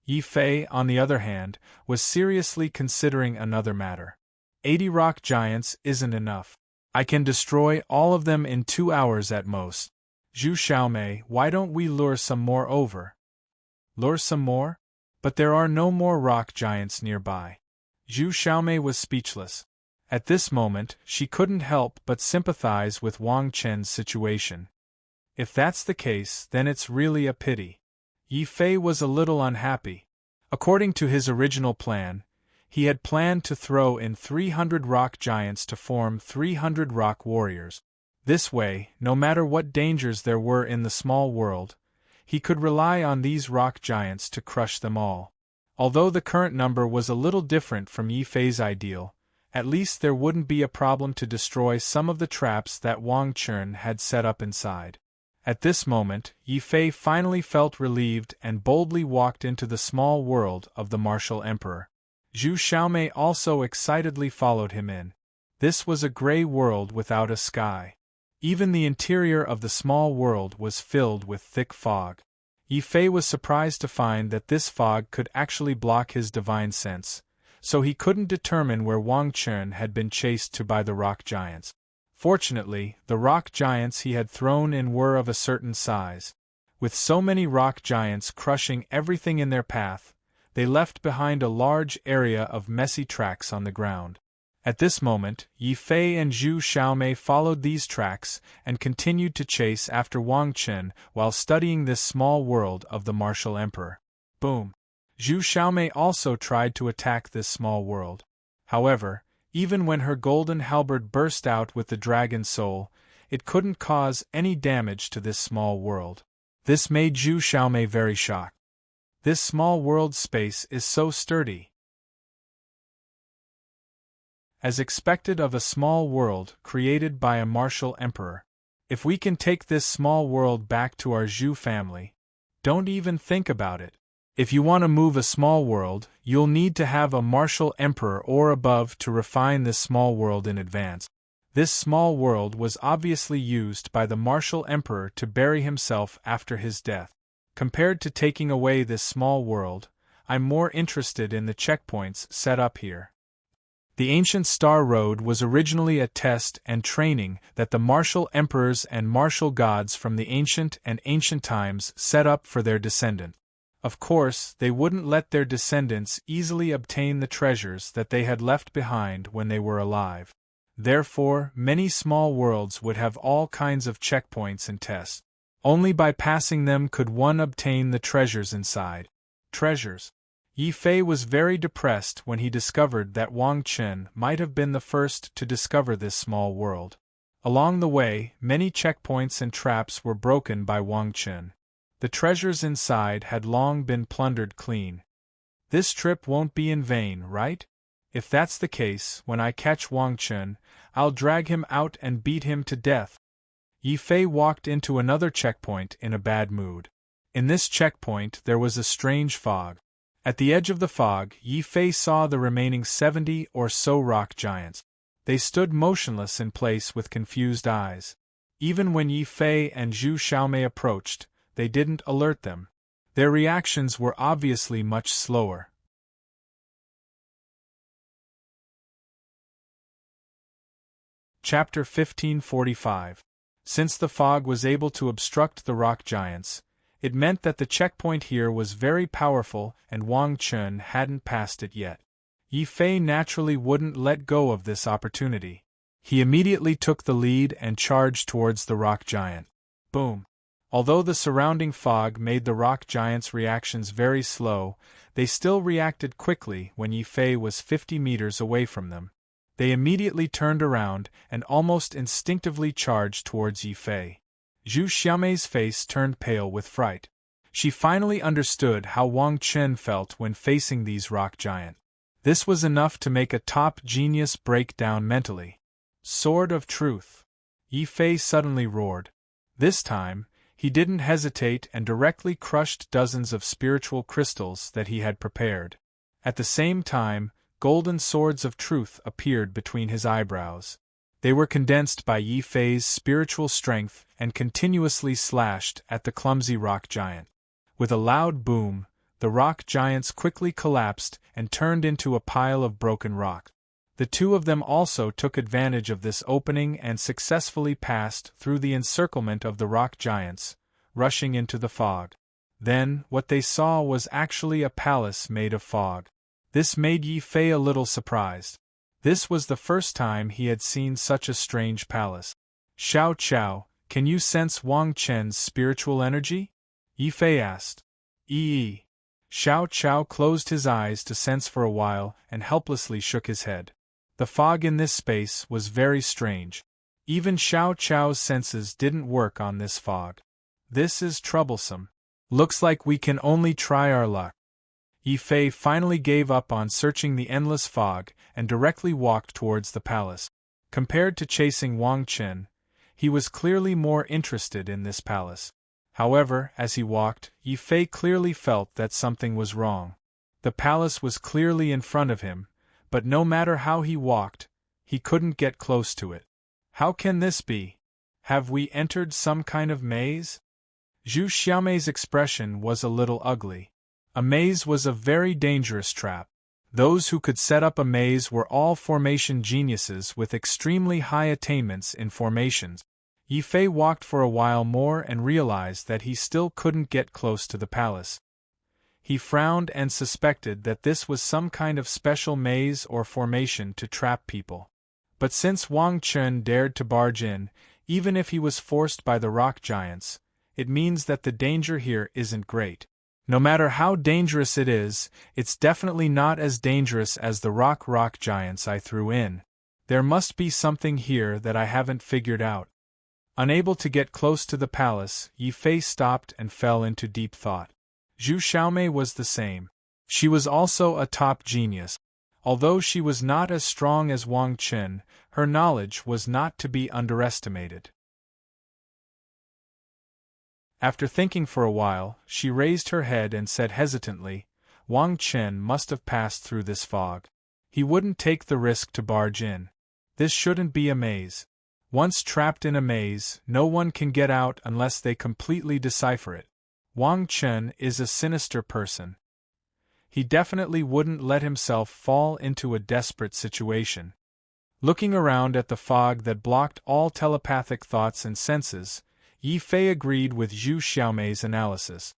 Yi Fei, on the other hand, was seriously considering another matter. 80 rock giants isn't enough. I can destroy all of them in 2 hours at most. Zhu Xiaomei, why don't we lure some more over? Lure some more? But there are no more rock giants nearby. Zhu Xiaomei was speechless. At this moment, she couldn't help but sympathize with Wang Chen's situation. If that's the case, then it's really a pity. Yi Fei was a little unhappy. According to his original plan, he had planned to throw in 300 rock giants to form 300 rock warriors. This way, no matter what dangers there were in the small world, he could rely on these rock giants to crush them all. Although the current number was a little different from Yi Fei's ideal, at least there wouldn't be a problem to destroy some of the traps that Wang Chun had set up inside. At this moment, Yi Fei finally felt relieved and boldly walked into the small world of the martial emperor. Zhu Xiaomei also excitedly followed him in. This was a gray world without a sky. Even the interior of the small world was filled with thick fog. Yi Fei was surprised to find that this fog could actually block his divine sense, so he couldn't determine where Wang Chun had been chased to by the rock giants. Fortunately, the rock giants he had thrown in were of a certain size. With so many rock giants crushing everything in their path, they left behind a large area of messy tracks on the ground. At this moment, Yi Fei and Zhu Xiaomei followed these tracks and continued to chase after Wang Chun while studying this small world of the martial emperor. Boom! Zhu Xiaomei also tried to attack this small world. However, even when her golden halberd burst out with the dragon soul, it couldn't cause any damage to this small world. This made Zhu Xiaomei very shocked. This small world space is so sturdy. As expected of a small world created by a martial emperor. If we can take this small world back to our Zhu family, don't even think about it. If you want to move a small world, you'll need to have a martial emperor or above to refine this small world in advance. This small world was obviously used by the martial emperor to bury himself after his death. Compared to taking away this small world, I'm more interested in the checkpoints set up here. The ancient Star Road was originally a test and training that the martial emperors and martial gods from the ancient times set up for their descendants. Of course, they wouldn't let their descendants easily obtain the treasures that they had left behind when they were alive. Therefore, many small worlds would have all kinds of checkpoints and tests. Only by passing them could one obtain the treasures inside. Treasures. Yi Fei was very depressed when he discovered that Wang Chun might have been the first to discover this small world. Along the way, many checkpoints and traps were broken by Wang Chun. The treasures inside had long been plundered clean. This trip won't be in vain, right? If that's the case, when I catch Wang Chun, I'll drag him out and beat him to death. Yi Fei walked into another checkpoint in a bad mood. In this checkpoint there was a strange fog. At the edge of the fog, Yi Fei saw the remaining 70 or so rock giants. They stood motionless in place with confused eyes. Even when Yi Fei and Zhu Xiaomei approached, they didn't alert them. Their reactions were obviously much slower. Chapter 1545. Since the fog was able to obstruct the rock giants, it meant that the checkpoint here was very powerful and Wang Chun hadn't passed it yet. Yi Fei naturally wouldn't let go of this opportunity. He immediately took the lead and charged towards the rock giant. Boom! Although the surrounding fog made the rock giant's reactions very slow, they still reacted quickly when Yi Fei was 50 meters away from them. They immediately turned around and almost instinctively charged towards Yi Fei. Zhu Xiaomei's face turned pale with fright. She finally understood how Wang Chun felt when facing these rock giants. This was enough to make a top genius break down mentally. Sword of Truth! Yi Fei suddenly roared. This time, he didn't hesitate and directly crushed dozens of spiritual crystals that he had prepared. At the same time, golden swords of truth appeared between his eyebrows. They were condensed by Yi Fei's spiritual strength and continuously slashed at the clumsy rock giant. With a loud boom, the rock giants quickly collapsed and turned into a pile of broken rock. The two of them also took advantage of this opening and successfully passed through the encirclement of the rock giants, rushing into the fog. Then, what they saw was actually a palace made of fog. This made Yi Fei a little surprised. This was the first time he had seen such a strange palace. Xiao Qiao, can you sense Wang Chen's spiritual energy? Yi Fei asked. Ee. Xiao Qiao closed his eyes to sense for a while and helplessly shook his head. The fog in this space was very strange. Even Xiao Qiao's senses didn't work on this fog. This is troublesome. Looks like we can only try our luck. Yi Fei finally gave up on searching the endless fog and directly walked towards the palace. Compared to chasing Wang Chen, he was clearly more interested in this palace. However, as he walked, Yi Fei clearly felt that something was wrong. The palace was clearly in front of him, but no matter how he walked, he couldn't get close to it. How can this be? Have we entered some kind of maze? Zhu Xiaomei's expression was a little ugly. A maze was a very dangerous trap. Those who could set up a maze were all formation geniuses with extremely high attainments in formations. Yi Fei walked for a while more and realized that he still couldn't get close to the palace. He frowned and suspected that this was some kind of special maze or formation to trap people. But since Wang Chen dared to barge in, even if he was forced by the rock giants, it means that the danger here isn't great. No matter how dangerous it is, it's definitely not as dangerous as the rock giants I threw in. There must be something here that I haven't figured out. Unable to get close to the palace, Yi Fei stopped and fell into deep thought. Zhu Xiaomei was the same. She was also a top genius. Although she was not as strong as Wang Chen, her knowledge was not to be underestimated. After thinking for a while, she raised her head and said hesitantly, Wang Chen must have passed through this fog. He wouldn't take the risk to barge in. This shouldn't be a maze. Once trapped in a maze, no one can get out unless they completely decipher it. Wang Chen is a sinister person. He definitely wouldn't let himself fall into a desperate situation. Looking around at the fog that blocked all telepathic thoughts and senses, Yi Fei agreed with Zhu Xiaomei's analysis.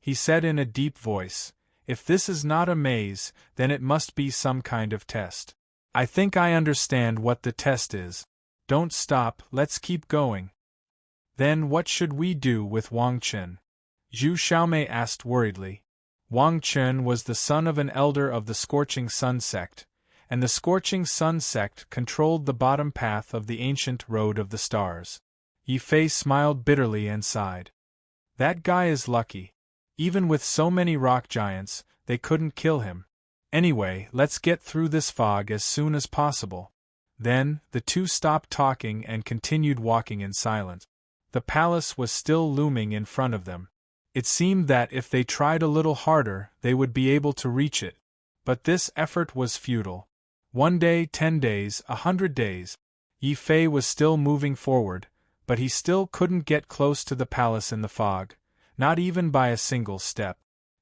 He said in a deep voice, if this is not a maze, then it must be some kind of test. I think I understand what the test is. Don't stop, let's keep going. Then what should we do with Wang Chen? Zhu Xiaomei asked worriedly. Wang Chen was the son of an elder of the Scorching Sun sect, and the Scorching Sun sect controlled the bottom path of the ancient Road of the Stars. Yi Fei smiled bitterly and sighed. That guy is lucky. Even with so many rock giants, they couldn't kill him. Anyway, let's get through this fog as soon as possible. Then, the two stopped talking and continued walking in silence. The palace was still looming in front of them. It seemed that if they tried a little harder, they would be able to reach it. But this effort was futile. 1 day, 10 days, 100 days. Yi Fei was still moving forward, but he still couldn't get close to the palace in the fog, not even by a single step.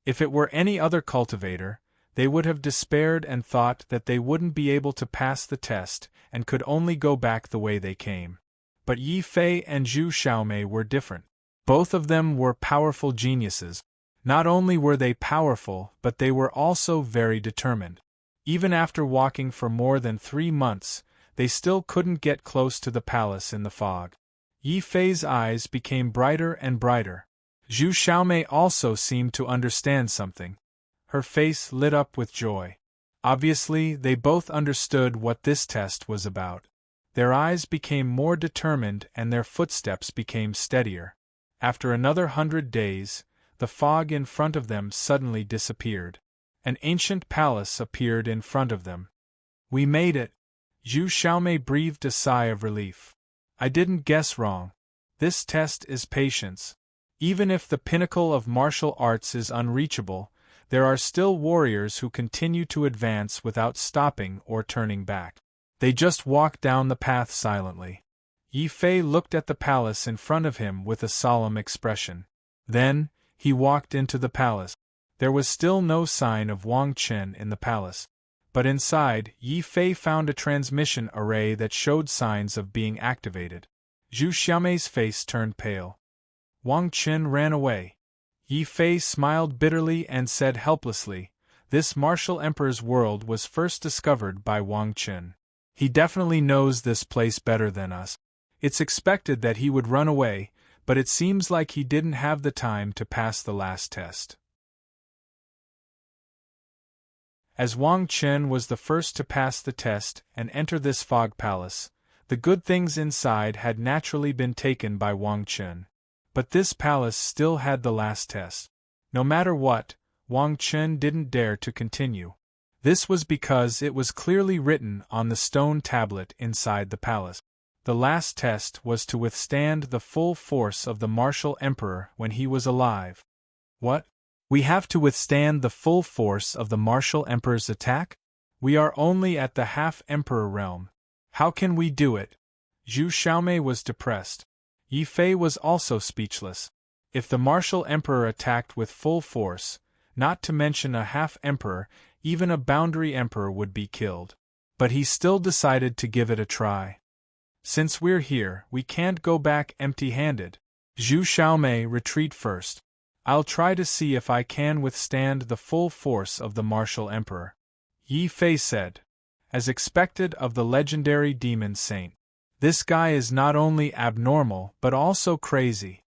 If it were any other cultivator, they would have despaired and thought that they wouldn't be able to pass the test and could only go back the way they came. But Yi Fei and Zhu Xiaomei were different. Both of them were powerful geniuses. Not only were they powerful, but they were also very determined. Even after walking for more than 3 months, they still couldn't get close to the palace in the fog. Yi Fei's eyes became brighter and brighter. Zhu Xiaomei also seemed to understand something. Her face lit up with joy. Obviously, they both understood what this test was about. Their eyes became more determined and their footsteps became steadier. After another 100 days, the fog in front of them suddenly disappeared. An ancient palace appeared in front of them. We made it! Zhu Xiaomei breathed a sigh of relief. I didn't guess wrong. This test is patience. Even if the pinnacle of martial arts is unreachable, there are still warriors who continue to advance without stopping or turning back. They just walk down the path silently. Yi Fei looked at the palace in front of him with a solemn expression. Then, he walked into the palace. There was still no sign of Wang Chen in the palace. But inside, Yi Fei found a transmission array that showed signs of being activated. Zhu Xiaomei's face turned pale. Wang Chen ran away. Yi Fei smiled bitterly and said helplessly, "This martial emperor's world was first discovered by Wang Chen. He definitely knows this place better than us. It's expected that he would run away, but it seems like he didn't have the time to pass the last test." As Wang Chen was the first to pass the test and enter this fog palace, the good things inside had naturally been taken by Wang Chen. But this palace still had the last test. No matter what, Wang Chen didn't dare to continue. This was because it was clearly written on the stone tablet inside the palace. The last test was to withstand the full force of the martial emperor when he was alive. What? We have to withstand the full force of the martial emperor's attack? We are only at the half-emperor realm. How can we do it? Zhu Xiaomei was depressed. Yi Fei was also speechless. If the martial emperor attacked with full force, not to mention a half-emperor, even a boundary emperor would be killed. But he still decided to give it a try. Since we're here, we can't go back empty-handed. Zhu Xiaomei, retreat first. I'll try to see if I can withstand the full force of the martial emperor. Yi Fei said. As expected of the legendary demon saint. This guy is not only abnormal but also crazy.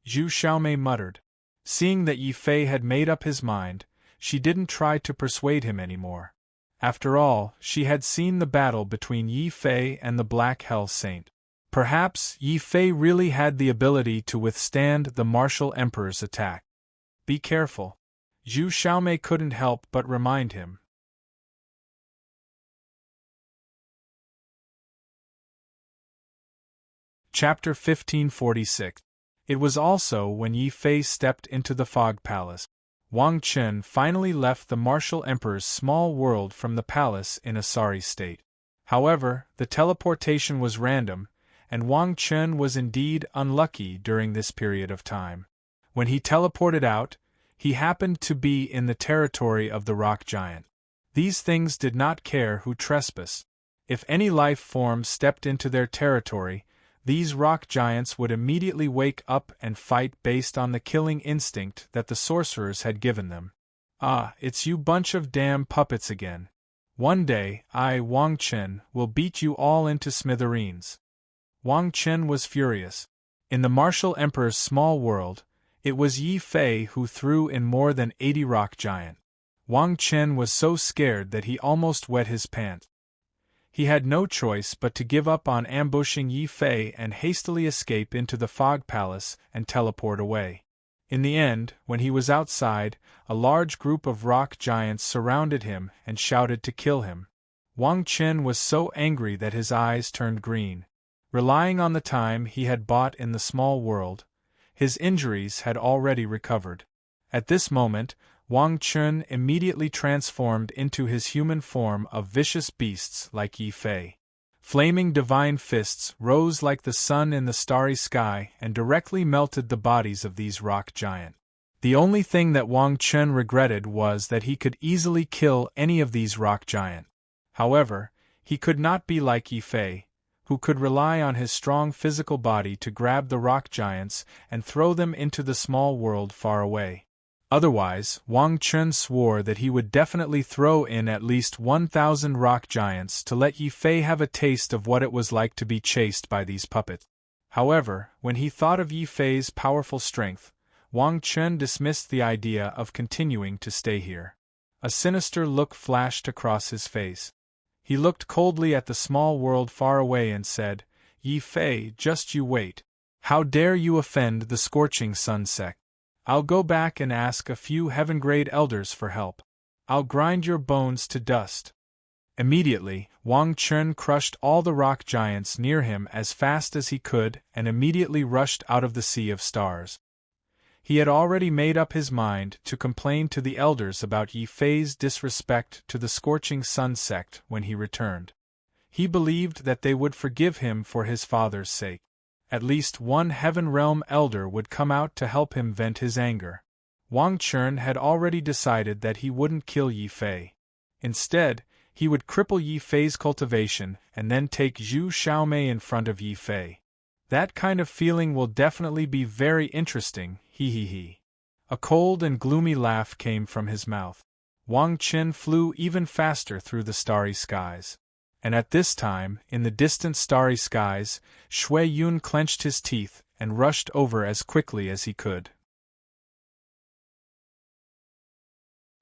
Zhu Xiaomei muttered. Seeing that Yi Fei had made up his mind, she didn't try to persuade him anymore. After all, she had seen the battle between Yi Fei and the Black Hell Saint. Perhaps Yi Fei really had the ability to withstand the martial emperor's attack. Be careful. Zhu Xiaomei couldn't help but remind him. Chapter 1546. It was also when Yi Fei stepped into the fog palace. Wang Chen finally left the martial emperor's small world from the palace in a sorry state. However, the teleportation was random, and Wang Chen was indeed unlucky during this period of time. When he teleported out, he happened to be in the territory of the rock giant. These things did not care who trespassed. If any life form stepped into their territory, these rock giants would immediately wake up and fight based on the killing instinct that the sorcerers had given them. Ah, it's you bunch of damn puppets again. One day, I, Wang Chen, will beat you all into smithereens. Wang Chen was furious. In the martial emperor's small world, it was Yi Fei who threw in more than 80 rock giant. Wang Chen was so scared that he almost wet his pants. He had no choice but to give up on ambushing Yi Fei and hastily escape into the fog palace and teleport away. In the end, when he was outside, a large group of rock giants surrounded him and shouted to kill him. Wang Chen was so angry that his eyes turned green. Relying on the time he had bought in the small world, his injuries had already recovered. At this moment, Wang Chen immediately transformed into his human form of vicious beasts like Yi Fei. Flaming divine fists rose like the sun in the starry sky and directly melted the bodies of these rock giants. The only thing that Wang Chen regretted was that he could easily kill any of these rock giants. However, he could not be like Yi Fei, who could rely on his strong physical body to grab the rock giants and throw them into the small world far away. Otherwise, Wang Chen swore that he would definitely throw in at least 1,000 rock giants to let Yi Fei have a taste of what it was like to be chased by these puppets. However, when he thought of Yi Fei's powerful strength, Wang Chen dismissed the idea of continuing to stay here. A sinister look flashed across his face. He looked coldly at the small world far away and said, "Yi Fei, just you wait. How dare you offend the scorching sun sect? I'll go back and ask a few heaven-grade elders for help. I'll grind your bones to dust." Immediately, Wang Chen crushed all the rock giants near him as fast as he could and immediately rushed out of the sea of stars. He had already made up his mind to complain to the elders about Yi Fei's disrespect to the Scorching Sun sect when he returned. He believed that they would forgive him for his father's sake. At least one Heaven Realm elder would come out to help him vent his anger. Wang Chun had already decided that he wouldn't kill Yi Fei. Instead, he would cripple Yi Fei's cultivation and then take Zhu Xiaomei in front of Yi Fei. That kind of feeling will definitely be very interesting, he he he. A cold and gloomy laugh came from his mouth. Wang Chun flew even faster through the starry skies. And at this time, in the distant starry skies, Shui Yun clenched his teeth and rushed over as quickly as he could.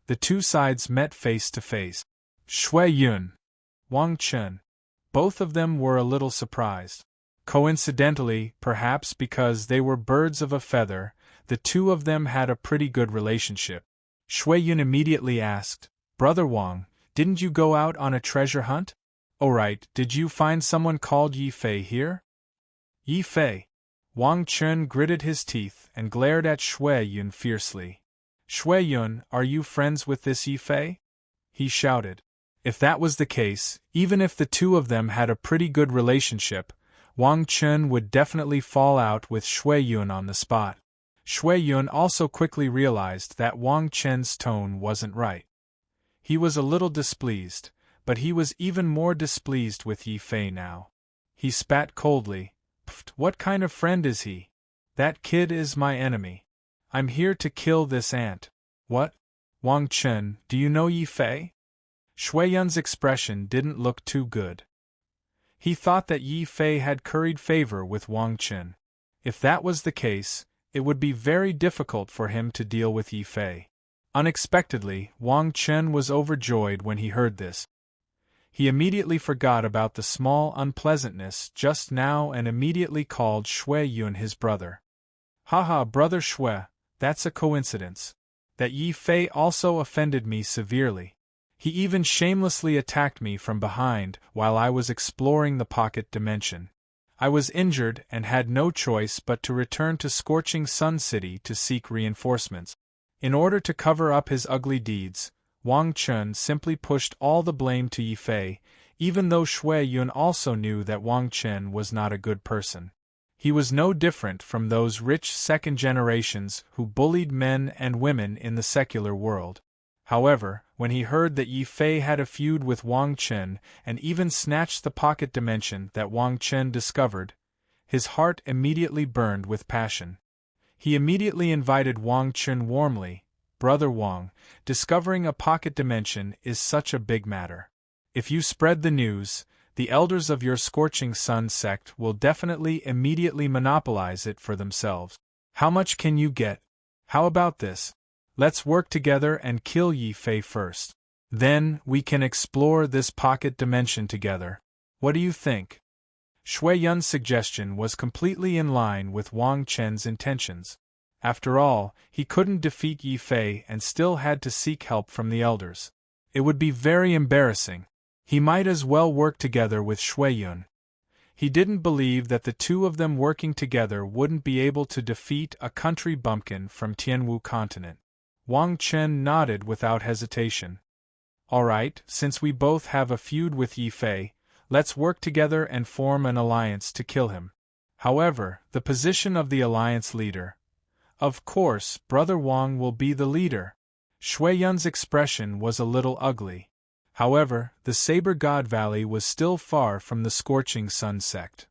The two sides met face to face. Shui Yun, Wang Chun. Both of them were a little surprised. Coincidentally, perhaps because they were birds of a feather, the two of them had a pretty good relationship. Shui Yun immediately asked, "Brother Wang, didn't you go out on a treasure hunt? Oh right, did you find someone called Yi Fei here?" Yi Fei. Wang Chun gritted his teeth and glared at Shui Yun fiercely. "Shui Yun, are you friends with this Yi Fei?" he shouted. If that was the case, even if the two of them had a pretty good relationship, Wang Chun would definitely fall out with Shui Yun on the spot. Shui Yun also quickly realized that Wang Chun's tone wasn't right. He was a little displeased, but he was even more displeased with Yi Fei now. He spat coldly. "Pfft, what kind of friend is he? That kid is my enemy. I'm here to kill this ant." "What? Wang Chun, do you know Yi Fei?" Shui Yun's expression didn't look too good. He thought that Yi Fei had curried favor with Wang Chun. If that was the case, it would be very difficult for him to deal with Yi Fei. Unexpectedly, Wang Chun was overjoyed when he heard this. He immediately forgot about the small unpleasantness just now and immediately called Shui Yun his brother. "Haha, brother Shui, that's a coincidence. That Yi Fei also offended me severely. He even shamelessly attacked me from behind while I was exploring the pocket dimension. I was injured and had no choice but to return to Scorching Sun City to seek reinforcements." In order to cover up his ugly deeds, Wang Chun simply pushed all the blame to Yi Fei, even though Shui Yun also knew that Wang Chun was not a good person. He was no different from those rich second generations who bullied men and women in the secular world. However, when he heard that Yi Fei had a feud with Wang Chun and even snatched the pocket dimension that Wang Chun discovered, his heart immediately burned with passion. He immediately invited Wang Chun warmly. "Brother Wang, discovering a pocket dimension is such a big matter. If you spread the news, the elders of your Scorching Sun sect will definitely immediately monopolize it for themselves. How much can you get? How about this? Let's work together and kill Yi Fei first. Then, we can explore this pocket dimension together. What do you think?" Shui Yun's suggestion was completely in line with Wang Chun's intentions. After all, he couldn't defeat Yi Fei and still had to seek help from the elders. It would be very embarrassing. He might as well work together with Shui Yun. He didn't believe that the two of them working together wouldn't be able to defeat a country bumpkin from Tianwu continent. Wang Chun nodded without hesitation. "All right, since we both have a feud with Yi Fei, let's work together and form an alliance to kill him. However, the position of the alliance leader. Of course, Brother Wang will be the leader." Shui Yun's expression was a little ugly. However, the Saber God Valley was still far from the Scorching Sun sect.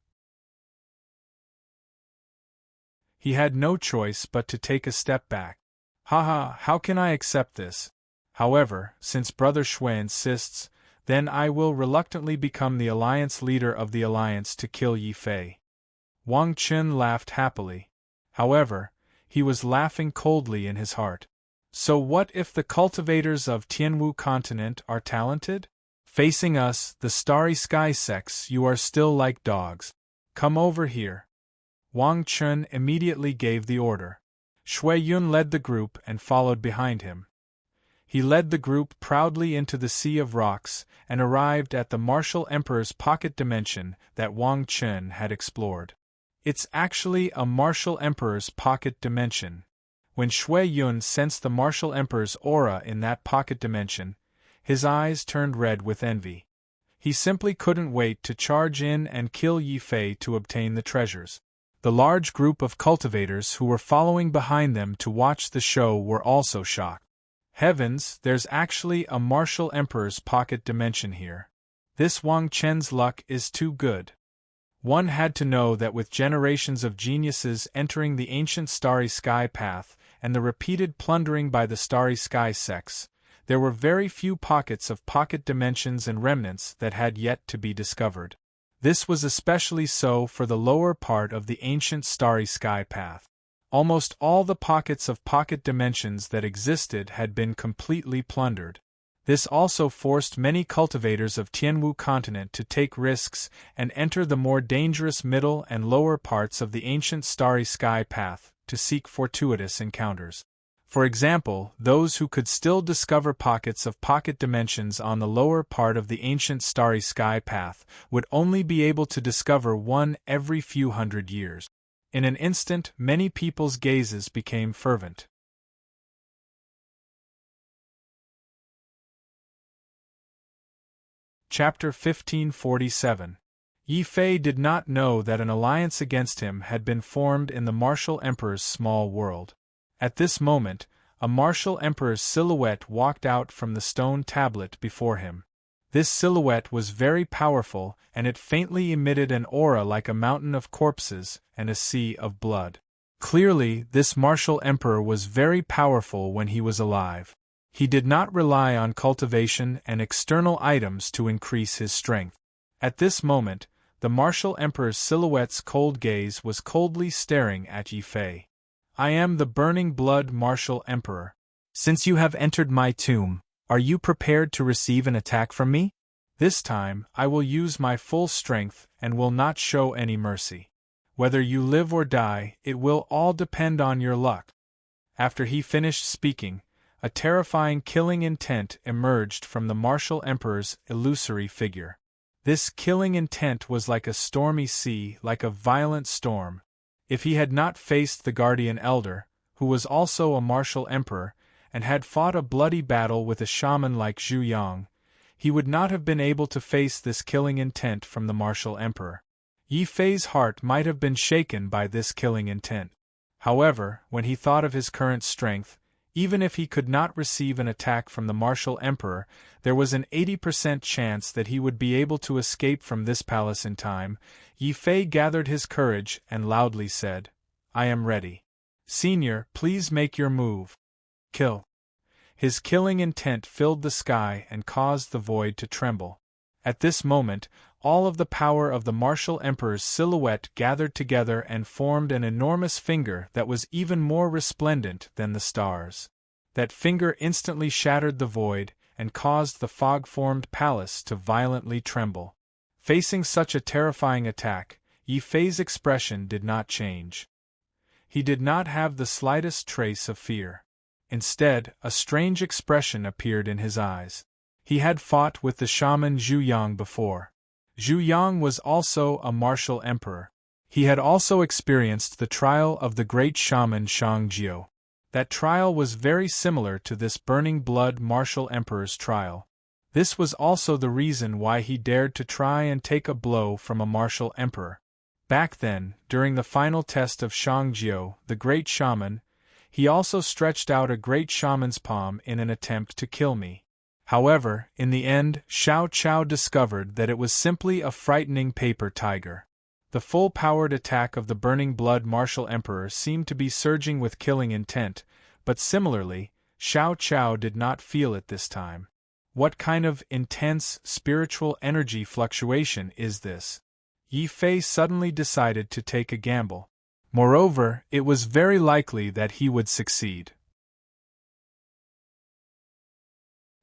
He had no choice but to take a step back. "Haha, how can I accept this? However, since Brother Shui insists, then I will reluctantly become the alliance leader of the alliance to kill Yi Fei." Wang Chun laughed happily. However, he was laughing coldly in his heart. So what if the cultivators of Tianwu continent are talented? Facing us, the Starry Sky sects, you are still like dogs. Come over here. Wang Chun immediately gave the order. Shui Yun led the group and followed behind him. He led the group proudly into the sea of rocks and arrived at the Martial Emperor's pocket dimension that Wang Chun had explored. It's actually a Martial Emperor's pocket dimension. When Shui Yun sensed the martial emperor's aura in that pocket dimension, his eyes turned red with envy. He simply couldn't wait to charge in and kill Yi Fei to obtain the treasures. The large group of cultivators who were following behind them to watch the show were also shocked. Heavens, there's actually a martial emperor's pocket dimension here. This Wang Chen's luck is too good. One had to know that with generations of geniuses entering the ancient Starry Sky path and the repeated plundering by the Starry Sky sects, there were very few pockets of pocket dimensions and remnants that had yet to be discovered. This was especially so for the lower part of the ancient Starry Sky path. Almost all the pockets of pocket dimensions that existed had been completely plundered. This also forced many cultivators of Tianwu continent to take risks and enter the more dangerous middle and lower parts of the ancient Starry Sky path to seek fortuitous encounters. For example, those who could still discover pockets of pocket dimensions on the lower part of the ancient Starry Sky path would only be able to discover one every few hundred years. In an instant, many people's gazes became fervent. Chapter 1547. Yi Fei did not know that an alliance against him had been formed in the martial emperor's small world. At this moment, a martial emperor's silhouette walked out from the stone tablet before him. This silhouette was very powerful, and it faintly emitted an aura like a mountain of corpses and a sea of blood. Clearly, this martial emperor was very powerful when he was alive. He did not rely on cultivation and external items to increase his strength. At this moment, the martial emperor's silhouette's cold gaze was coldly staring at Yi Fei. I am the burning blood martial emperor. Since you have entered my tomb, are you prepared to receive an attack from me? This time, I will use my full strength and will not show any mercy. Whether you live or die, it will all depend on your luck. After he finished speaking, a terrifying killing intent emerged from the martial emperor's illusory figure. This killing intent was like a stormy sea, like a violent storm. If he had not faced the guardian elder, who was also a martial emperor, and had fought a bloody battle with a shaman like Zhu Yang, he would not have been able to face this killing intent from the martial emperor. Yi Fei's heart might have been shaken by this killing intent. However, when he thought of his current strength, even if he could not receive an attack from the martial emperor, there was an 80% chance that he would be able to escape from this palace in time. Yi Fei gathered his courage and loudly said, I am ready. Senior, please make your move. Kill. His killing intent filled the sky and caused the void to tremble. At this moment, all of the power of the martial emperor's silhouette gathered together and formed an enormous finger that was even more resplendent than the stars. That finger instantly shattered the void and caused the fog-formed palace to violently tremble. Facing such a terrifying attack, Yi Fei's expression did not change. He did not have the slightest trace of fear. Instead, a strange expression appeared in his eyes. He had fought with the shaman Zhu Yang before. Zhu Yang was also a martial emperor. He had also experienced the trial of the great shaman Shang Jiao. That trial was very similar to this burning blood martial emperor's trial. This was also the reason why he dared to try and take a blow from a martial emperor. Back then, during the final test of Shang Jiao, the great shaman, he also stretched out a great shaman's palm in an attempt to kill me. However, in the end, Xiao Chao discovered that it was simply a frightening paper tiger. The full-powered attack of the burning blood martial emperor seemed to be surging with killing intent, but similarly, Xiao Chao did not feel it this time. What kind of intense spiritual energy fluctuation is this? Yi Fei suddenly decided to take a gamble. Moreover, it was very likely that he would succeed.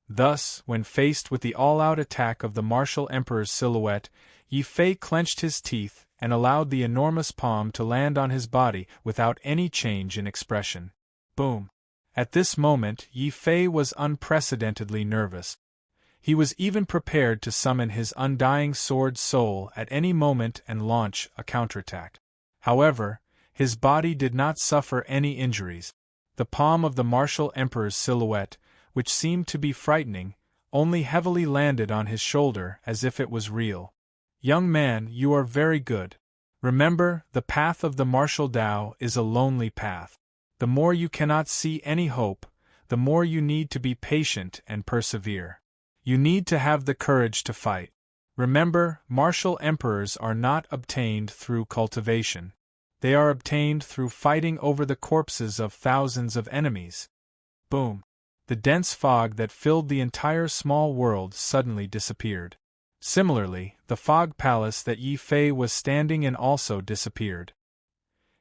Thus, when faced with the all-out attack of the martial emperor's silhouette, Yi Fei clenched his teeth and allowed the enormous palm to land on his body without any change in expression. Boom! At this moment, Yi Fei was unprecedentedly nervous. He was even prepared to summon his undying sword soul at any moment and launch a counterattack. However, his body did not suffer any injuries. The palm of the martial emperor's silhouette, which seemed to be frightening, only heavily landed on his shoulder as if it was real. Young man, you are very good. Remember, the path of the martial Tao is a lonely path. The more you cannot see any hope, the more you need to be patient and persevere. You need to have the courage to fight. Remember, martial emperors are not obtained through cultivation. They are obtained through fighting over the corpses of thousands of enemies. Boom! The dense fog that filled the entire small world suddenly disappeared. Similarly, the fog palace that Yi Fei was standing in also disappeared.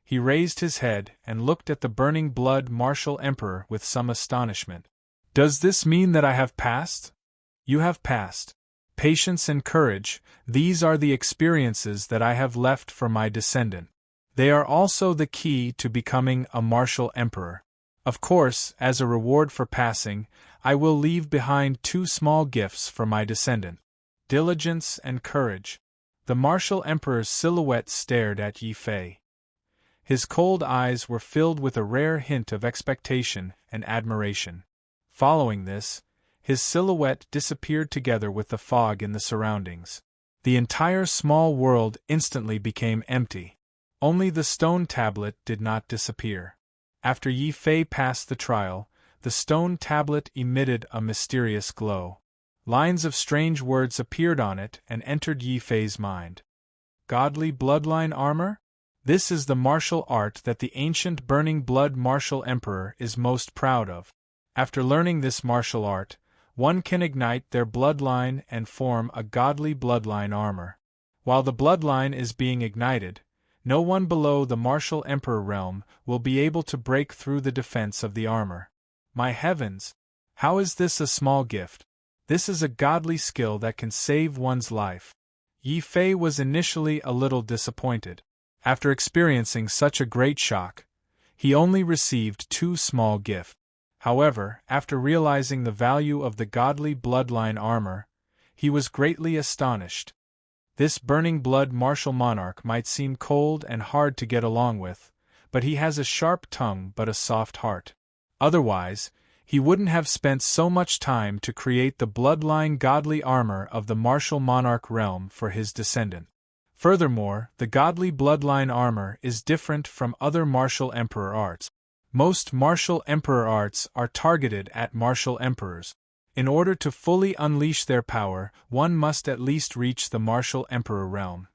He raised his head and looked at the burning blood martial emperor with some astonishment. Does this mean that I have passed? You have passed. Patience and courage, these are the experiences that I have left for my descendant. They are also the key to becoming a martial emperor. Of course, as a reward for passing, I will leave behind 2 small gifts for my descendant. Diligence and courage. The martial emperor's silhouette stared at Yi Fei. His cold eyes were filled with a rare hint of expectation and admiration. Following this, his silhouette disappeared together with the fog in the surroundings. The entire small world instantly became empty. Only the stone tablet did not disappear. After Yi Fei passed the trial, the stone tablet emitted a mysterious glow. Lines of strange words appeared on it and entered Yi Fei's mind. Godly bloodline armor? This is the martial art that the ancient burning blood martial emperor is most proud of. After learning this martial art, one can ignite their bloodline and form a godly bloodline armor. While the bloodline is being ignited, no one below the martial emperor realm will be able to break through the defense of the armor. My heavens! How is this a small gift? This is a godly skill that can save one's life. Yi Fei was initially a little disappointed. After experiencing such a great shock, he only received 2 small gifts. However, after realizing the value of the godly bloodline armor, he was greatly astonished. This burning blood martial monarch might seem cold and hard to get along with, but he has a sharp tongue but a soft heart. Otherwise, he wouldn't have spent so much time to create the bloodline godly armor of the martial monarch realm for his descendant. Furthermore, the godly bloodline armor is different from other martial emperor arts. Most martial emperor arts are targeted at martial emperors. In order to fully unleash their power, one must at least reach the martial emperor realm.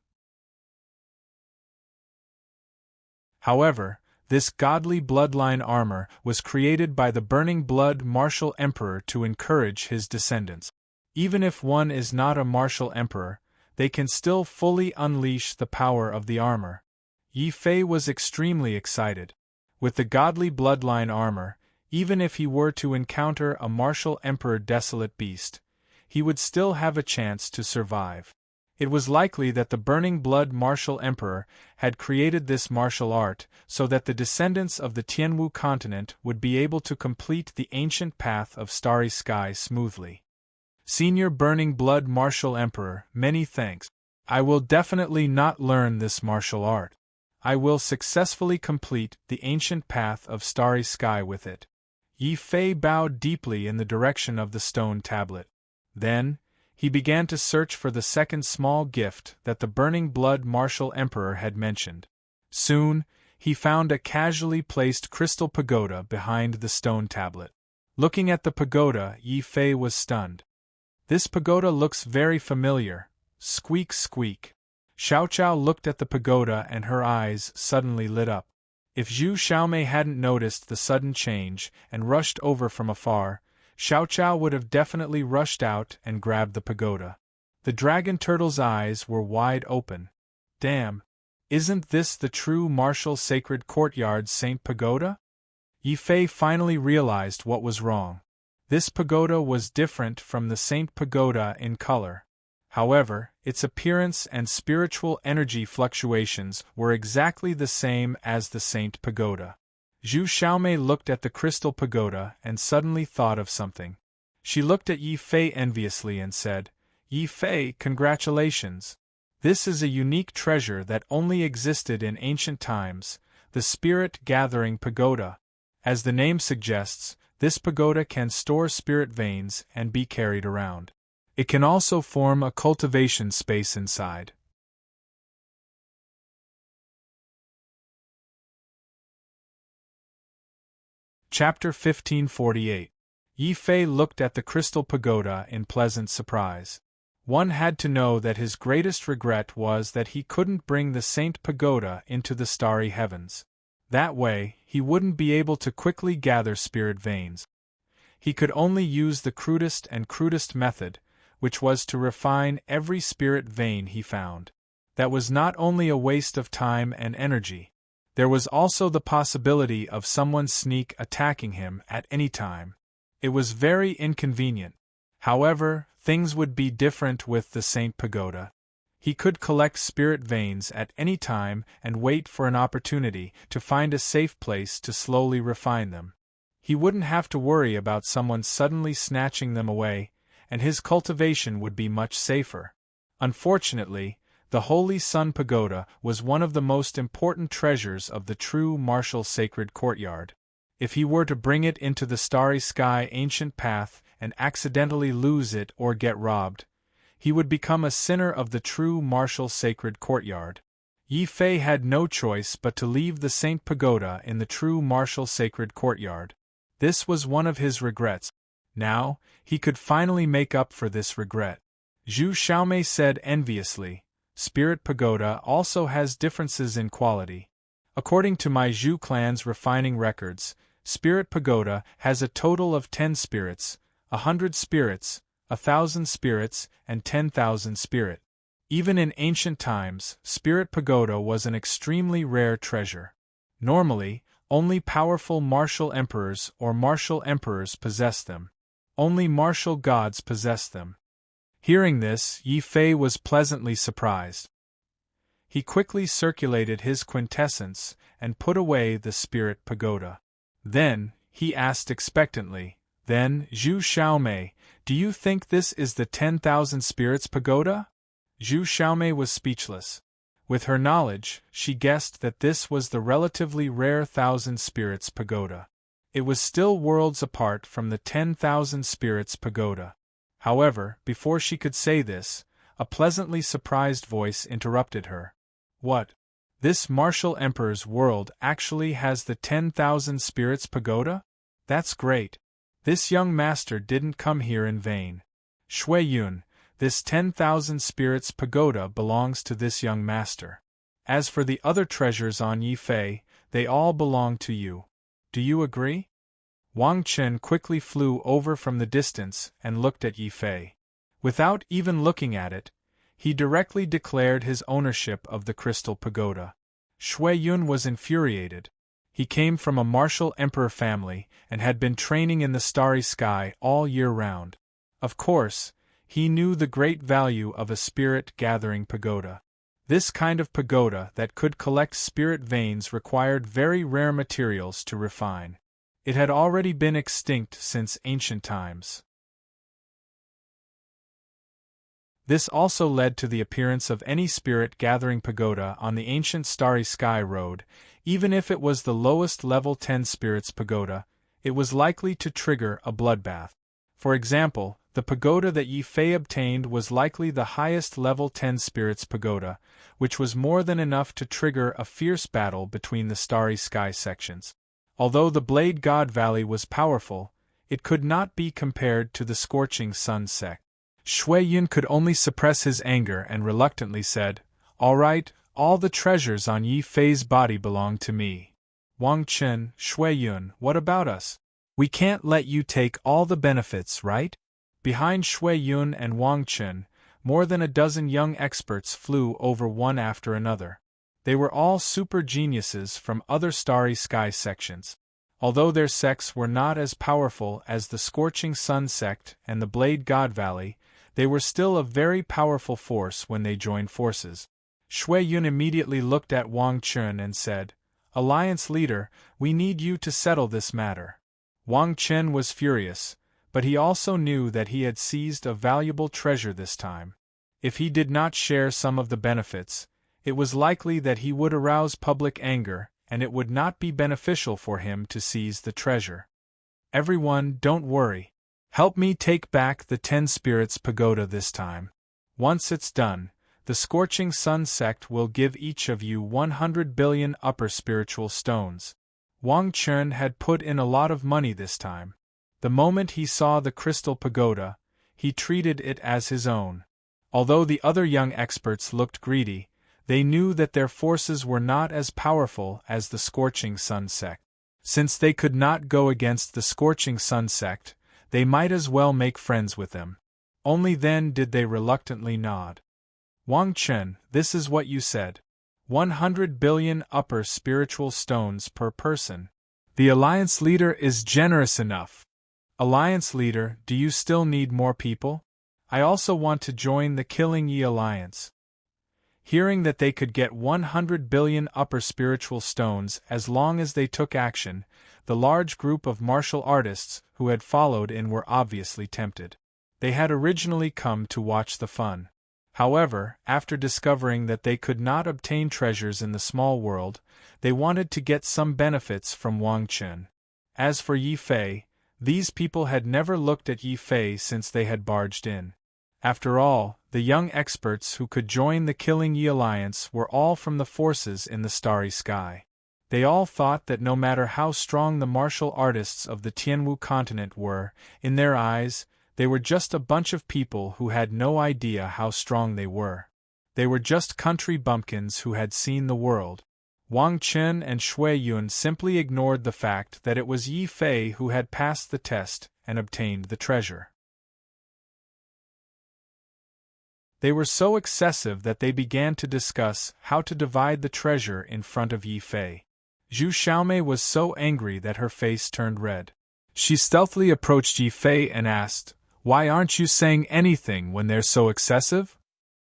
However, this godly bloodline armor was created by the burning blood martial emperor to encourage his descendants. Even if one is not a martial emperor, they can still fully unleash the power of the armor. Yi Fei was extremely excited. With the godly bloodline armor, even if he were to encounter a martial emperor desolate beast, he would still have a chance to survive. It was likely that the burning blood martial emperor had created this martial art so that the descendants of the Tianwu continent would be able to complete the ancient path of starry sky smoothly. Senior burning blood martial emperor, many thanks. I will definitely not learn this martial art. I will successfully complete the ancient path of starry sky with it. Yi Fei bowed deeply in the direction of the stone tablet. Then, he began to search for the second small gift that the burning blood martial emperor had mentioned. Soon, he found a casually placed crystal pagoda behind the stone tablet. Looking at the pagoda, Yi Fei was stunned. This pagoda looks very familiar. Squeak, squeak. Xiao Qiao looked at the pagoda and her eyes suddenly lit up. If Zhu Xiaomei hadn't noticed the sudden change and rushed over from afar, Xiao Qiao would have definitely rushed out and grabbed the pagoda. The dragon turtle's eyes were wide open. Damn! Isn't this the true martial sacred courtyard Saint Pagoda? Yi Fei finally realized what was wrong. This pagoda was different from the Saint Pagoda in color. However, its appearance and spiritual energy fluctuations were exactly the same as the Saint Pagoda. Zhu Xiaomei looked at the crystal pagoda and suddenly thought of something. She looked at Yi Fei enviously and said, "Yi Fei, congratulations! This is a unique treasure that only existed in ancient times, the Spirit Gathering Pagoda. As the name suggests, this pagoda can store spirit veins and be carried around. It can also form a cultivation space inside. Chapter 1548. Yi Fei looked at the crystal pagoda in pleasant surprise. One had to know that his greatest regret was that he couldn't bring the Saint Pagoda into the starry heavens. That way, he wouldn't be able to quickly gather spirit veins. He could only use the crudest method, which was to refine every spirit vein he found. That was not only a waste of time and energy. There was also the possibility of someone sneak attacking him at any time. It was very inconvenient. However, things would be different with the Saint Pagoda. He could collect spirit veins at any time and wait for an opportunity to find a safe place to slowly refine them. He wouldn't have to worry about someone suddenly snatching them away, and his cultivation would be much safer. Unfortunately, the Holy Sun Pagoda was one of the most important treasures of the true martial sacred courtyard. If he were to bring it into the starry sky ancient path and accidentally lose it or get robbed, he would become a sinner of the true martial sacred courtyard. Yi Fei had no choice but to leave the Saint Pagoda in the true martial sacred courtyard. This was one of his regrets. Now, he could finally make up for this regret. Zhu Xiaomei said enviously, Spirit Pagoda also has differences in quality. According to my Zhu clan's refining records, Spirit Pagoda has a total of 10 spirits, 100 spirits, 1,000 spirits, and 10,000 spirit. Even in ancient times, Spirit Pagoda was an extremely rare treasure. Normally, only powerful martial emperors or martial emperors possess them. Only martial gods possess them. Hearing this, Yi Fei was pleasantly surprised. He quickly circulated his quintessence and put away the Spirit Pagoda. Then, he asked expectantly, Then, Zhu Xiaomei, do you think this is the 10,000 Spirits Pagoda? Zhu Xiaomei was speechless. With her knowledge, she guessed that this was the relatively rare 1,000 Spirits Pagoda. It was still worlds apart from the 10,000 Spirits Pagoda. However, before she could say this, a pleasantly surprised voice interrupted her. What? This martial emperor's world actually has the 10,000 Spirits Pagoda? That's great. This young master didn't come here in vain. Shui Yun, this 10,000 Spirits Pagoda belongs to this young master. As for the other treasures on Yi Fei, they all belong to you. Do you agree? Wang Chen quickly flew over from the distance and looked at Yi Fei. Without even looking at it, he directly declared his ownership of the Crystal Pagoda. Shui Yun was infuriated. He came from a martial emperor family and had been training in the starry sky all year round. Of course, he knew the great value of a spirit-gathering pagoda. This kind of pagoda that could collect spirit veins required very rare materials to refine. It had already been extinct since ancient times. This also led to the appearance of any spirit-gathering pagoda on the ancient Starry Sky Road. Even if it was the lowest level 10 spirits pagoda, it was likely to trigger a bloodbath. For example, the pagoda that Yi Fei obtained was likely the highest level 10 spirits pagoda, which was more than enough to trigger a fierce battle between the Starry Sky sections. Although the Blade God Valley was powerful, it could not be compared to the Scorching Sun sect. Shui Yun could only suppress his anger and reluctantly said, "All right, all the treasures on Yi Fei's body belong to me." Wang Chen, Shui Yun, what about us? We can't let you take all the benefits, right? Behind Shui Yun and Wang Chen, more than a dozen young experts flew over one after another. They were all super geniuses from other Starry Sky sections. Although their sects were not as powerful as the Scorching Sun sect and the Blade God Valley, they were still a very powerful force when they joined forces. Shui Yun immediately looked at Wang Chen and said, "Alliance leader, we need you to settle this matter." Wang Chen was furious, but he also knew that he had seized a valuable treasure this time. If he did not share some of the benefits, it was likely that he would arouse public anger, and it would not be beneficial for him to seize the treasure. Everyone, don't worry. Help me take back the 10 spirits pagoda this time. Once it's done, the Scorching Sun sect will give each of you 100 billion upper spiritual stones. Wang Chun had put in a lot of money this time. The moment he saw the crystal pagoda, he treated it as his own. Although the other young experts looked greedy, they knew that their forces were not as powerful as the Scorching Sun sect. Since they could not go against the Scorching Sun sect, they might as well make friends with them. Only then did they reluctantly nod. Wang Chun, this is what you said. 100 billion upper spiritual stones per person. The Alliance leader is generous enough. Alliance leader, do you still need more people? I also want to join the Killing Yi Alliance. Hearing that they could get 100 billion upper spiritual stones as long as they took action, the large group of martial artists who had followed in were obviously tempted. They had originally come to watch the fun. However, after discovering that they could not obtain treasures in the small world, they wanted to get some benefits from Wang Chun. As for Yi Fei, these people had never looked at Yi Fei since they had barged in. After all, the young experts who could join the Killing Yi Alliance were all from the forces in the starry sky. They all thought that no matter how strong the martial artists of the Tianwu continent were, in their eyes, they were just a bunch of people who had no idea how strong they were. They were just country bumpkins who had seen the world. Wang Chun and Shui Yun simply ignored the fact that it was Yi Fei who had passed the test and obtained the treasure. They were so excessive that they began to discuss how to divide the treasure in front of Yi Fei. Zhu Xiaomei was so angry that her face turned red. She stealthily approached Yi Fei and asked, "Why aren't you saying anything when they're so excessive?"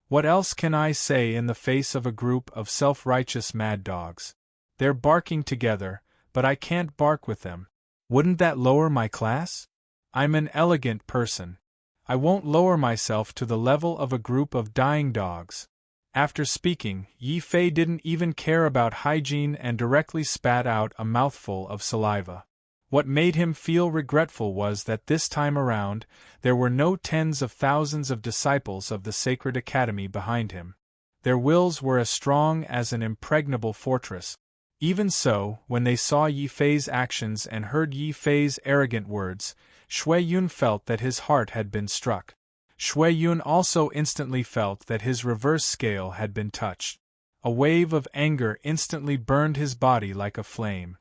"What else can I say in the face of a group of self-righteous mad dogs? They're barking together, but I can't bark with them. Wouldn't that lower my class? I'm an elegant person. I won't lower myself to the level of a group of dying dogs." After speaking, Yi Fei didn't even care about hygiene and directly spat out a mouthful of saliva. What made him feel regretful was that this time around, there were no tens of thousands of disciples of the Sacred Academy behind him. Their wills were as strong as an impregnable fortress. Even so, when they saw Yi Fei's actions and heard Yi Fei's arrogant words, Shui Yun felt that his heart had been struck. Shui Yun also instantly felt that his reverse scale had been touched. A wave of anger instantly burned his body like a flame.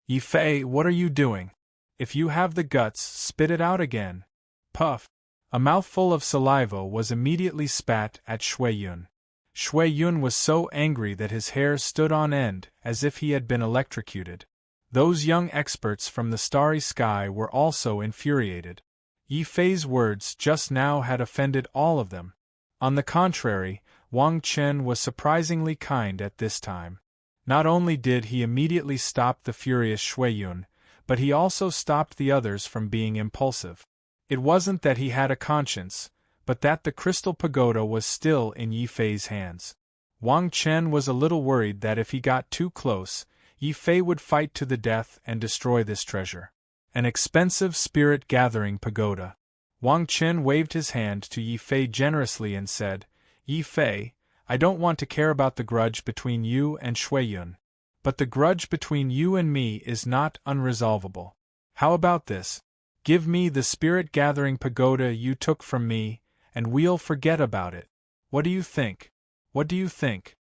"Yi Fei, what are you doing? If you have the guts, spit it out again." Puff! A mouthful of saliva was immediately spat at Shui Yun. Shui Yun was so angry that his hair stood on end, as if he had been electrocuted. Those young experts from the starry sky were also infuriated. Yi Fei's words just now had offended all of them. On the contrary, Wang Chun was surprisingly kind at this time. Not only did he immediately stop the furious Shui Yun, but he also stopped the others from being impulsive. It wasn't that he had a conscience, but that the crystal pagoda was still in Yi Fei's hands. Wang Chun was a little worried that if he got too close, Yi Fei would fight to the death and destroy this treasure. An expensive spirit-gathering pagoda. Wang Chun waved his hand to Yi Fei generously and said, "Yi Fei, I don't want to care about the grudge between you and Shui Yun. But the grudge between you and me is not unresolvable. How about this? Give me the spirit-gathering pagoda you took from me, and we'll forget about it. What do you think? What do you think?"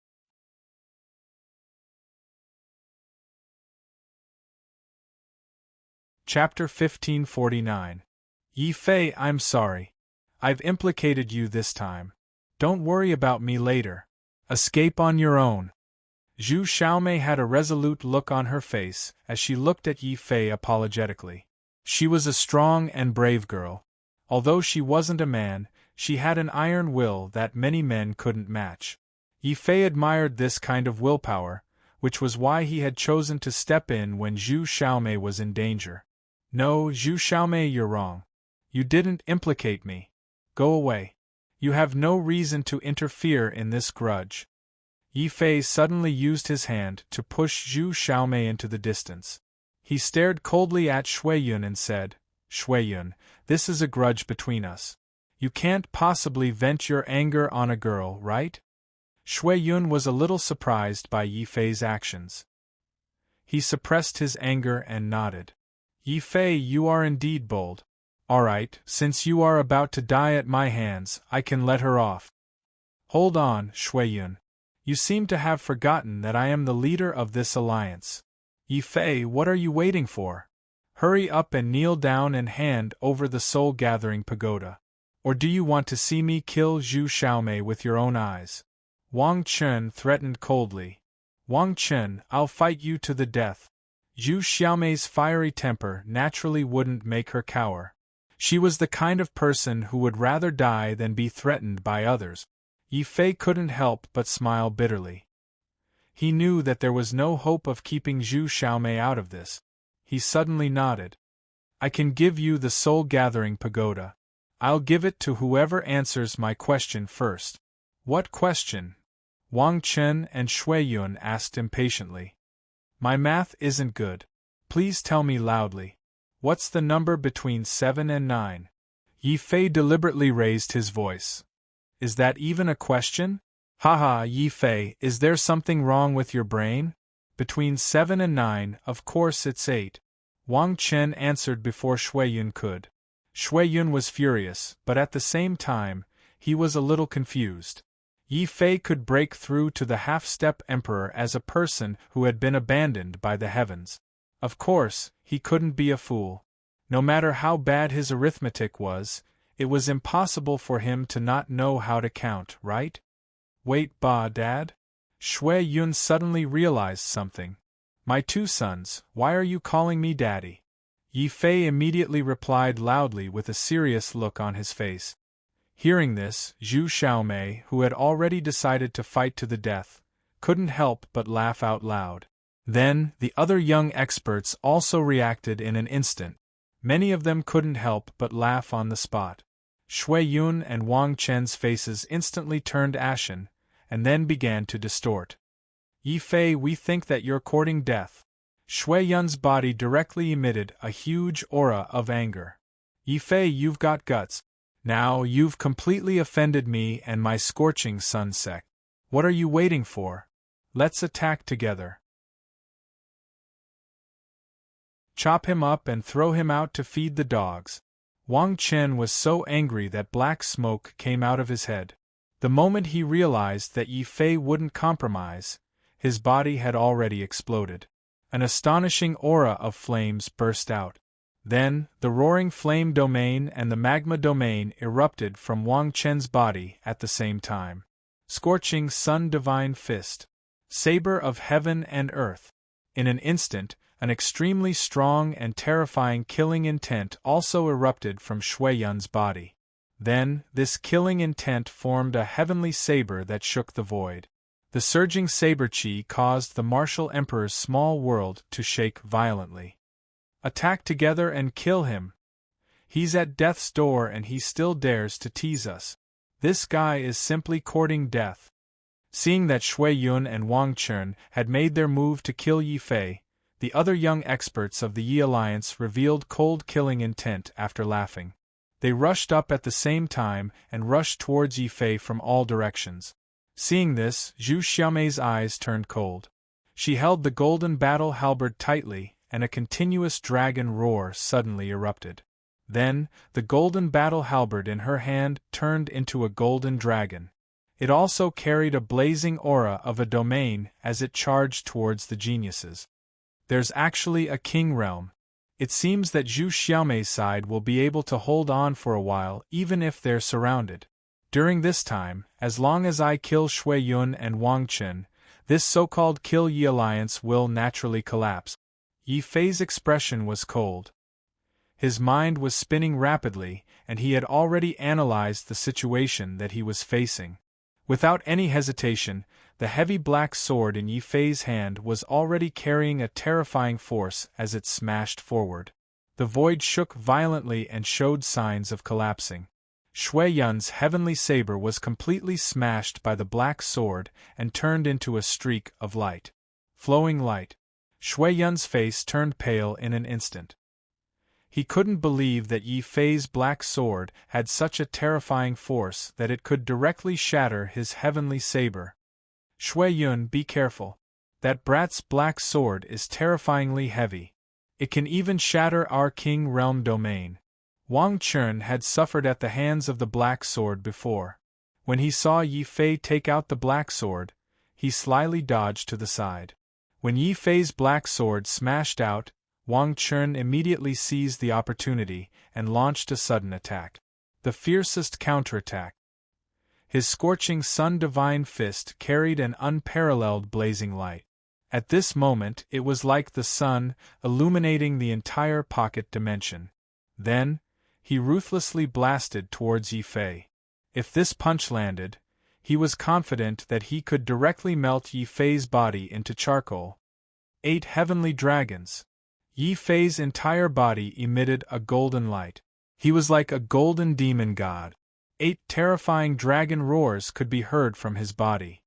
Chapter 1549. Yi Fei, I'm sorry. I've implicated you this time. Don't worry about me later. Escape on your own. Zhu Xiaomei had a resolute look on her face as she looked at Yi Fei apologetically. She was a strong and brave girl. Although she wasn't a man, she had an iron will that many men couldn't match. Yi Fei admired this kind of willpower, which was why he had chosen to step in when Zhu Xiaomei was in danger. "No, Zhu Xiaomei, you're wrong. You didn't implicate me. Go away. You have no reason to interfere in this grudge." Yi Fei suddenly used his hand to push Zhu Xiaomei into the distance. He stared coldly at Shui Yun and said, "Shui Yun, this is a grudge between us. You can't possibly vent your anger on a girl, right?" Shui Yun was a little surprised by Yi Fei's actions. He suppressed his anger and nodded. "Yi Fei, you are indeed bold. All right, since you are about to die at my hands, I can let her off." "Hold on, Shui Yun. You seem to have forgotten that I am the leader of this alliance. Yi Fei, what are you waiting for? Hurry up and kneel down and hand over the soul-gathering pagoda. Or do you want to see me kill Zhu Xiaomei with your own eyes?" Wang Chen threatened coldly. "Wang Chen, I'll fight you to the death." Zhu Xiaomei's fiery temper naturally wouldn't make her cower. She was the kind of person who would rather die than be threatened by others. Yi Fei couldn't help but smile bitterly. He knew that there was no hope of keeping Zhu Xiaomei out of this. He suddenly nodded. "I can give you the soul-gathering pagoda. I'll give it to whoever answers my question first." "What question?" Wang Chen and Shui Yun asked impatiently. "My math isn't good. Please tell me loudly. What's the number between 7 and 9? Yi Fei deliberately raised his voice. "Is that even a question? Haha, Yi Fei, is there something wrong with your brain? Between 7 and 9, of course it's 8. Wang Chen answered before Shui Yun could. Shui Yun was furious, but at the same time, he was a little confused. Yi Fei could break through to the half-step emperor as a person who had been abandoned by the heavens. Of course, he couldn't be a fool. No matter how bad his arithmetic was, it was impossible for him to not know how to count, right? "Wait, Dad?" Shui Yun suddenly realized something. "My two sons, why are you calling me Daddy?" Yi Fei immediately replied loudly with a serious look on his face. Hearing this, Zhu Xiaomei, who had already decided to fight to the death, couldn't help but laugh out loud. Then, the other young experts also reacted in an instant. Many of them couldn't help but laugh on the spot. Shui Yun and Wang Chen's faces instantly turned ashen, and then began to distort. "Yi Fei, we think that you're courting death." Shui Yun's body directly emitted a huge aura of anger. "Yi Fei, you've got guts. Now you've completely offended me and my scorching sun sect. What are you waiting for? Let's attack together. Chop him up and throw him out to feed the dogs." Wang Chen was so angry that black smoke came out of his head. The moment he realized that Yi Fei wouldn't compromise, his body had already exploded. An astonishing aura of flames burst out. Then, the roaring flame domain and the magma domain erupted from Wang Chen's body at the same time. Scorching sun divine fist. Saber of heaven and earth. In an instant, an extremely strong and terrifying killing intent also erupted from Shui Yun's body. Then, this killing intent formed a heavenly saber that shook the void. The surging saber chi caused the martial emperor's small world to shake violently. "Attack together and kill him! He's at death's door and he still dares to tease us. This guy is simply courting death." Seeing that Shui Yun and Wang Chen had made their move to kill Yi Fei, the other young experts of the Yi Alliance revealed cold killing intent after laughing. They rushed up at the same time and rushed towards Yi Fei from all directions. Seeing this, Zhu Xiaomei's eyes turned cold. She held the golden battle halberd tightly, and a continuous dragon roar suddenly erupted. Then, the golden battle halberd in her hand turned into a golden dragon. It also carried a blazing aura of a domain as it charged towards the geniuses. There's actually a king realm. It seems that Zhu Xiaomei's side will be able to hold on for a while even if they're surrounded. During this time, as long as I kill Shui Yun and Wang Chen, this so-called Kill Yi Alliance will naturally collapse. Yi Fei's expression was cold. His mind was spinning rapidly, and he had already analyzed the situation that he was facing. Without any hesitation, the heavy black sword in Yi Fei's hand was already carrying a terrifying force as it smashed forward. The void shook violently and showed signs of collapsing. Shui Yun's heavenly saber was completely smashed by the black sword and turned into a streak of light. Flowing light. Shui Yun's face turned pale in an instant. He couldn't believe that Yi Fei's black sword had such a terrifying force that it could directly shatter his heavenly saber. Shui Yun, be careful. That brat's black sword is terrifyingly heavy. It can even shatter our King Realm domain. Wang Chun had suffered at the hands of the black sword before. When he saw Yi Fei take out the black sword, he slyly dodged to the side. When Yi Fei's black sword smashed out, Wang Chun immediately seized the opportunity and launched a sudden attack. The fiercest counterattack. His scorching sun divine fist carried an unparalleled blazing light. At this moment it was like the sun, illuminating the entire pocket dimension. Then, he ruthlessly blasted towards Yi Fei. If this punch landed, he was confident that he could directly melt Yi Fei's body into charcoal. 8 heavenly dragons. Yi Fei's entire body emitted a golden light. He was like a golden demon god. 8 terrifying dragon roars could be heard from his body.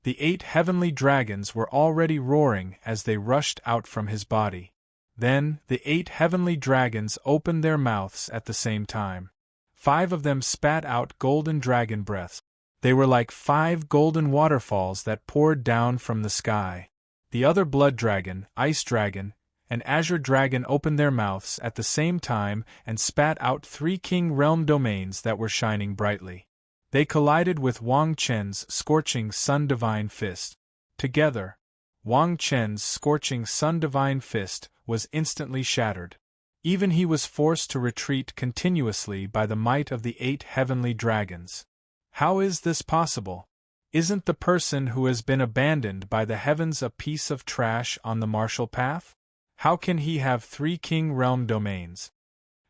The 8 heavenly dragons were already roaring as they rushed out from his body. Then, the 8 heavenly dragons opened their mouths at the same time. 5 of them spat out golden dragon breaths. They were like 5 golden waterfalls that poured down from the sky. The other blood dragon, ice dragon, and azure dragon opened their mouths at the same time and spat out 3 king realm domains that were shining brightly. They collided with Wang Chen's scorching sun divine fist. Together, Wang Chen's scorching sun divine fist was instantly shattered. Even he was forced to retreat continuously by the might of the 8 heavenly dragons. How is this possible? Isn't the person who has been abandoned by the heavens a piece of trash on the martial path? How can he have 3 king realm domains?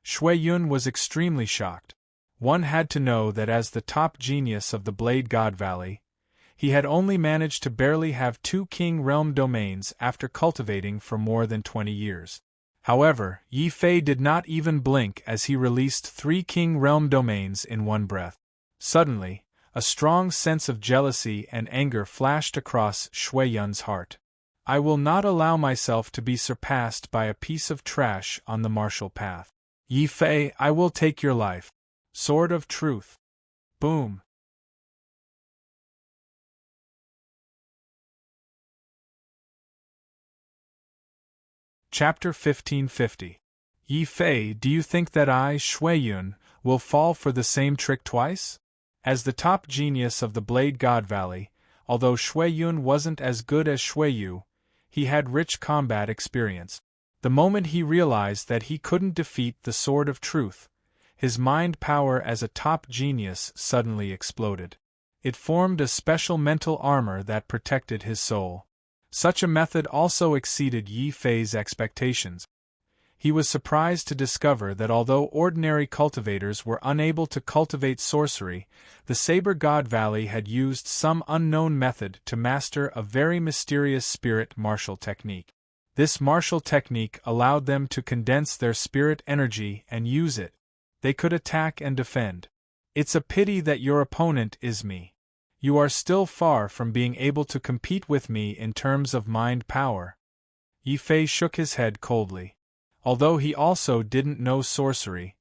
Shui Yun was extremely shocked. One had to know that as the top genius of the Blade God Valley, he had only managed to barely have 2 king realm domains after cultivating for more than 20 years. However, Yi Fei did not even blink as he released 3 king realm domains in one breath. Suddenly, a strong sense of jealousy and anger flashed across Shui Yun's heart. I will not allow myself to be surpassed by a piece of trash on the martial path. Yi Fei, I will take your life. Sword of Truth. Boom. Chapter 1550. Yi Fei, do you think that I, Shui Yun, will fall for the same trick twice? As the top genius of the Blade God Valley, although Shui Yun wasn't as good as Shui Yu, he had rich combat experience. The moment he realized that he couldn't defeat the Sword of Truth, his mind power as a top genius suddenly exploded. It formed a special mental armor that protected his soul. Such a method also exceeded Yi Fei's expectations. He was surprised to discover that although ordinary cultivators were unable to cultivate sorcery, the Saber God Valley had used some unknown method to master a very mysterious spirit martial technique. This martial technique allowed them to condense their spirit energy and use it. They could attack and defend. It's a pity that your opponent is me. You are still far from being able to compete with me in terms of mind power. Yi Fei shook his head coldly. Although he also didn't know sorcery,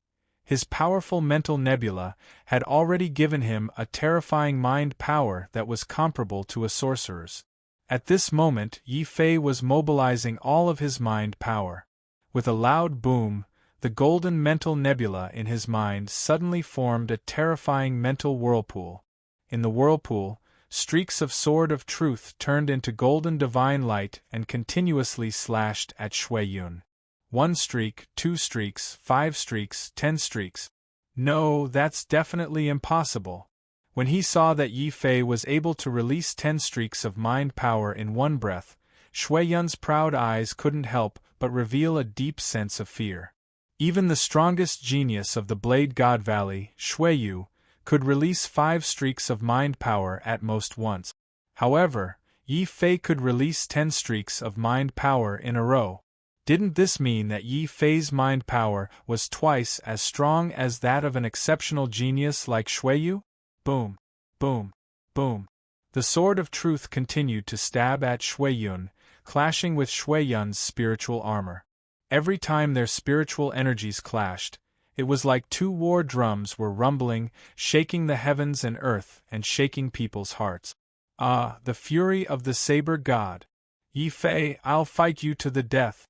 his powerful mental nebula had already given him a terrifying mind power that was comparable to a sorcerer's. At this moment, Yi Fei was mobilizing all of his mind power. With a loud boom, the golden mental nebula in his mind suddenly formed a terrifying mental whirlpool. In the whirlpool, streaks of Sword of Truth turned into golden divine light and continuously slashed at Shui Yun. 1 streak, 2 streaks, 5 streaks, 10 streaks. No, that's definitely impossible. When he saw that Yi Fei was able to release 10 streaks of mind power in one breath, Shui Yun's proud eyes couldn't help but reveal a deep sense of fear. Even the strongest genius of the Blade God Valley, Shui Yu, could release 5 streaks of mind power at most once. However, Yi Fei could release 10 streaks of mind power in a row. Didn't this mean that Yi Fei's mind power was twice as strong as that of an exceptional genius like Shuiyu? Boom, boom, boom. The sword of truth continued to stab at Shuiyun, clashing with Shuiyun's spiritual armor. Every time their spiritual energies clashed, it was like two war drums were rumbling, shaking the heavens and earth and shaking people's hearts. Ah, the fury of the saber god! Yi Fei, I'll fight you to the death!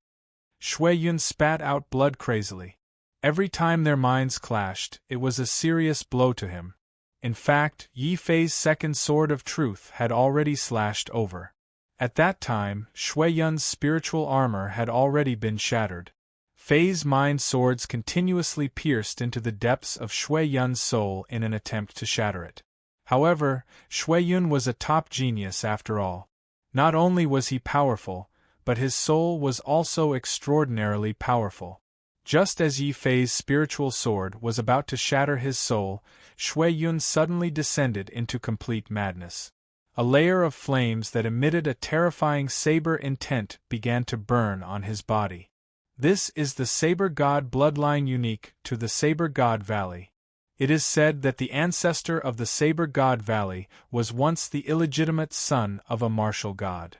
Shuiyun spat out blood crazily. Every time their minds clashed, it was a serious blow to him. In fact, Yi Fei's second sword of truth had already slashed over. At that time, Shuiyun's spiritual armor had already been shattered. Fei's mind swords continuously pierced into the depths of Shuiyun's soul in an attempt to shatter it. However, Shuiyun was a top genius after all. Not only was he powerful, but his soul was also extraordinarily powerful. Just as Yi Fei's spiritual sword was about to shatter his soul, Shuiyun suddenly descended into complete madness. A layer of flames that emitted a terrifying saber intent began to burn on his body. This is the Saber God bloodline unique to the Saber God Valley. It is said that the ancestor of the Saber God Valley was once the illegitimate son of a martial god.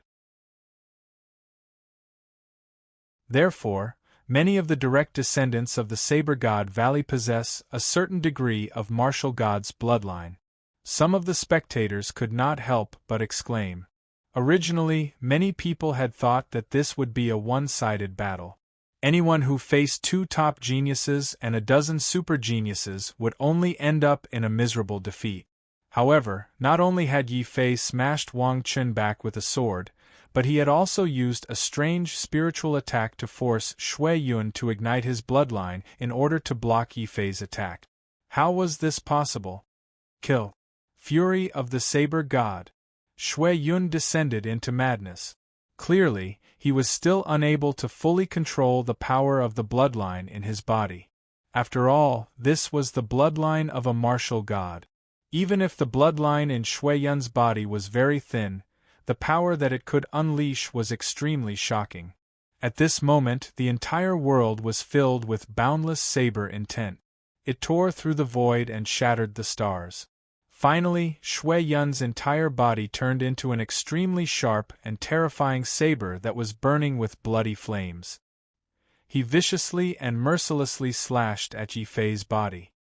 Therefore, many of the direct descendants of the Saber God Valley possess a certain degree of martial god's bloodline. Some of the spectators could not help but exclaim. Originally, many people had thought that this would be a one-sided battle. Anyone who faced two top geniuses and a dozen super geniuses would only end up in a miserable defeat. However, not only had Yi Fei smashed Wang Chun back with a sword, but he had also used a strange spiritual attack to force Shuiyun to ignite his bloodline in order to block Yi Fei's attack. How was this possible? Kill. Fury of the Saber God. Shuiyun descended into madness. Clearly, he was still unable to fully control the power of the bloodline in his body. After all, this was the bloodline of a martial god. Even if the bloodline in Shuiyun's body was very thin, the power that it could unleash was extremely shocking. At this moment, the entire world was filled with boundless saber intent. It tore through the void and shattered the stars. Finally, Shuiyun's entire body turned into an extremely sharp and terrifying saber that was burning with bloody flames. He viciously and mercilessly slashed at Yi Fei's body.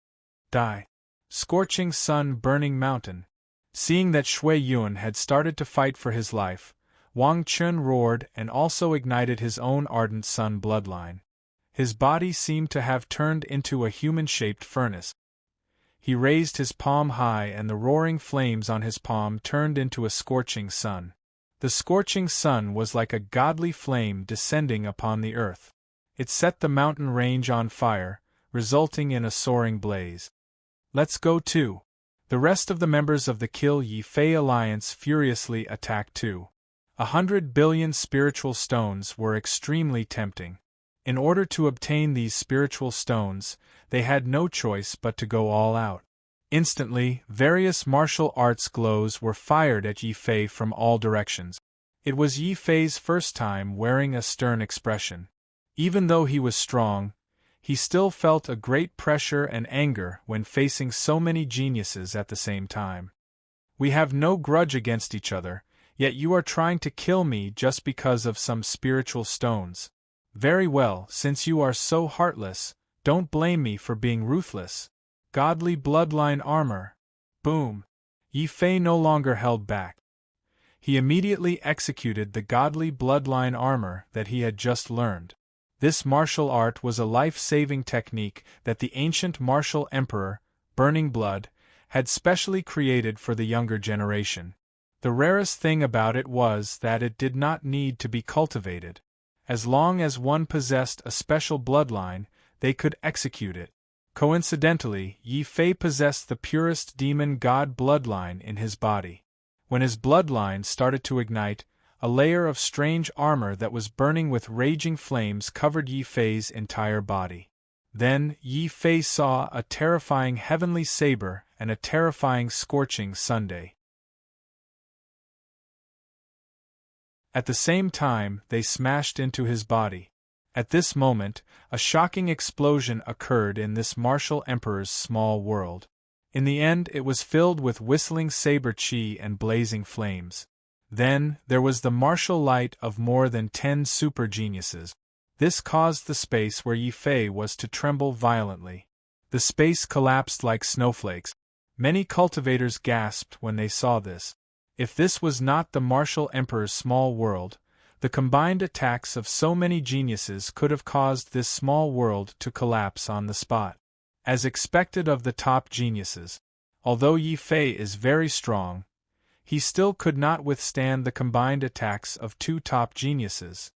Die! Scorching sun, burning mountain. Seeing that Shuiyun had started to fight for his life, Wang Chun roared and also ignited his own ardent sun bloodline. His body seemed to have turned into a human-shaped furnace. He raised his palm high and the roaring flames on his palm turned into a scorching sun. The scorching sun was like a godly flame descending upon the earth. It set the mountain range on fire, resulting in a soaring blaze. Let's go too. The rest of the members of the Kill Yi Fei Alliance furiously attacked too. 100 billion spiritual stones were extremely tempting. In order to obtain these spiritual stones, they had no choice but to go all out. Instantly, various martial arts glows were fired at Yi Fei from all directions. It was Yi Fei's first time wearing a stern expression. Even though he was strong, he still felt a great pressure and anger when facing so many geniuses at the same time. We have no grudge against each other, yet you are trying to kill me just because of some spiritual stones. Very well, since you are so heartless, don't blame me for being ruthless. Godly bloodline armor. Boom. Yi Fei no longer held back. He immediately executed the godly bloodline armor that he had just learned. This martial art was a life-saving technique that the ancient martial emperor, Burning Blood, had specially created for the younger generation. The rarest thing about it was that it did not need to be cultivated. As long as one possessed a special bloodline, they could execute it. Coincidentally, Yi Fei possessed the purest demon god bloodline in his body. When his bloodline started to ignite, a layer of strange armor that was burning with raging flames covered Yi Fei's entire body. Then, Yi Fei saw a terrifying heavenly saber and a terrifying scorching sunday. At the same time, they smashed into his body. At this moment, a shocking explosion occurred in this martial emperor's small world. In the end, it was filled with whistling saber chi and blazing flames. Then, there was the martial light of more than 10 super geniuses. This caused the space where Yi Fei was to tremble violently. The space collapsed like snowflakes. Many cultivators gasped when they saw this. If this was not the martial emperor's small world, the combined attacks of so many geniuses could have caused this small world to collapse on the spot. As expected of the top geniuses, although Yi Fei is very strong, he still could not withstand the combined attacks of 2 top geniuses.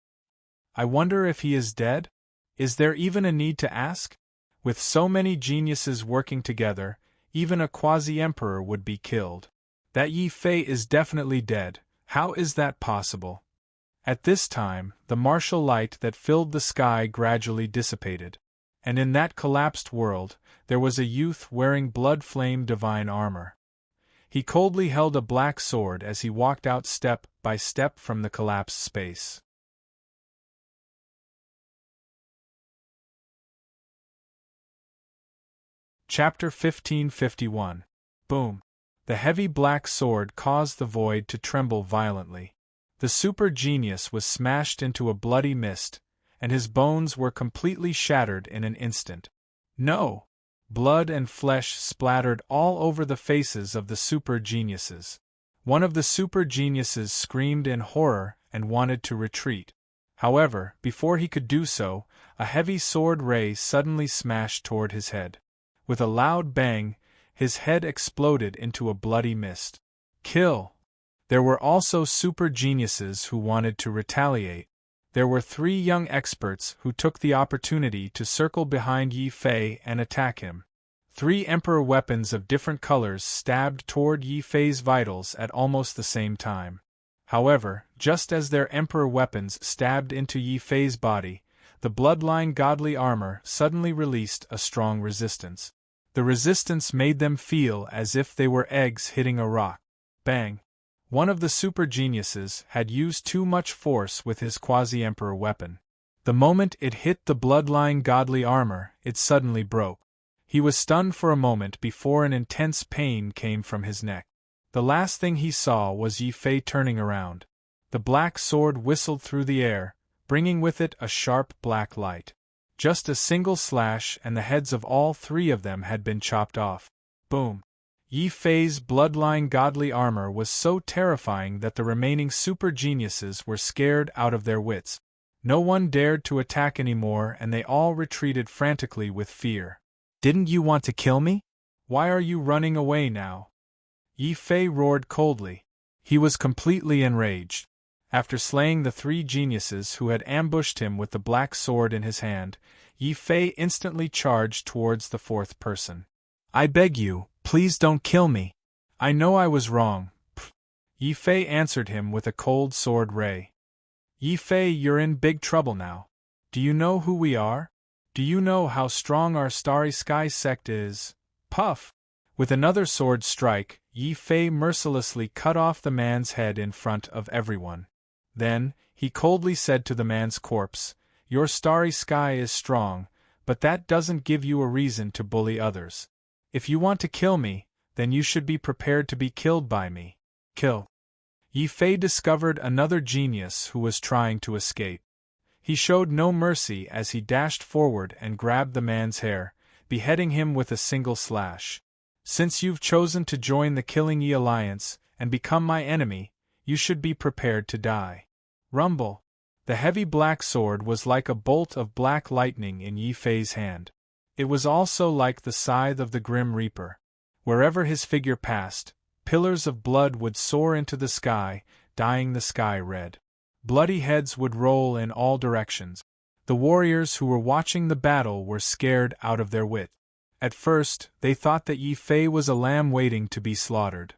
I wonder if he is dead? Is there even a need to ask? With so many geniuses working together, even a quasi-emperor would be killed. That Yi Fei is definitely dead. How is that possible? At this time, the martial light that filled the sky gradually dissipated. And in that collapsed world, there was a youth wearing blood-flame divine armor. He coldly held a black sword as he walked out step by step from the collapsed space. Chapter 1551. Boom. The heavy black sword caused the void to tremble violently. The super genius was smashed into a bloody mist, and his bones were completely shattered in an instant. No! Blood and flesh splattered all over the faces of the super geniuses. One of the super geniuses screamed in horror and wanted to retreat. However, before he could do so, a heavy sword ray suddenly smashed toward his head. With a loud bang, his head exploded into a bloody mist. Kill! There were also super geniuses who wanted to retaliate. There were 3 young experts who took the opportunity to circle behind Yi Fei and attack him. 3 emperor weapons of different colors stabbed toward Yi Fei's vitals at almost the same time. However, just as their emperor weapons stabbed into Yi Fei's body, the bloodline godly armor suddenly released a strong resistance. The resistance made them feel as if they were eggs hitting a rock. Bang! One of the super geniuses had used too much force with his quasi-emperor weapon. The moment it hit the bloodline godly armor, it suddenly broke. He was stunned for a moment before an intense pain came from his neck. The last thing he saw was Yi Fei turning around. The black sword whistled through the air, bringing with it a sharp black light. Just a single slash and the heads of all 3 of them had been chopped off. Boom! Yi Fei's bloodline godly armor was so terrifying that the remaining super geniuses were scared out of their wits. No one dared to attack anymore and they all retreated frantically with fear. Didn't you want to kill me? Why are you running away now? Yi Fei roared coldly. He was completely enraged. After slaying the 3 geniuses who had ambushed him with the black sword in his hand, Yi Fei instantly charged towards the 4th person. I beg you, please don't kill me. I know I was wrong. Pfft. Yi Fei answered him with a cold sword ray. Yi Fei, you're in big trouble now. Do you know who we are? Do you know how strong our Starry Sky sect is? Puff! With another sword strike, Yi Fei mercilessly cut off the man's head in front of everyone. Then, he coldly said to the man's corpse, Your Starry Sky is strong, but that doesn't give you a reason to bully others. If you want to kill me, then you should be prepared to be killed by me. Kill. Yi Fei discovered another genius who was trying to escape. He showed no mercy as he dashed forward and grabbed the man's hair, beheading him with a single slash. Since you've chosen to join the Killing Yi Alliance and become my enemy, you should be prepared to die. Rumble. The heavy black sword was like a bolt of black lightning in Yi Fei's hand. It was also like the scythe of the Grim Reaper. Wherever his figure passed, pillars of blood would soar into the sky, dyeing the sky red. Bloody heads would roll in all directions. The warriors who were watching the battle were scared out of their wit. At first, they thought that Yi Fei was a lamb waiting to be slaughtered.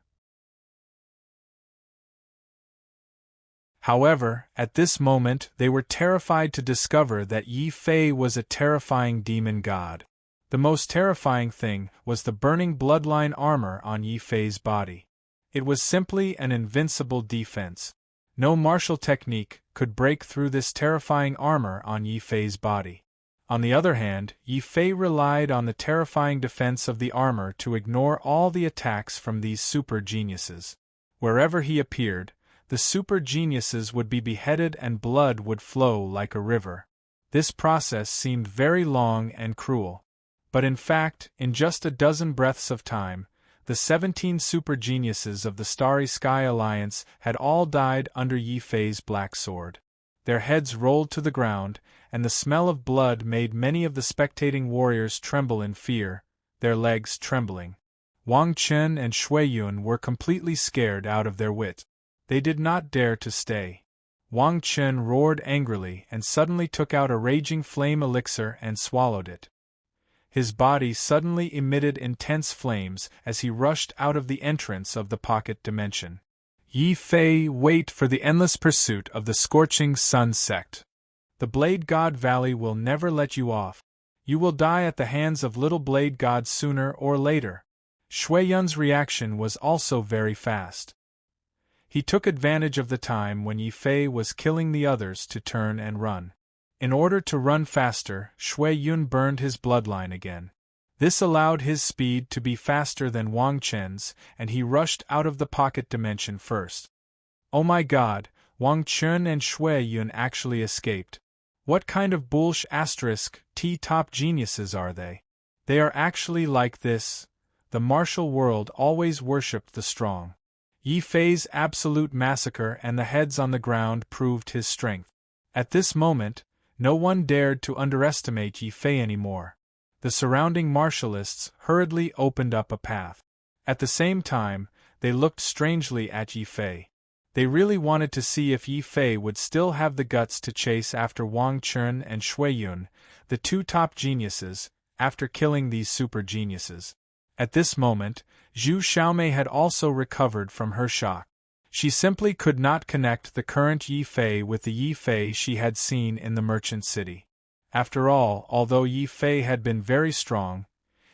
However, at this moment they were terrified to discover that Yi Fei was a terrifying demon god. The most terrifying thing was the burning bloodline armor on Yi Fei's body. It was simply an invincible defense. No martial technique could break through this terrifying armor on Yi Fei's body. On the other hand, Yi Fei relied on the terrifying defense of the armor to ignore all the attacks from these super geniuses. Wherever he appeared, the super geniuses would be beheaded and blood would flow like a river. This process seemed very long and cruel. But in fact, in just a dozen breaths of time, the 17 super geniuses of the Starry Sky Alliance had all died under Yi Fei's black sword. Their heads rolled to the ground, and the smell of blood made many of the spectating warriors tremble in fear, their legs trembling. Wang Chen and Shui Yun were completely scared out of their wit. They did not dare to stay. Wang Chen roared angrily and suddenly took out a raging flame elixir and swallowed it. His body suddenly emitted intense flames as he rushed out of the entrance of the pocket dimension. Yi Fei, wait for the endless pursuit of the scorching sun sect. The Blade God Valley will never let you off. You will die at the hands of little Blade Gods sooner or later. Shui Yun's reaction was also very fast. He took advantage of the time when Yi Fei was killing the others to turn and run. In order to run faster, Shui Yun burned his bloodline again. This allowed his speed to be faster than Wang Chen's, and he rushed out of the pocket dimension first. Oh my god, Wang Chen and Shui Yun actually escaped. What kind of T-top geniuses are they? They are actually like this. The martial world always worshipped the strong. Yi Fei's absolute massacre and the heads on the ground proved his strength. At this moment, no one dared to underestimate Yi Fei anymore. The surrounding martialists hurriedly opened up a path. At the same time, they looked strangely at Yi Fei. They really wanted to see if Yi Fei would still have the guts to chase after Wang Chen and Shui Yun, the two top geniuses, after killing these super geniuses. At this moment, Zhu Xiaomei had also recovered from her shock. She simply could not connect the current Yi Fei with the Yi Fei she had seen in the merchant city. After all, although Yi Fei had been very strong,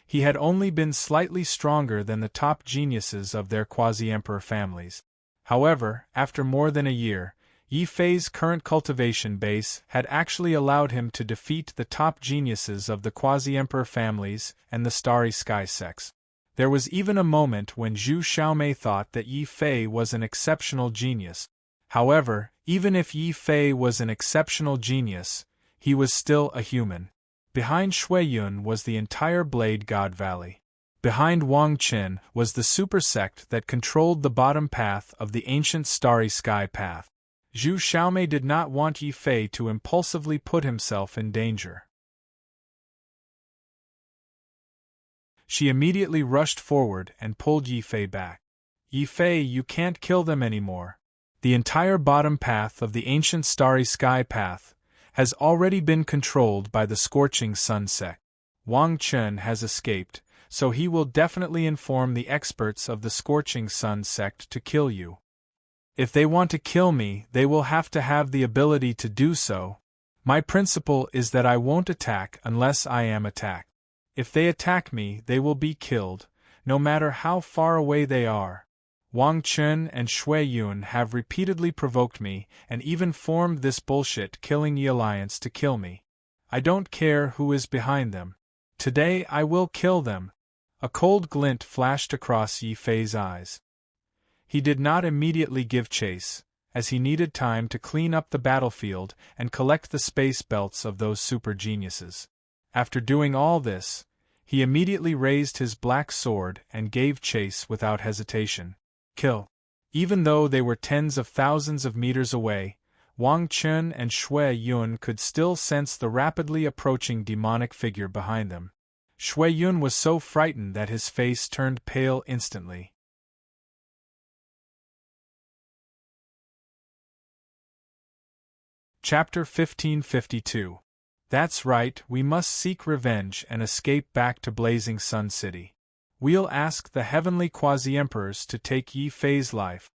he had only been slightly stronger than the top geniuses of their quasi-emperor families. However, after more than a year, Yi Fei's current cultivation base had actually allowed him to defeat the top geniuses of the quasi-emperor families and the Starry Sky sects. There was even a moment when Zhu Xiaomei thought that Yi Fei was an exceptional genius. However, even if Yi Fei was an exceptional genius, he was still a human. Behind Shui Yun was the entire Blade God Valley. Behind Wang Chen was the super sect that controlled the bottom path of the ancient Starry Sky path. Zhu Xiaomei did not want Yi Fei to impulsively put himself in danger. She immediately rushed forward and pulled Yi Fei back. Yi Fei, you can't kill them anymore. The entire bottom path of the ancient Starry Sky path has already been controlled by the Scorching Sun sect. Wang Chen has escaped, so he will definitely inform the experts of the Scorching Sun sect to kill you. If they want to kill me, they will have to have the ability to do so. My principle is that I won't attack unless I am attacked. If they attack me, they will be killed, no matter how far away they are. Wang Chen and Shui Yun have repeatedly provoked me and even formed this bullshit-killing alliance to kill me. I don't care who is behind them. Today I will kill them. A cold glint flashed across Yi Fei's eyes. He did not immediately give chase, as he needed time to clean up the battlefield and collect the space belts of those super geniuses. After doing all this, he immediately raised his black sword and gave chase without hesitation. Kill. Even though they were tens of thousands of meters away, Wang Chen and Shui Yun could still sense the rapidly approaching demonic figure behind them. Shui Yun was so frightened that his face turned pale instantly. Chapter 1552. That's right, we must seek revenge and escape back to Blazing Sun City. We'll ask the heavenly quasi-emperors to take Yi Fei's life.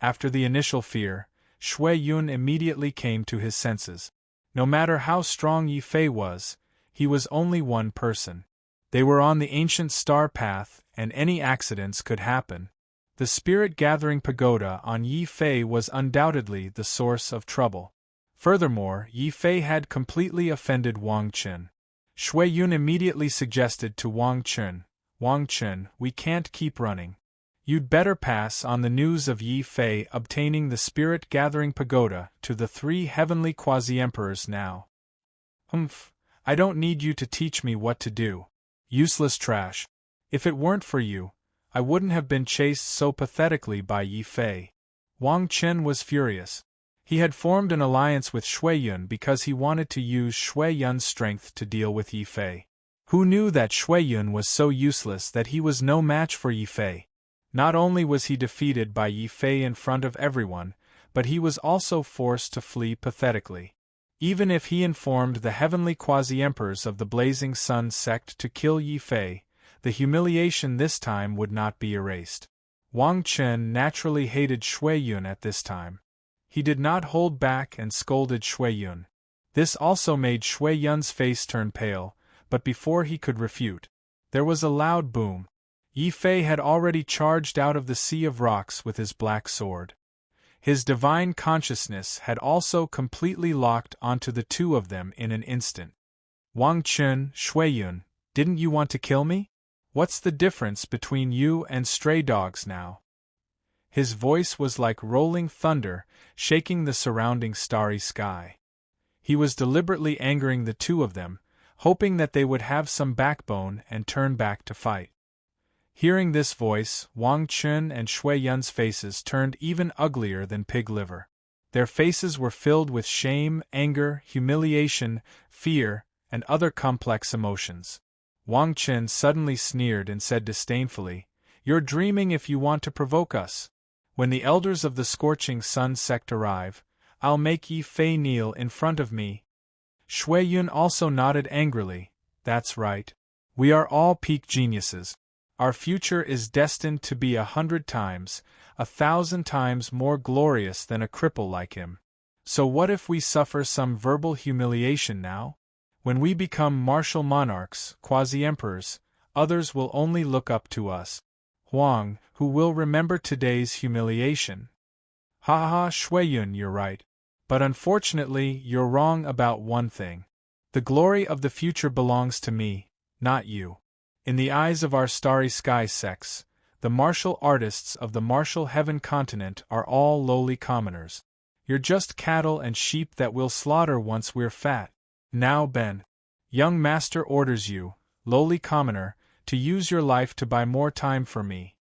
After the initial fear, Shui Yun immediately came to his senses. No matter how strong Yi Fei was, he was only one person. They were on the ancient star path, and any accidents could happen. The spirit-gathering pagoda on Yi Fei was undoubtedly the source of trouble. Furthermore, Yi Fei had completely offended Wang Qun. Shui Yun immediately suggested to Wang Qun, we can't keep running. You'd better pass on the news of Yi Fei obtaining the spirit-gathering pagoda to the 3 heavenly quasi-emperors now. I don't need you to teach me what to do. Useless trash. If it weren't for you, I wouldn't have been chased so pathetically by Yi Fei. Wang Qun was furious. He had formed an alliance with Shui Yun because he wanted to use Shui Yun's strength to deal with Yi Fei. Who knew that Shui Yun was so useless that he was no match for Yi Fei? Not only was he defeated by Yi Fei in front of everyone, but he was also forced to flee pathetically. Even if he informed the heavenly quasi-emperors of the Blazing Sun sect to kill Yi Fei, the humiliation this time would not be erased. Wang Qun naturally hated Shui Yun at this time. He did not hold back and scolded Shui Yun. This also made Shui Yun's face turn pale, but before he could refute, there was a loud boom. Yi Fei had already charged out of the sea of rocks with his black sword. His divine consciousness had also completely locked onto the 2 of them in an instant. Wang Qun, Shui Yun, didn't you want to kill me? What's the difference between you and stray dogs now? His voice was like rolling thunder, shaking the surrounding starry sky. He was deliberately angering the 2 of them, hoping that they would have some backbone and turn back to fight. Hearing this voice, Wang Qun and Shui Yun's faces turned even uglier than pig liver. Their faces were filled with shame, anger, humiliation, fear, and other complex emotions. Wang Qun suddenly sneered and said disdainfully, "You're dreaming if you want to provoke us. When the elders of the Scorching Sun sect arrive, I'll make Yi Fei kneel in front of me." Shui Yun also nodded angrily. "That's right. We are all peak geniuses. Our future is destined to be 100 times, 1,000 times more glorious than a cripple like him. So what if we suffer some verbal humiliation now? When we become martial monarchs, quasi-emperors, others will only look up to us. Huang, who will remember today's humiliation?" "Ha ha, Shui Yun, you're right. But unfortunately, you're wrong about one thing. The glory of the future belongs to me, not you. In the eyes of our starry sky sects, the martial artists of the martial heaven continent are all lowly commoners. You're just cattle and sheep that we'll slaughter once we're fat. Now Ben, young master orders you, lowly commoner, to use your life to buy more time for me."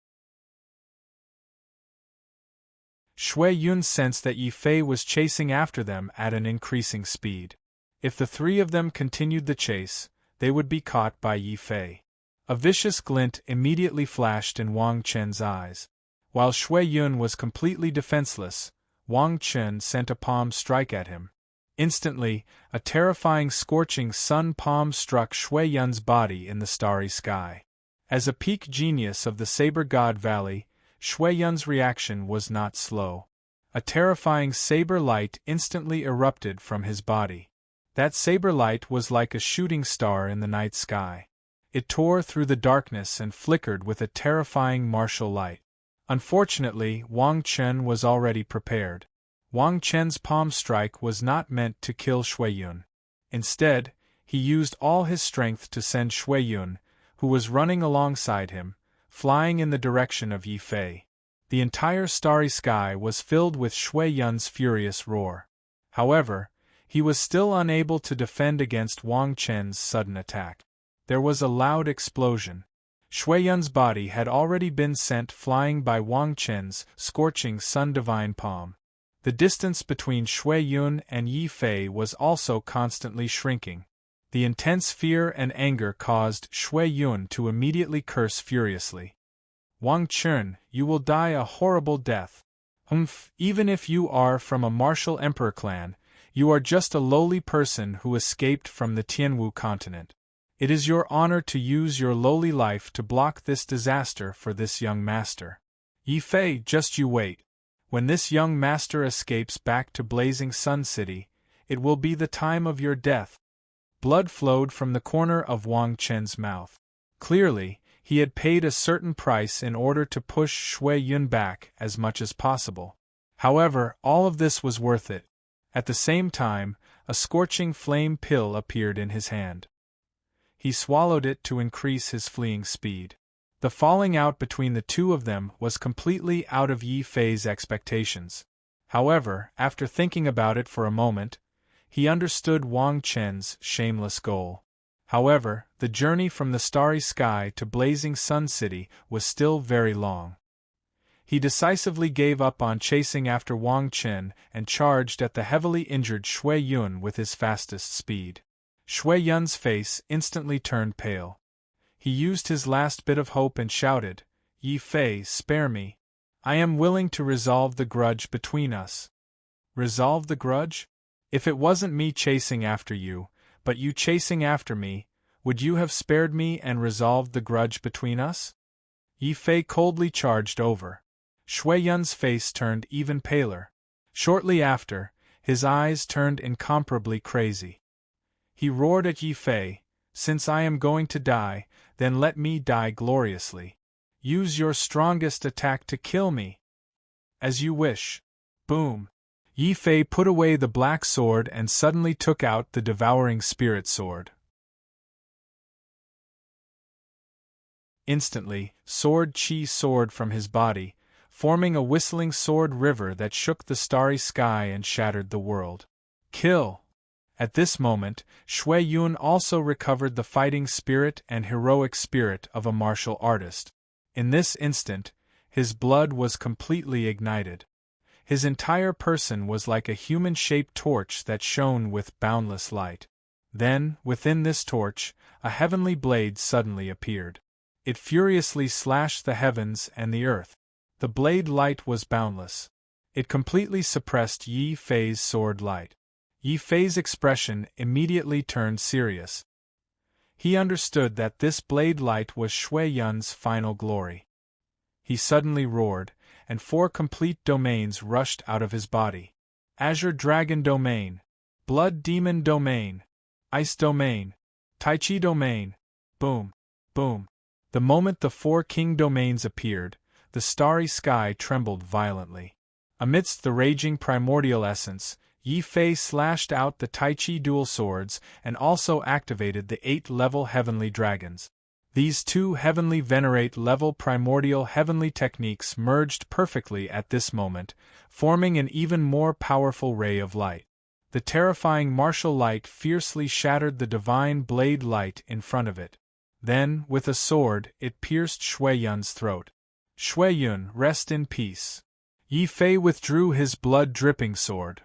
Shui Yun sensed that Yi Fei was chasing after them at an increasing speed. If the 3 of them continued the chase, they would be caught by Yi Fei. A vicious glint immediately flashed in Wang Qun's eyes. While Shui Yun was completely defenseless, Wang Qun sent a palm strike at him. Instantly, a terrifying scorching sun palm struck Shui Yun's body in the starry sky. As a peak genius of the Saber God Valley, Shui Yun's reaction was not slow. A terrifying saber light instantly erupted from his body. That saber light was like a shooting star in the night sky. It tore through the darkness and flickered with a terrifying martial light. Unfortunately, Wang Qun was already prepared. Wang Qun's palm strike was not meant to kill Shui Yun. Instead, he used all his strength to send Shui Yun, who was running alongside him, flying in the direction of Yi Fei. The entire starry sky was filled with Shui Yun's furious roar. However, he was still unable to defend against Wang Qun's sudden attack. There was a loud explosion. Shui Yun's body had already been sent flying by Wang Qun's scorching sun divine palm. The distance between Shui Yun and Yi Fei was also constantly shrinking. The intense fear and anger caused Shui Yun to immediately curse furiously. "Wang Qun, you will die a horrible death. Even if you are from a martial emperor clan, you are just a lowly person who escaped from the Tianwu continent. It is your honor to use your lowly life to block this disaster for this young master. Yi Fei, just you wait. When this young master escapes back to Blazing Sun City, it will be the time of your death." Blood flowed from the corner of Wang Qun's mouth. Clearly, he had paid a certain price in order to push Shui Yun back as much as possible. However, all of this was worth it. At the same time, a scorching flame pill appeared in his hand. He swallowed it to increase his fleeing speed. The falling out between the two of them was completely out of Yi Fei's expectations. However, after thinking about it for a moment, he understood Wang Chen's shameless goal. However, the journey from the starry sky to blazing Sun City was still very long. He decisively gave up on chasing after Wang Chen and charged at the heavily injured Shui Yun with his fastest speed. Shui Yun's face instantly turned pale. He used his last bit of hope and shouted, "Yi Fei, spare me. I am willing to resolve the grudge between us." Resolve the grudge? If it wasn't me chasing after you, but you chasing after me, would you have spared me and resolved the grudge between us? Yi Fei coldly charged over. Shui Yun's face turned even paler. Shortly after, his eyes turned incomparably crazy. He roared at Yi Fei, "Since I am going to die, then let me die gloriously. Use your strongest attack to kill me." "As you wish." Boom! Yi Fei put away the black sword and suddenly took out the devouring spirit sword. Instantly, sword chi soared from his body, forming a whistling sword river that shook the starry sky and shattered the world. Kill! At this moment, Shui Yun also recovered the fighting spirit and heroic spirit of a martial artist. In this instant, his blood was completely ignited. His entire person was like a human-shaped torch that shone with boundless light. Then, within this torch, a heavenly blade suddenly appeared. It furiously slashed the heavens and the earth. The blade light was boundless. It completely suppressed Yi Fei's sword light. Yi Fei's expression immediately turned serious. He understood that this blade light was Shui Yun's final glory. He suddenly roared, and 4 complete domains rushed out of his body. Azure Dragon Domain, Blood Demon Domain, Ice Domain, Tai Chi Domain. Boom! Boom! The moment the 4 king domains appeared, the starry sky trembled violently. Amidst the raging primordial essence, Yi Fei slashed out the Tai Chi dual swords and also activated the 8-level heavenly dragons. These 2 heavenly venerate-level primordial heavenly techniques merged perfectly at this moment, forming an even more powerful ray of light. The terrifying martial light fiercely shattered the divine blade light in front of it. Then, with a sword, it pierced Shui Yun's throat. "Shui Yun, rest in peace." Yi Fei withdrew his blood-dripping sword.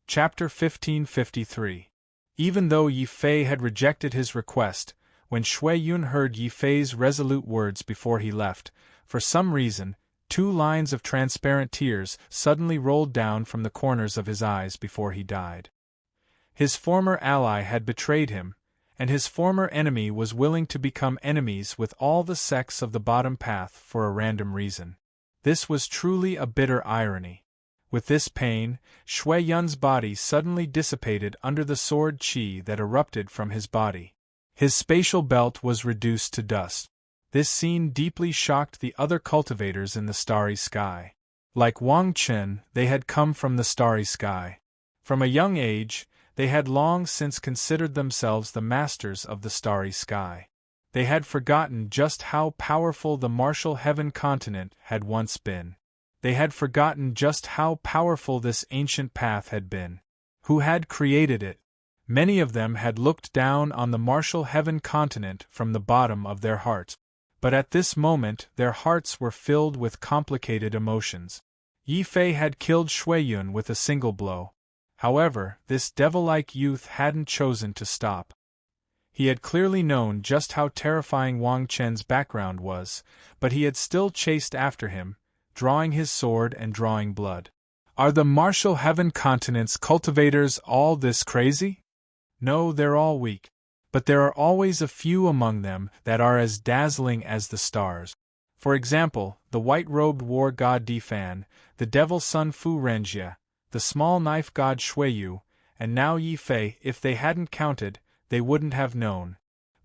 Chapter 1553. Even though Yi Fei had rejected his request, when Shui Yun heard Yi Fei's resolute words before he left, for some reason, 2 lines of transparent tears suddenly rolled down from the corners of his eyes before he died. His former ally had betrayed him, and his former enemy was willing to become enemies with all the sects of the bottom path for a random reason. This was truly a bitter irony. With this pain, Shui Yun's body suddenly dissipated under the sword qi that erupted from his body. His spatial belt was reduced to dust. This scene deeply shocked the other cultivators in the starry sky. Like Wang Chen, they had come from the starry sky. From a young age, they had long since considered themselves the masters of the starry sky. They had forgotten just how powerful the martial heaven continent had once been. They had forgotten just how powerful this ancient path had been. Who had created it? Many of them had looked down on the martial heaven continent from the bottom of their hearts. But at this moment their hearts were filled with complicated emotions. Yi Fei had killed Shui Yun with a single blow. However, this devil-like youth hadn't chosen to stop. He had clearly known just how terrifying Wang Chen's background was, but he had still chased after him, drawing his sword and drawing blood. Are the martial heaven continent's cultivators all this crazy? No, they're all weak. But there are always a few among them that are as dazzling as the stars. For example, the white-robed war god Difan, the devil Sun Fu Renjia, the small knife god Shuiyu, and now Yi Fei. If they hadn't counted, they wouldn't have known.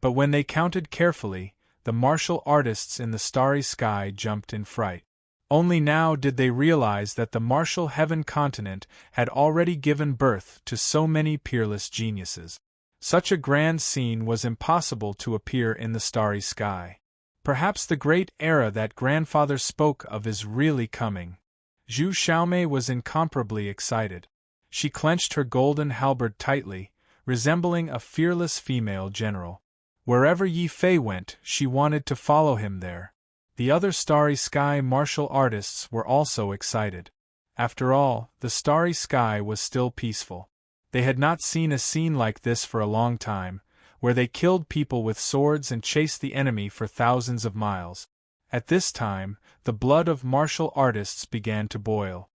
But when they counted carefully, the martial artists in the starry sky jumped in fright. Only now did they realize that the martial heaven continent had already given birth to so many peerless geniuses. Such a grand scene was impossible to appear in the starry sky. Perhaps the great era that grandfather spoke of is really coming. Zhu Xiaomei was incomparably excited. She clenched her golden halberd tightly, resembling a fearless female general. Wherever Yi Fei went, she wanted to follow him there. The other starry sky martial artists were also excited. After all, the starry sky was still peaceful. They had not seen a scene like this for a long time, where they killed people with swords and chased the enemy for thousands of miles. At this time, the blood of martial artists began to boil.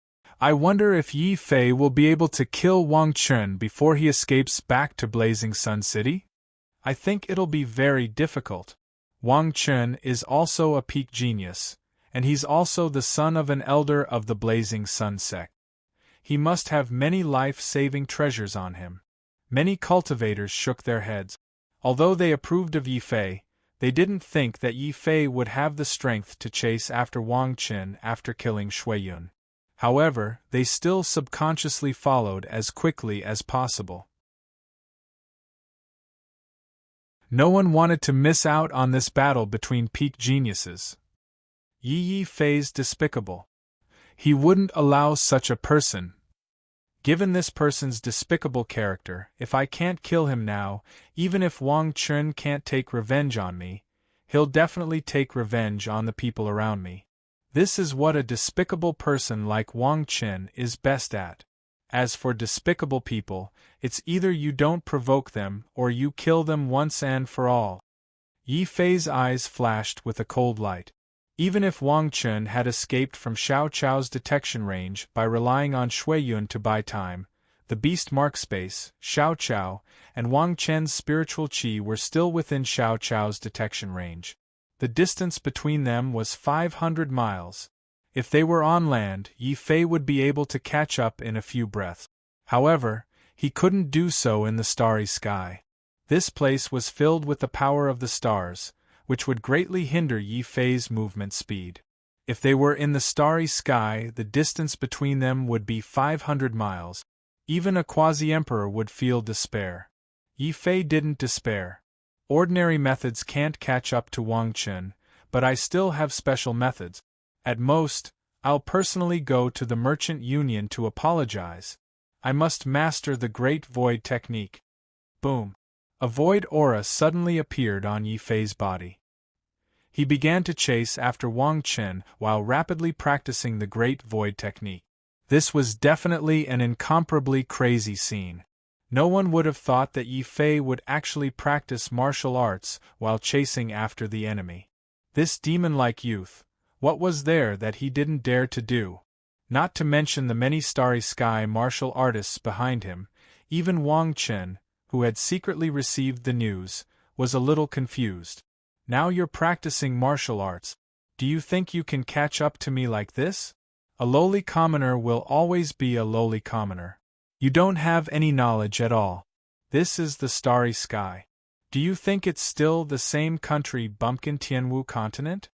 I wonder if Yi Fei will be able to kill Wang Chun before he escapes back to Blazing Sun City? I think it'll be very difficult. Wang Chun is also a peak genius, and he's also the son of an elder of the Blazing Sun sect. He must have many life-saving treasures on him. Many cultivators shook their heads. Although they approved of Yi Fei, they didn't think that Yi Fei would have the strength to chase after Wang Chun after killing Shui Yun. However, they still subconsciously followed as quickly as possible. No one wanted to miss out on this battle between peak geniuses. Yi Fei's despicable. He wouldn't allow such a person. Given this person's despicable character, if I can't kill him now, even if Wang Chun can't take revenge on me, he'll definitely take revenge on the people around me. This is what a despicable person like Wang Chun is best at. As for despicable people, it's either you don't provoke them or you kill them once and for all. Yi Fei's eyes flashed with a cold light. Even if Wang Chun had escaped from Xiao Chao's detection range by relying on Shui Yun to buy time, the beast mark space, Xiao Chao, and Wang Chen's spiritual qi were still within Xiao Chao's detection range. The distance between them was 500 miles. If they were on land, Yi Fei would be able to catch up in a few breaths. However, he couldn't do so in the starry sky. This place was filled with the power of the stars, which would greatly hinder Yi Fei's movement speed. If they were in the starry sky, the distance between them would be 500 miles. Even a quasi-emperor would feel despair. Yi Fei didn't despair. Ordinary methods can't catch up to Wang Chun, but I still have special methods. At most, I'll personally go to the Merchant Union to apologize. I must master the Great Void technique. Boom! A void aura suddenly appeared on Yi Fei's body. He began to chase after Wang Chun while rapidly practicing the Great Void technique. This was definitely an incomparably crazy scene. No one would have thought that Yi Fei would actually practice martial arts while chasing after the enemy. This demon-like youth, what was there that he didn't dare to do? Not to mention the many starry sky martial artists behind him, even Wang Chun, who had secretly received the news, was a little confused. Now you're practicing martial arts. Do you think you can catch up to me like this? A lowly commoner will always be a lowly commoner. You don't have any knowledge at all. This is the starry sky. Do you think it's still the same country bumpkin Tianwu continent?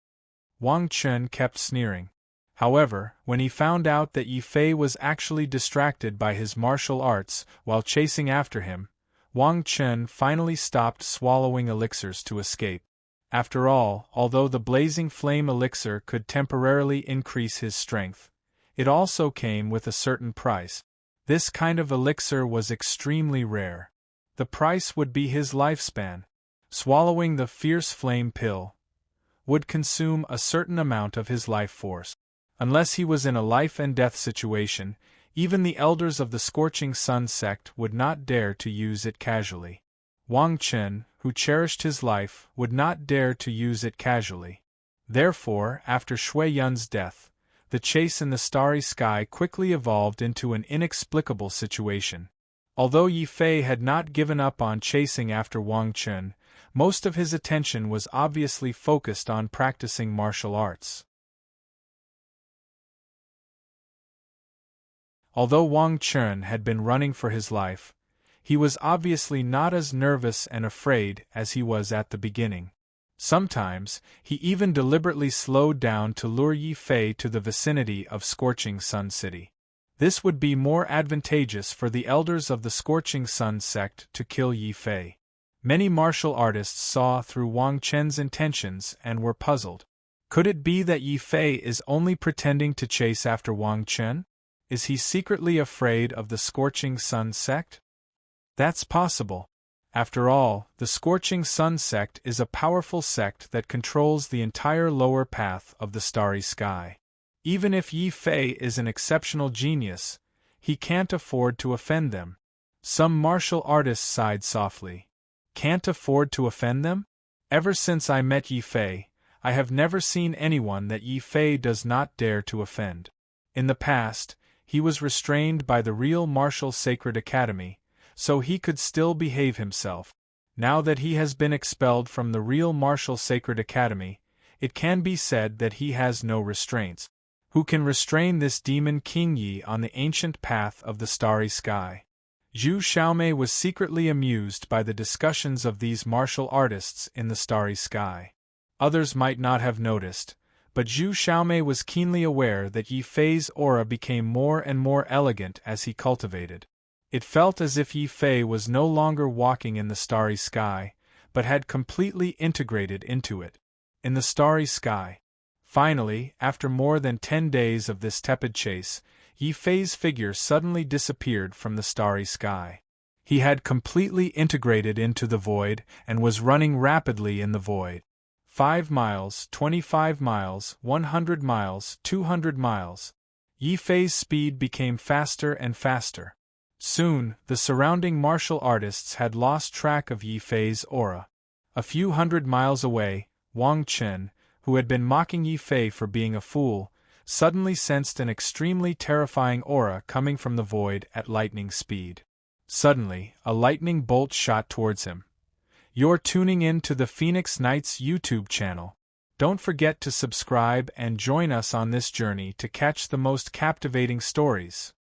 Wang Chun kept sneering. However, when he found out that Yi Fei was actually distracted by his martial arts while chasing after him, Wang Chun finally stopped swallowing elixirs to escape. After all, although the blazing flame elixir could temporarily increase his strength, it also came with a certain price. This kind of elixir was extremely rare. The price would be his lifespan. Swallowing the fierce flame pill would consume a certain amount of his life force. Unless he was in a life-and-death situation, even the elders of the Scorching Sun sect would not dare to use it casually. Wang Chun, who cherished his life, would not dare to use it casually. Therefore, after Shui Yun's death, the chase in the starry sky quickly evolved into an inexplicable situation. Although Yi Fei had not given up on chasing after Wang Chun, most of his attention was obviously focused on practicing martial arts. Although Wang Chun had been running for his life, he was obviously not as nervous and afraid as he was at the beginning. Sometimes, he even deliberately slowed down to lure Yi Fei to the vicinity of Scorching Sun City. This would be more advantageous for the elders of the Scorching Sun sect to kill Yi Fei. Many martial artists saw through Wang Chen's intentions and were puzzled. Could it be that Yi Fei is only pretending to chase after Wang Chen? Is he secretly afraid of the Scorching Sun sect? That's possible. After all, the Scorching Sun sect is a powerful sect that controls the entire lower path of the starry sky. Even if Yi Fei is an exceptional genius, he can't afford to offend them. Some martial artists sighed softly. Can't afford to offend them? Ever since I met Yi Fei, I have never seen anyone that Yi Fei does not dare to offend. In the past, he was restrained by the real Martial Sacred Academy, so he could still behave himself. Now that he has been expelled from the real Martial Sacred Academy, it can be said that he has no restraints. Who can restrain this demon King Yi on the ancient path of the starry sky? Zhu Xiaomei was secretly amused by the discussions of these martial artists in the starry sky. Others might not have noticed, but Zhu Xiaomei was keenly aware that Yi Fei's aura became more and more elegant as he cultivated. It felt as if Yi Fei was no longer walking in the starry sky, but had completely integrated into it. In the starry sky. Finally, after more than 10 days of this tepid chase, Yi Fei's figure suddenly disappeared from the starry sky. He had completely integrated into the void and was running rapidly in the void. 5 miles, 25 miles, 100 miles, 200 miles. Yi Fei's speed became faster and faster. Soon, the surrounding martial artists had lost track of Yi Fei's aura. A few hundred miles away, Wang Chen, who had been mocking Yi Fei for being a fool, suddenly sensed an extremely terrifying aura coming from the void at lightning speed. Suddenly, a lightning bolt shot towards him. You're tuning in to the Phoenix Knights YouTube channel. Don't forget to subscribe and join us on this journey to catch the most captivating stories.